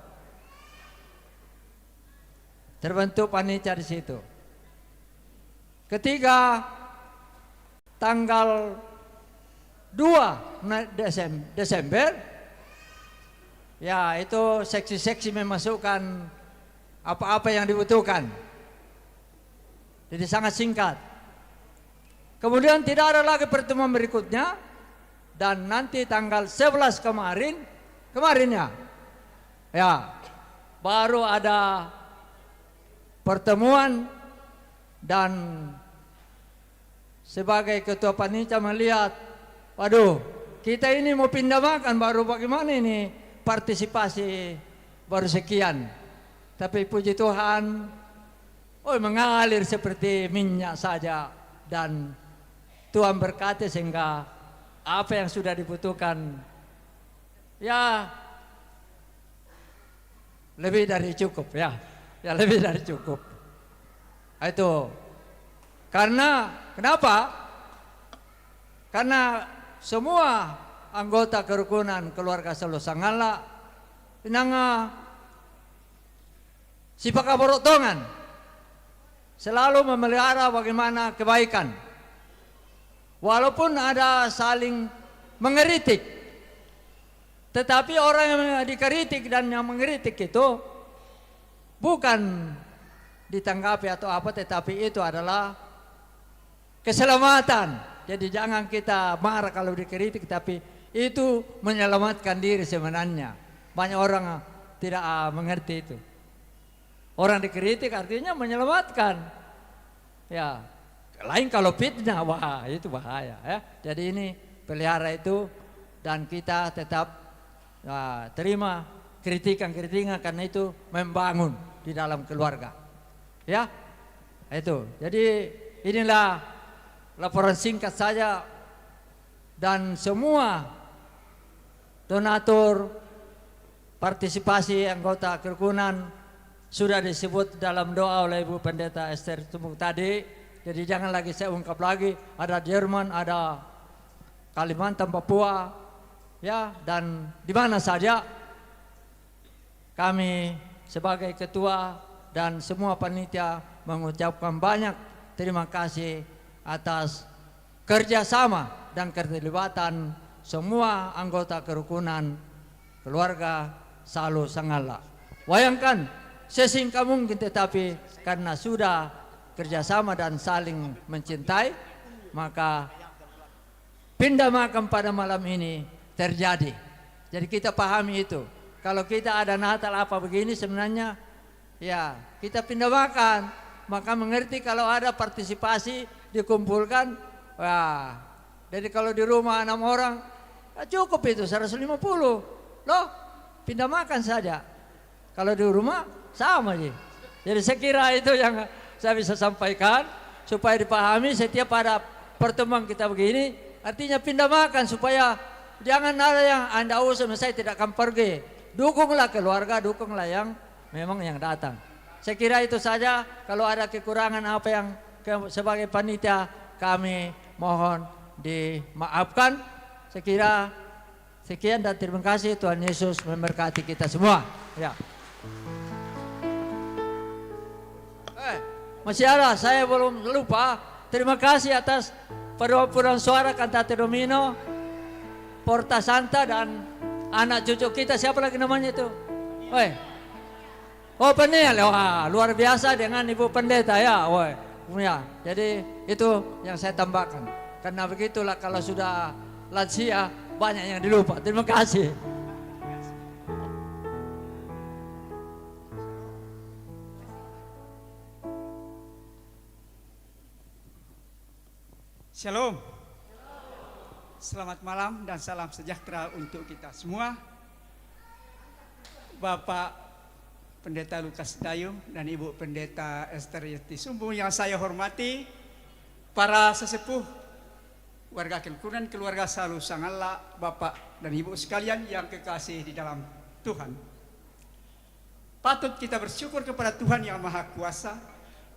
Terbentuk panitia di situ. Ketiga, tanggal 2 Desember, ya itu seksi-seksi memasukkan apa-apa yang dibutuhkan. Jadi sangat singkat. Kemudian tidak ada lagi pertemuan berikutnya. Dan nanti tanggal 11 kemarinnya, ya baru ada pertemuan, dan sebagai ketua panitia melihat, waduh, kita ini mau pindah makan, baru bagaimana ini partisipasi baru sekian. Tapi puji Tuhan, mengalir seperti minyak saja, dan Tuhan berkati sehingga apa yang sudah dibutuhkan, ya lebih dari cukup, ya lebih dari cukup. Itu karena kenapa? Karena semua anggota kerukunan keluarga Salu Sangala inanga sipakaborotongan selalu memelihara bagaimana kebaikan. Walaupun ada saling mengeritik, tetapi orang yang dikritik dan yang mengeritik itu bukan ditanggapi atau apa, tetapi itu adalah keselamatan. Jadi jangan kita marah kalau dikritik, tapi itu menyelamatkan diri sebenarnya. Banyak orang tidak mengerti itu. Orang dikritik artinya menyelamatkan. Ya. Lain kalau fitnah, wah itu bahaya ya. Jadi ini pelihara itu, dan kita tetap terima kritikan-kritikan, karena itu membangun di dalam keluarga. Ya, itu. Jadi inilah laporan singkat saja, dan semua donatur, partisipasi anggota kerukunan sudah disebut dalam doa oleh Ibu Pendeta Esther Sumpung tadi. Jadi jangan lagi saya ungkap lagi, ada Jerman, ada Kalimantan, Papua, ya, dan di mana saja kami sebagai ketua dan semua panitia mengucapkan banyak terima kasih atas kerjasama dan keterlibatan semua anggota kerukunan keluarga Salu Sangala. Bayangkan sesingkat mungkin, tetapi karena sudah kerjasama dan saling mencintai, maka pindah makam pada malam ini terjadi. Jadi kita pahami itu. Kalau kita ada Natal apa begini sebenarnya, ya kita pindah makan. Maka mengerti kalau ada partisipasi dikumpulkan, wah. Jadi kalau di rumah 6 orang, ya cukup itu 150. Loh, pindah makan saja. Kalau di rumah sama sih. Jadi saya kira itu yang saya bisa sampaikan supaya dipahami setiap ada pertemuan kita begini, artinya pindah makan supaya jangan ada yang Anda usah, saya tidak akan pergi. Dukunglah keluarga, dukunglah yang memang yang datang. Saya kira itu saja. Kalau ada kekurangan apa yang sebagai panitia kami mohon dimaafkan. Saya kira sekian dan terima kasih. Tuhan Yesus memberkati kita semua. Ya. Masih ada, saya belum lupa. Terima kasih atas perwakilan suara Cantate Domino, Porta Santa dan anak cucu kita, siapa lagi namanya itu? Oh Penil, wah luar biasa dengan Ibu Pendeta ya, ya. Jadi itu yang saya tambahkan. Karena begitulah kalau sudah lansia banyak yang dilupa. Terima kasih. Shalom. Selamat malam dan salam sejahtera untuk kita semua. Bapak Pendeta Lukas Dayu dan Ibu Pendeta Esther Yeti Sumbung yang saya hormati, para sesepuh warga kerukunan keluarga Salu Sangalla, Bapak dan Ibu sekalian yang kekasih di dalam Tuhan. Patut kita bersyukur kepada Tuhan yang Maha Kuasa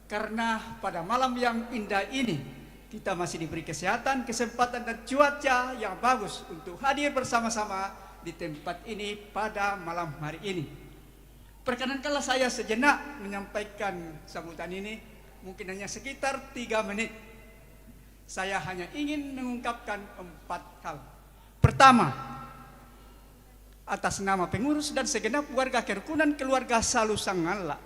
karena pada malam yang indah ini kita masih diberi kesehatan, kesempatan dan cuaca yang bagus untuk hadir bersama-sama di tempat ini pada malam hari ini. Perkenankanlah saya sejenak menyampaikan sambutan ini, mungkin hanya sekitar 3 menit. Saya hanya ingin mengungkapkan 4 hal. Pertama, atas nama pengurus dan segenap warga kerukunan keluarga Salu Sangalla,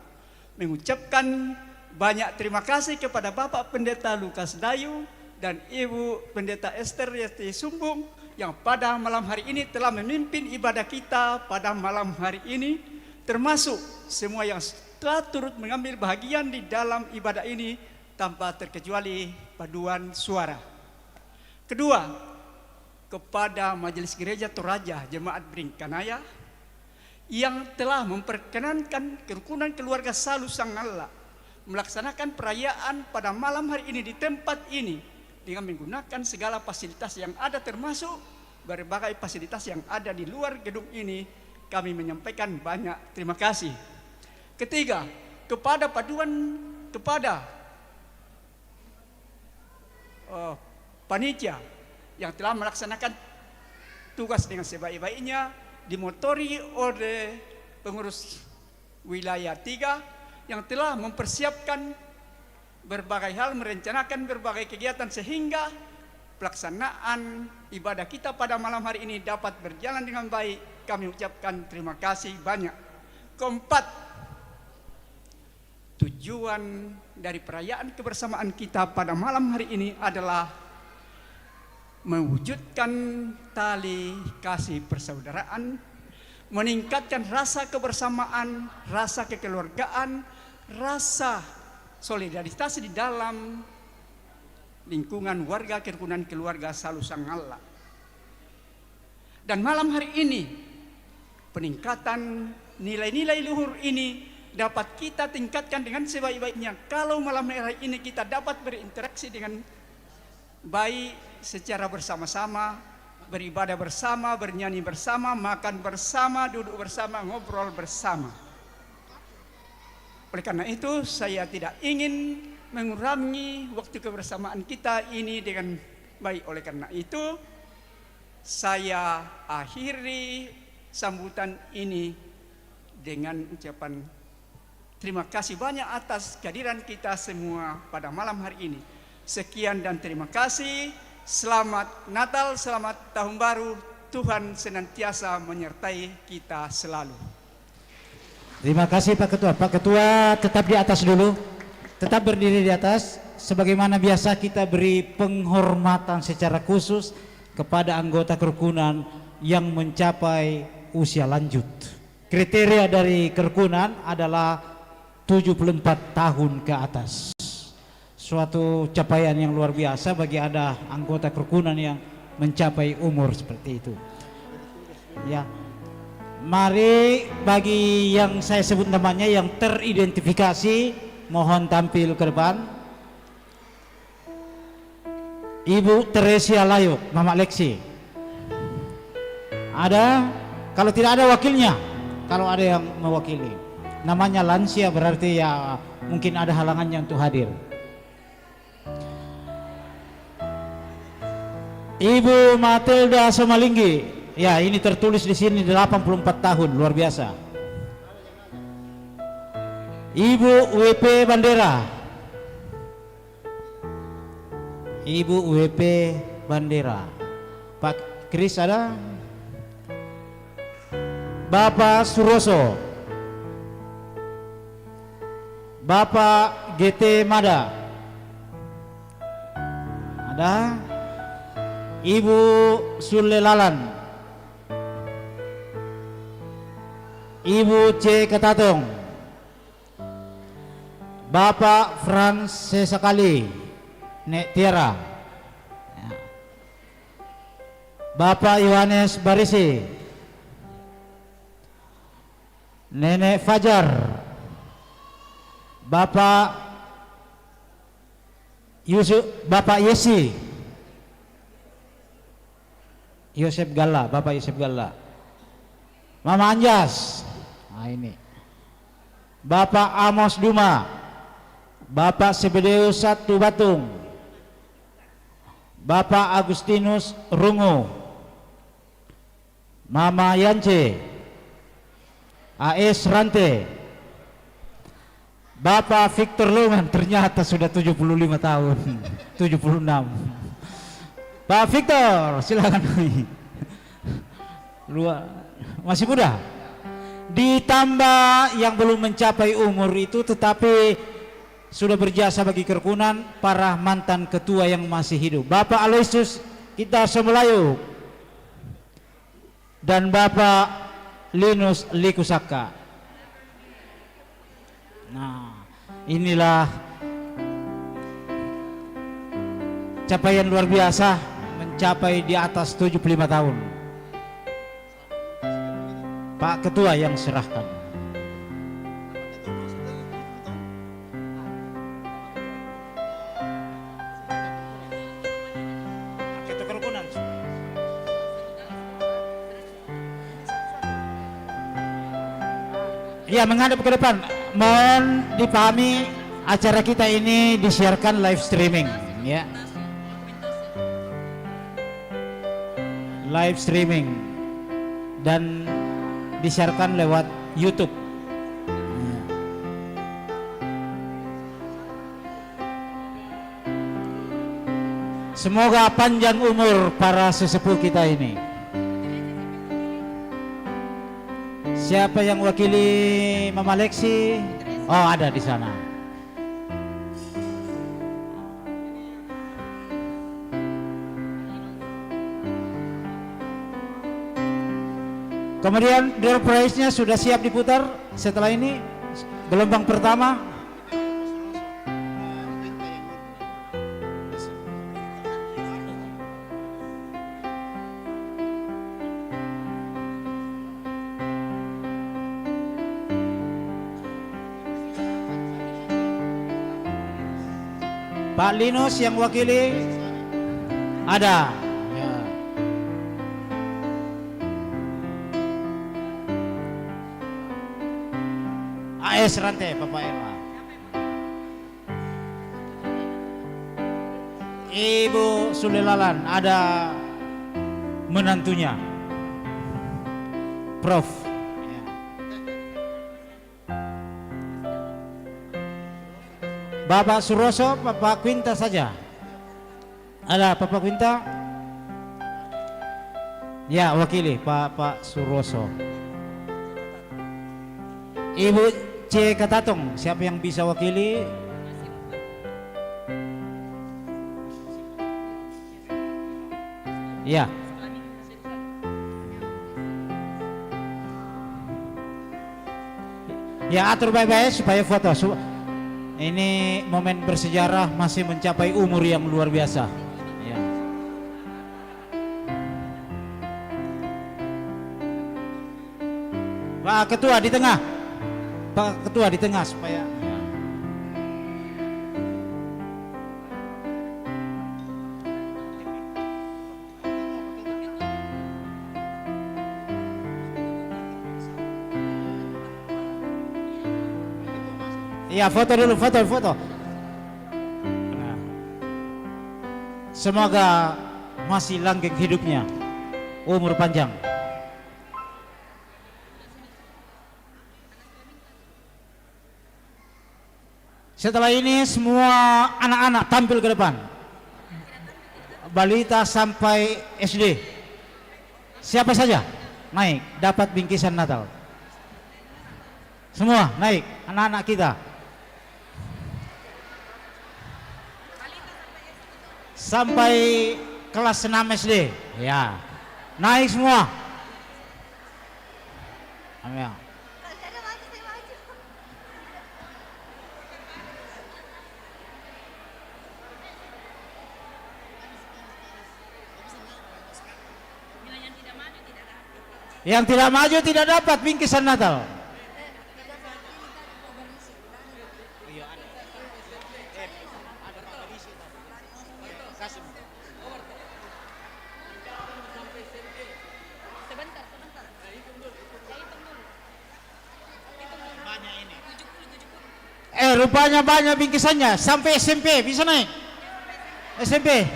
mengucapkan banyak terima kasih kepada Bapak Pendeta Lukas Dayu dan Ibu Pendeta Esther Yeti Sumbung yang pada malam hari ini telah memimpin ibadah kita pada malam hari ini, termasuk semua yang telah turut mengambil bahagian di dalam ibadah ini tanpa terkecuali paduan suara. Kedua, kepada Majelis Gereja Toraja Jemaat Bringkanaya yang telah memperkenankan kerukunan keluarga Salu Sangalla melaksanakan perayaan pada malam hari ini di tempat ini dengan menggunakan segala fasilitas yang ada, termasuk berbagai fasilitas yang ada di luar gedung ini. Kami menyampaikan banyak terima kasih. Ketiga, kepada panitia yang telah melaksanakan tugas dengan sebaik-baiknya, dimotori oleh pengurus wilayah 3 yang telah mempersiapkan berbagai hal, merencanakan berbagai kegiatan sehingga pelaksanaan ibadah kita pada malam hari ini dapat berjalan dengan baik. Kami ucapkan terima kasih banyak. Keempat, tujuan dari perayaan kebersamaan kita pada malam hari ini adalah mewujudkan tali kasih persaudaraan, meningkatkan rasa kebersamaan, rasa kekeluargaan, rasa solidaritas di dalam lingkungan warga kerukunan keluarga Salu Sangalla. Dan malam hari ini peningkatan nilai-nilai luhur ini dapat kita tingkatkan dengan sebaik-baiknya kalau malam hari ini kita dapat berinteraksi dengan baik secara bersama-sama, beribadah bersama, bernyanyi bersama, makan bersama, duduk bersama, ngobrol bersama. Oleh karena itu saya tidak ingin mengurangi waktu kebersamaan kita ini dengan baik. Oleh karena itu saya akhiri sambutan ini dengan ucapan terima kasih banyak atas kehadiran kita semua pada malam hari ini. Sekian dan terima kasih. Selamat Natal, selamat Tahun Baru. Tuhan senantiasa menyertai kita selalu. Terima kasih Pak Ketua. Pak Ketua tetap di atas dulu. Tetap berdiri di atas. Sebagaimana biasa kita beri penghormatan secara khusus kepada anggota kerukunan yang mencapai usia lanjut. kriteria dari kerukunan adalah 74 tahun ke atas. Suatu capaian yang luar biasa bagi ada anggota kerukunan yang mencapai umur seperti itu. Ya, mari bagi yang saya sebut namanya yang teridentifikasi, mohon tampil ke depan. Ibu Teresia Layuk, Mama Leksi. Ada? Kalau tidak ada wakilnya, kalau ada yang mewakili. Namanya lansia berarti ya mungkin ada halangannya untuk hadir. Ibu Matilda Somalinggi. Ya, ini tertulis di sini 84 tahun, luar biasa. Ibu WP Bandera. Ibu WP Bandera. Pak Kris ada? Bapak Suroso. Bapak GT Mada. Ada? Ibu Sulelalan. Ibu C. Ketatong. Bapak Frans Sesekali. Nek Tiara. Bapak Yohanes Barisi. Nenek Fajar. Bapak Yusuf, Bapak Yesi. Yosef Galla, Bapak Yosef Galla. Mama Anjas. Nah ini. Bapak Amos Duma. Bapak Sebedeus Satu Batung. Bapak Agustinus Rungu. Mama Yance. AS Rante. Bapak Victor Longan, ternyata sudah 75 tahun. 76. Pak Victor, silakan. Luar, masih muda. Ditambah yang belum mencapai umur itu tetapi sudah berjasa bagi kerukunan, para mantan ketua yang masih hidup. Bapak Aloysius Kita Somelayu dan Bapak Linus Likusaka. Nah, inilah capaian luar biasa, mencapai di atas 75 tahun. Pak Ketua yang serahkan. Ya, menghadap ke depan. Mohon dipahami acara kita ini disiarkan live streaming, ya. Live streaming dan disiarkan lewat YouTube. Semoga panjang umur para sesepuh kita ini. Siapa yang wakili Mama Leksi? Oh, ada di sana. Kemudian door prize-nya sudah siap diputar. Setelah ini gelombang pertama. Pak Linus yang wakili ada. Ya. AS Rante, Bapak Emma. Ibu Sulelalan ada menantunya, Prof. Bapak Suroso, Bapak Quinta saja. Ada Bapak Quinta? Ya, wakili Pak Suroso. Ibu C. Ketatong, siapa yang bisa wakili? Ya. Ya atur baik-baik supaya foto. Ini momen bersejarah masih mencapai umur yang luar biasa. Ya. Pak Ketua di tengah. Pak Ketua di tengah supaya. Ya foto dulu, foto. Nah. Semoga masih langgeng hidupnya, umur panjang. Setelah ini semua anak-anak tampil ke depan, balita sampai SD. Siapa saja naik dapat bingkisan Natal. Semua naik, anak-anak kita. Sampai kelas 6 SD, ya, naik semua. Ya. Yang tidak maju tidak dapat bingkisan Natal. Rupanya banyak bingkisannya sampai SMP bisa naik. SMP.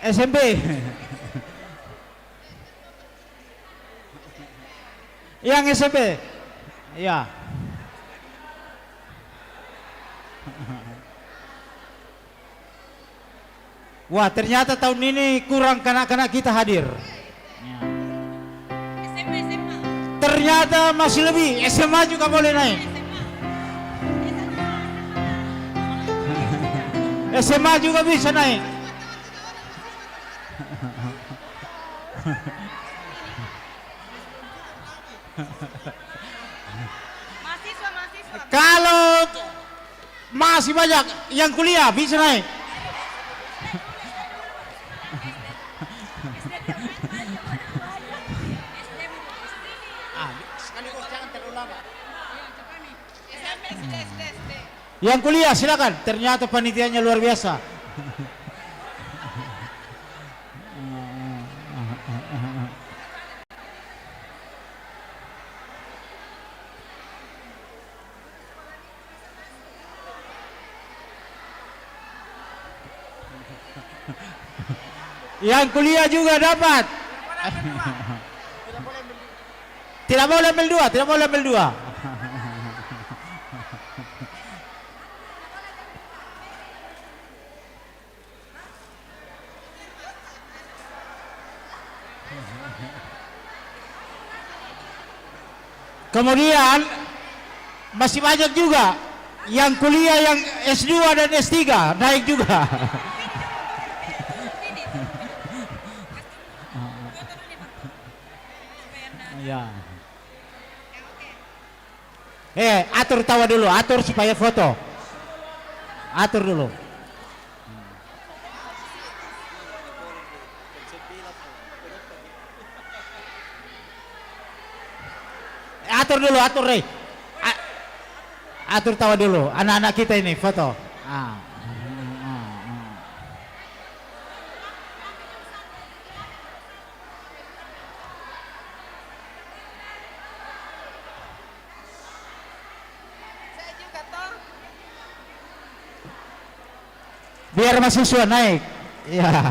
SMP. Yang SMP. Ya. Wah, ternyata tahun ini kurang kanak-kanak kita hadir. Ternyata masih lebih, SMA juga boleh naik. SMA juga bisa naik. Kalau masih banyak yang kuliah bisa naik. Yang kuliah silakan. Ternyata panitianya luar biasa. Yang kuliah juga dapat. Tidak boleh ambil dua, tidak boleh ambil dua. Kemudian masih banyak juga yang kuliah yang S2 dan S3 naik juga. Ya. Atur tawa dulu, atur supaya foto. Atur dulu. Atur dulu, atur Rey. Atur tawa dulu, anak-anak kita ini foto. Biar mahasiswa naik. Ya.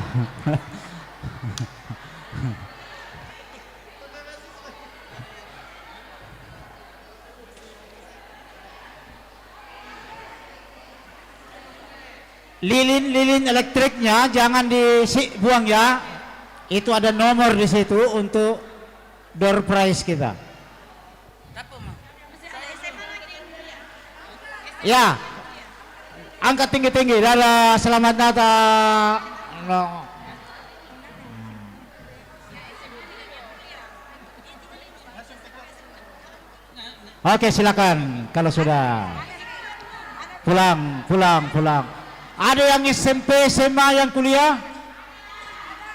Lilin elektriknya jangan dibuang ya. Itu ada nomor di situ untuk door prize kita. Ya. Angkat tinggi-tinggi. Dadah, selamat Natal. Oke, silakan kalau sudah. Pulang. Ada yang SMP, SMA, yang kuliah?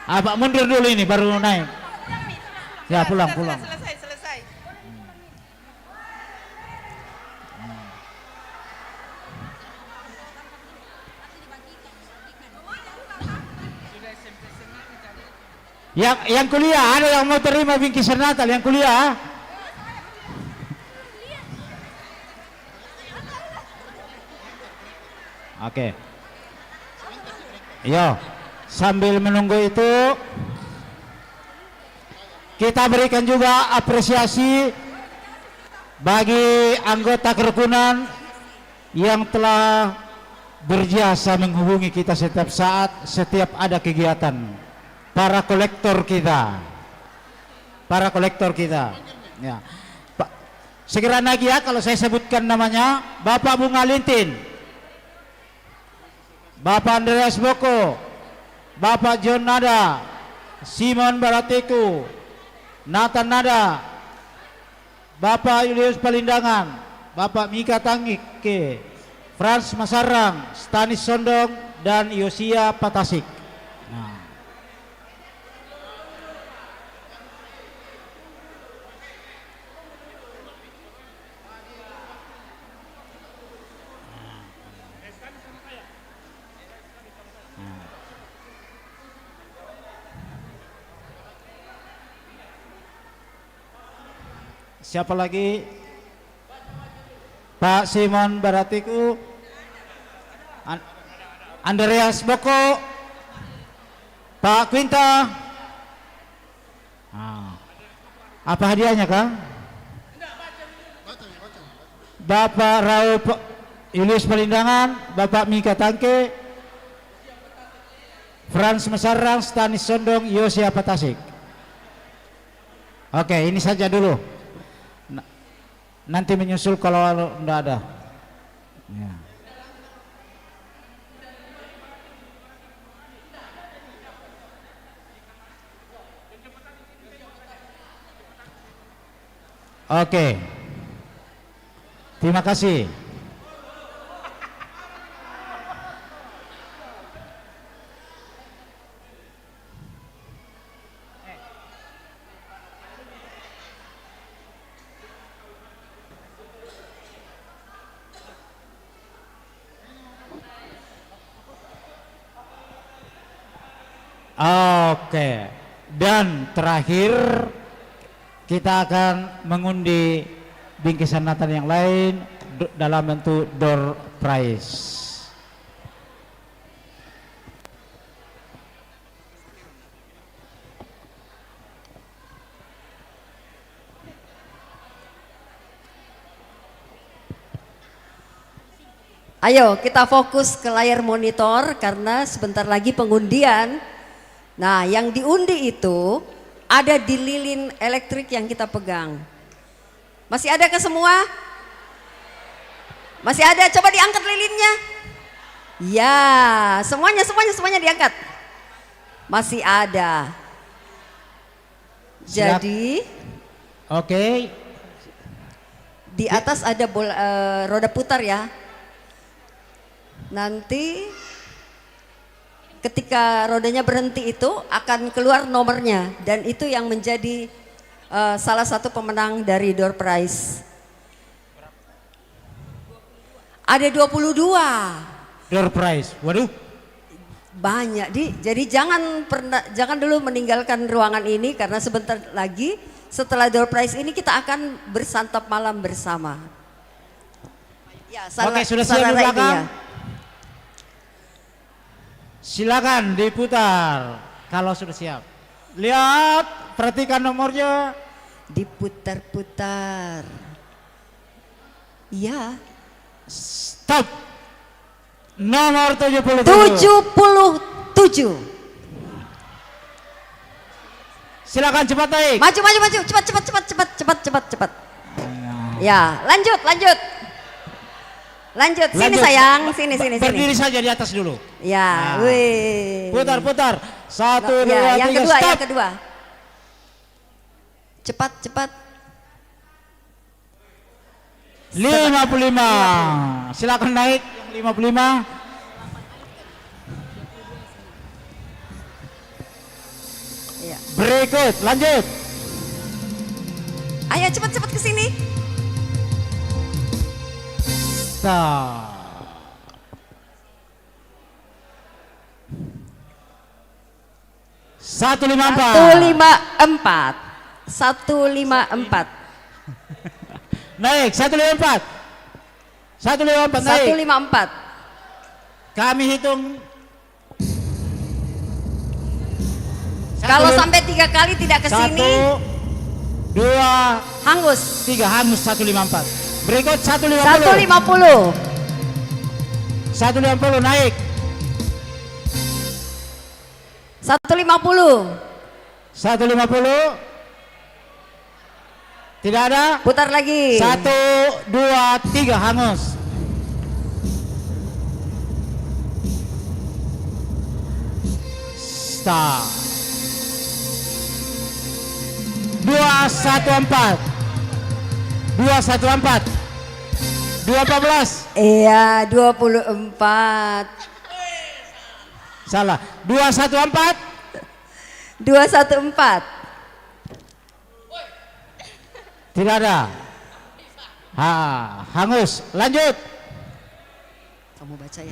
Abang mundur dulu ini baru naik. Ya, pulang. Selesai. Yang kuliah, ada yang mau terima bingkisan Natal yang kuliah? Oke. Yo, sambil menunggu itu kita berikan juga apresiasi bagi anggota kerukunan yang telah berjasa menghubungi kita setiap saat, setiap ada kegiatan. Para kolektor kita. Ya. Segera lagi ya kalau saya sebutkan namanya, Bapak Bunga Lintin, Bapak Andreas Boko, Bapak John Nada, Simon Baratiku, Nathan Nada, Bapak Julius Palindangan, Bapak Mika Tangike, Frans Masarang, Stanis Sondong, dan Yosia Patasik. Nah. Siapa lagi? Pak Simon Baratiku, Andreas Boko, Pak Quinta. Apa hadiahnya, Kang? Bapak Raul Julius Palindangan, Bapak Mika Tangke, Frans Masarang, Stanis Sondong, Yosia Patasik. Oke, ini saja dulu. Nanti menyusul kalau enggak ada. Ya. Oke. Terima kasih. Oke, dan terakhir kita akan mengundi bingkisan Natal yang lain dalam bentuk door prize. Ayo kita fokus ke layar monitor karena sebentar lagi pengundian. Nah, yang diundi itu ada di lilin elektrik yang kita pegang. Masih ada ke semua? Masih ada? Coba diangkat lilinnya. Ya, semuanya diangkat. Masih ada. Jadi, oke. Di atas ada roda putar ya. Nanti ketika rodanya berhenti itu akan keluar nomornya dan itu yang menjadi salah satu pemenang dari door prize. Ada 22 door prize. Waduh. Banyak jadi jangan dulu meninggalkan ruangan ini karena sebentar lagi setelah door prize ini kita akan bersantap malam bersama. Ya, oke, sudah siap di belakang? Ya. Silakan diputar kalau sudah siap. Lihat, perhatikan nomornya. Diputar-putar. Iya. Stop. Nomor 77. 77. Silakan cepat naik. Maju. Cepat. Ya, lanjut. Sini sayang, sini. Berdiri saja di atas dulu. Ya, wih. Putar. 1, 2, 3, yang kedua, stop. yang kedua. Cepat. 55. Silakan naik yang 55. Ya. Berikut, lanjut. Ayo cepat-cepat ke sini. Stop. Satu lima empat. 154. Naik 154. 154 naik. 154. Kami hitung. Kalau sampai 3 kali tidak ke sini, 1, 2, hangus. 3 hangus 154. Berikut 150. 150. 150 naik. 150. 150. Tidak ada. Putar lagi. 1, 2, 3 hangus. Stop. 214. 214. 214. Iya, 24. Salah. 214. 214. Tidak ada. Hangus. Lanjut. Kamu baca ya.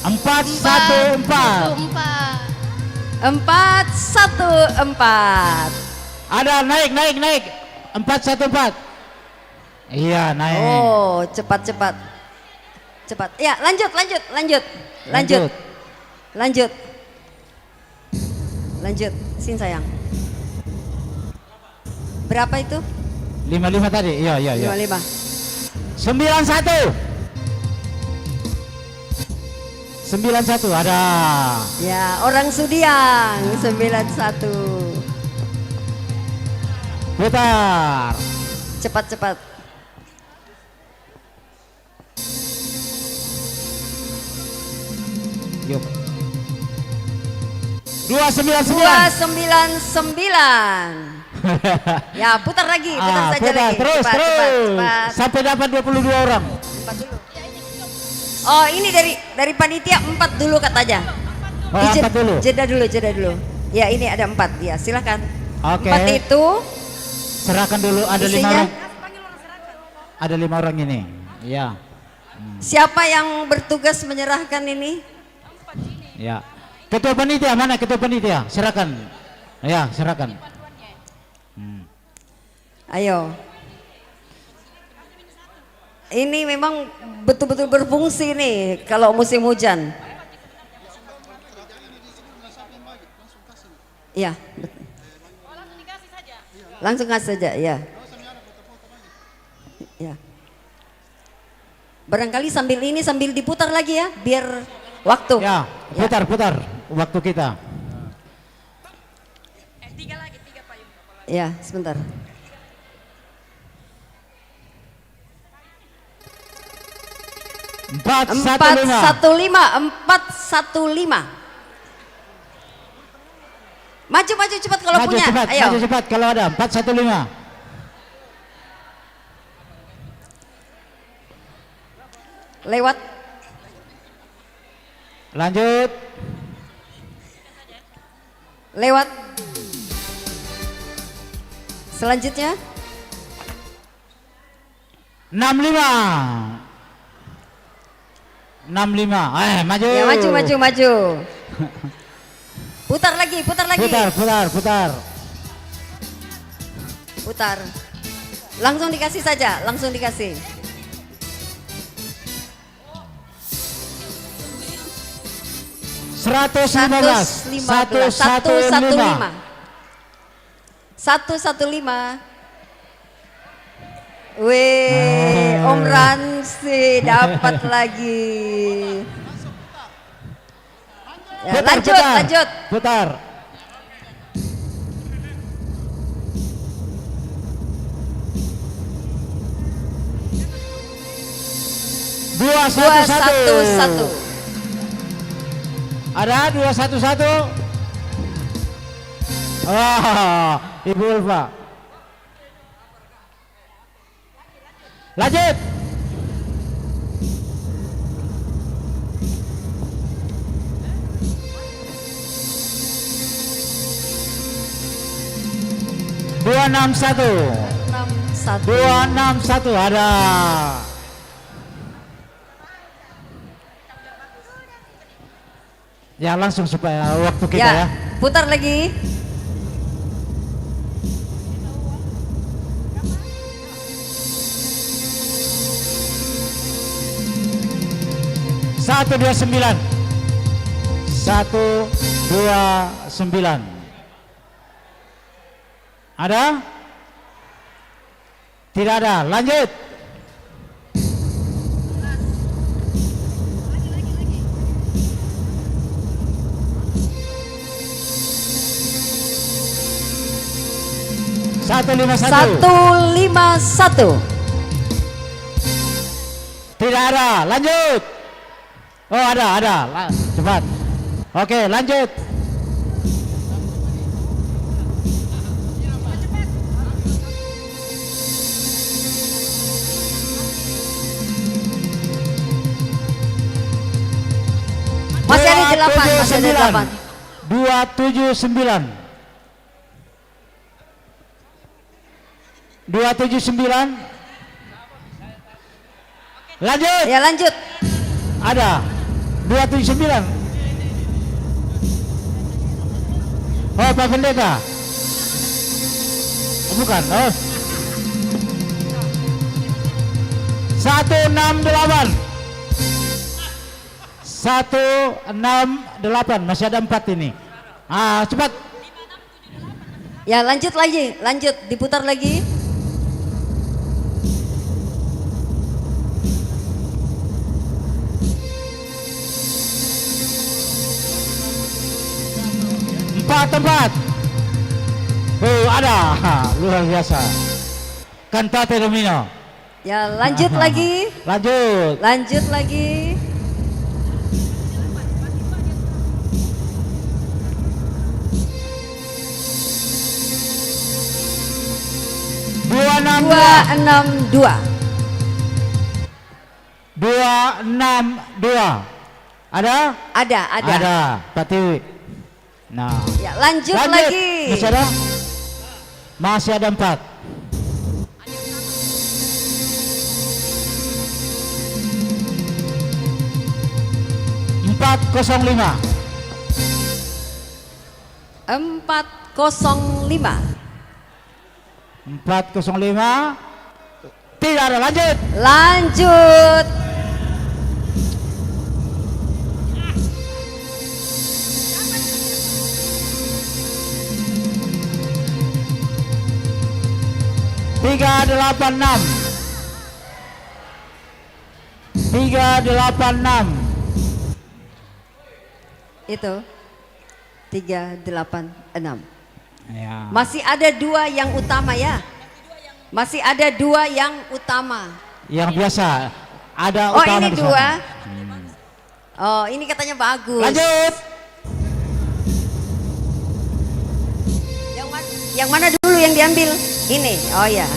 Empat satu empat. 414. Ada naik. 414. Iya naik. Oh, cepat. Ya, lanjut. Sini sayang. Berapa itu? 55 tadi. Iya. 55. 91. 91 ada. Ya, orang Sudiang 91. Putar. Cepat. Yuk. 299. 299. Ya, putar lagi, putar saja putar. lagi. Terus. Cepat. Sampai dapat 22 orang. 4 dulu. Oh, ini dari panitia 4 dulu katanya. Oh, 4 dulu. Jeda dulu. Ya, ini ada 4. Ya, silakan. Oke. 4 itu serahkan dulu, ada 5 isinya? orang. Ada 5 orang ini. Ya. Siapa yang bertugas menyerahkan ini? Ya. Ketua panitia mana? Ketua panitia, silakan. Ya, silakan. Ayo. Ini memang betul-betul berfungsi nih kalau musim hujan. Iya, betul. Langsung kasih saja, ya. Ya. Barangkali sambil diputar lagi ya, biar waktu. Ya, putar waktu kita. 3 payung. Ya, sebentar. Empat 415. Maju cepat kalau punya. Ayo. Maju cepat kalau ada. 415. Lewat. Lanjut. Lewat. Selanjutnya 65. Maju. Ya, maju. Putar lagi. Putar. Langsung dikasih saja, 115. Wih, Om Ransi dapat lagi. Ya, lanjut. Putar. Dua satu. Ada 211. Oh, Ibu Ulfa. Lanjut. Dua enam satu. 261 ada. Ya langsung supaya waktu kita ya. Putar lagi. Satu dua sembilan. 129. Ada? Tidak ada. Lanjut. Satu lima satu. Tidak ada. Lanjut. Oh ada. Cepat. Oke, lanjut. Masih ada 8, masih ada 8. 279. 279. Lanjut. Ya lanjut. Ada 279. Oh, Pak Pendeta. Oh, bukan. Oh. 168. 168. Masih ada 4 ini. Cepat. Ya lanjut lagi, lanjut diputar lagi. Tempat. Oh, ada. Luar biasa. Cantate Domino. Ya lanjut lagi. Lanjut. Lanjut lagi. Dua enam dua. Ada? Ada. Pak Tiwi. Nah. Ya lanjut lagi. Masih ada? Masih ada 4. Empat kosong lima. 405. Tidak ada. Lanjut. Tiga delapan enam. Itu 386. Ya. Masih ada 2 yang utama ya. Masih ada 2 yang utama. Yang biasa ada Oh utama ini di 2. sana. Oh ini katanya bagus. Lanjut. Yang mana dulu yang diambil? Ini. Oh ya.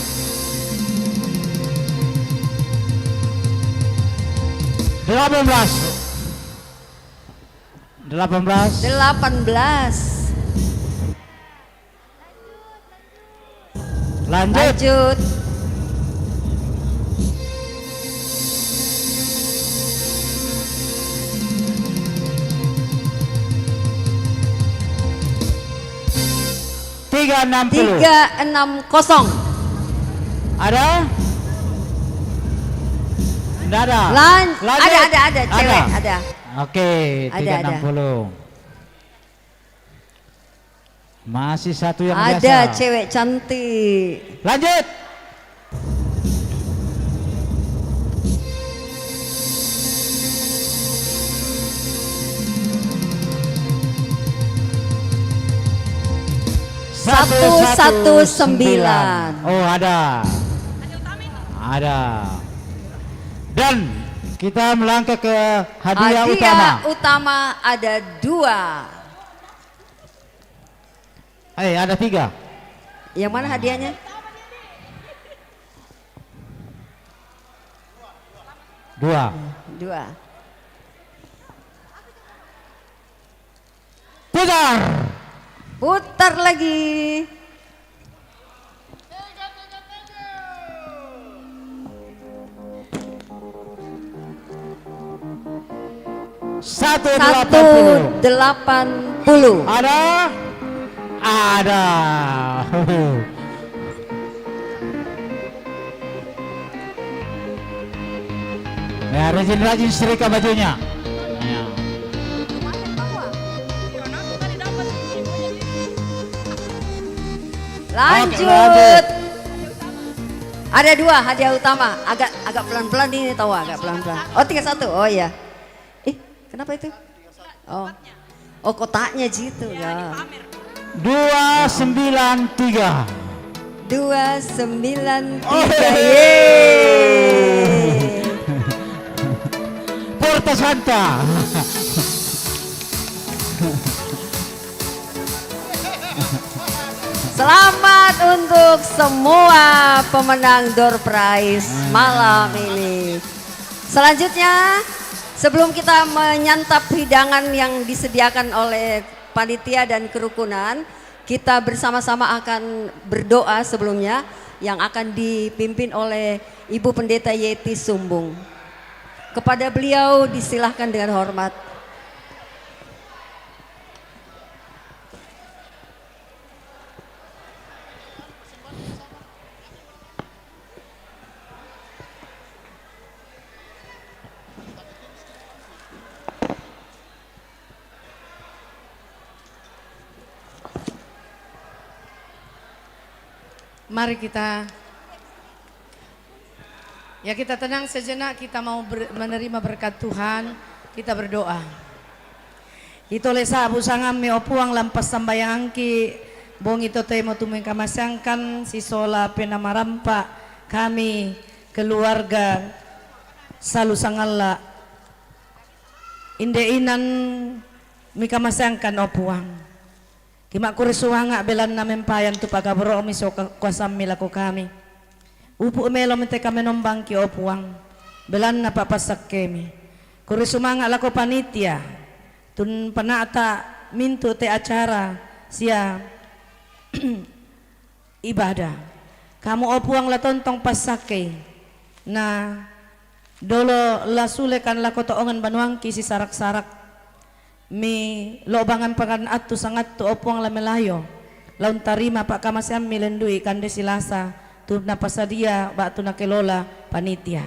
18. Lanjut. Tiga enam 360. Ada? Tidak ada. Ada cewek ada. Oke, Ada. 360. Masih satu yang biasa. Ada cewek cantik. Lanjut. Satu sembilan. Oh ada. Dan Kita melangkah ke hadiah utama. Hadiah utama ada 2. Ada 3. Yang mana hadiahnya? 2. Putar lagi. $180. 180. Ada. Ya, rajin-rajin setrika bajunya. Ya. Lanjut. Ada 2 hadiah utama. Agak pelan-pelan ini, tahu agak pelan-pelan. Oh 31. Oh iya. Kenapa itu? Oh kotaknya gitu ya. 293. 293. Yeay. Porta Santa. Selamat untuk semua pemenang door prize malam ini. Selanjutnya, sebelum kita menyantap hidangan yang disediakan oleh panitia dan kerukunan, kita bersama-sama akan berdoa sebelumnya yang akan dipimpin oleh Ibu Pendeta Yeti Sumbung. Kepada beliau disilahkan dengan hormat. Mari kita tenang sejenak, kita mau menerima berkat Tuhan, kita berdoa. Ito lesa abu sangam me opuang lampas sambayang angki, bong ito temo tumeng kamasangkan si sola penamarampa kami keluarga Salusangala. Indeinan mi kamasangkan opuang. Kima kurisuanga belan na mempayan tu pagabro miso kuasam milako kami. Upu melo mente kami nombang ki opuang. Belan na papasak kemi. Kurisumanga lako panitia. Tun panata mintu te acara sia ibadah. Kamu opuang latontong pasake na dolo lasulekan lako toongan banuang ki si sarak-sarak. Mi lobangan pakan atu sangat tu opuang lamelayo laun tarima pak kamasam milendui kande silasa tu napasadia ba tu nakelola panitia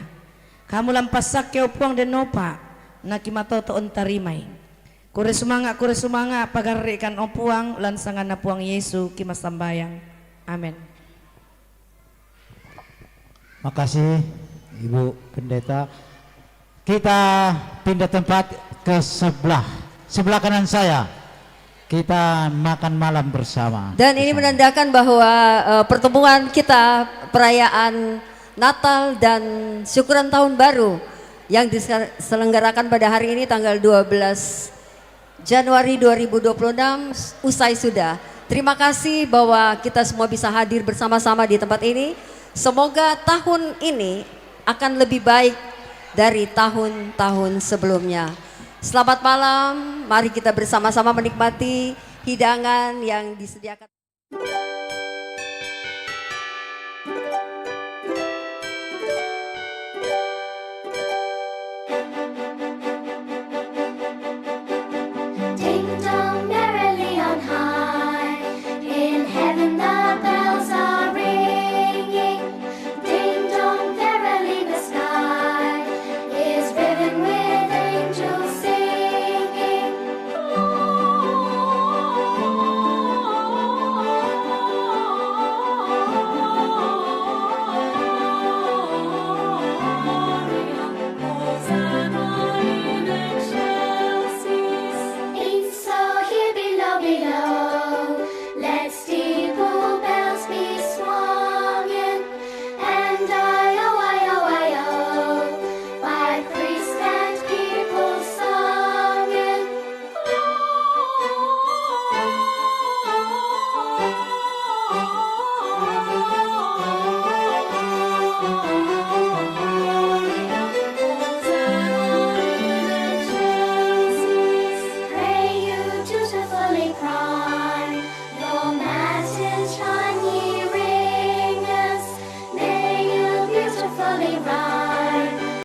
kamu lampasak ke opuang den nopa nakimato to on tarimai kure sumanga pagarrikan opuang lansangan na puang Yesu kimasambayang. Amin. Makasih Ibu Pendeta. Kita pindah tempat ke sebelah kanan saya, kita makan malam bersama. Dan ini menandakan bahwa pertemuan kita, perayaan Natal dan syukuran tahun baru yang diselenggarakan pada hari ini tanggal 12 Januari 2026 usai sudah. Terima kasih bahwa kita semua bisa hadir bersama-sama di tempat ini. Semoga tahun ini akan lebih baik dari tahun-tahun sebelumnya. Selamat malam, mari kita bersama-sama menikmati hidangan yang disediakan.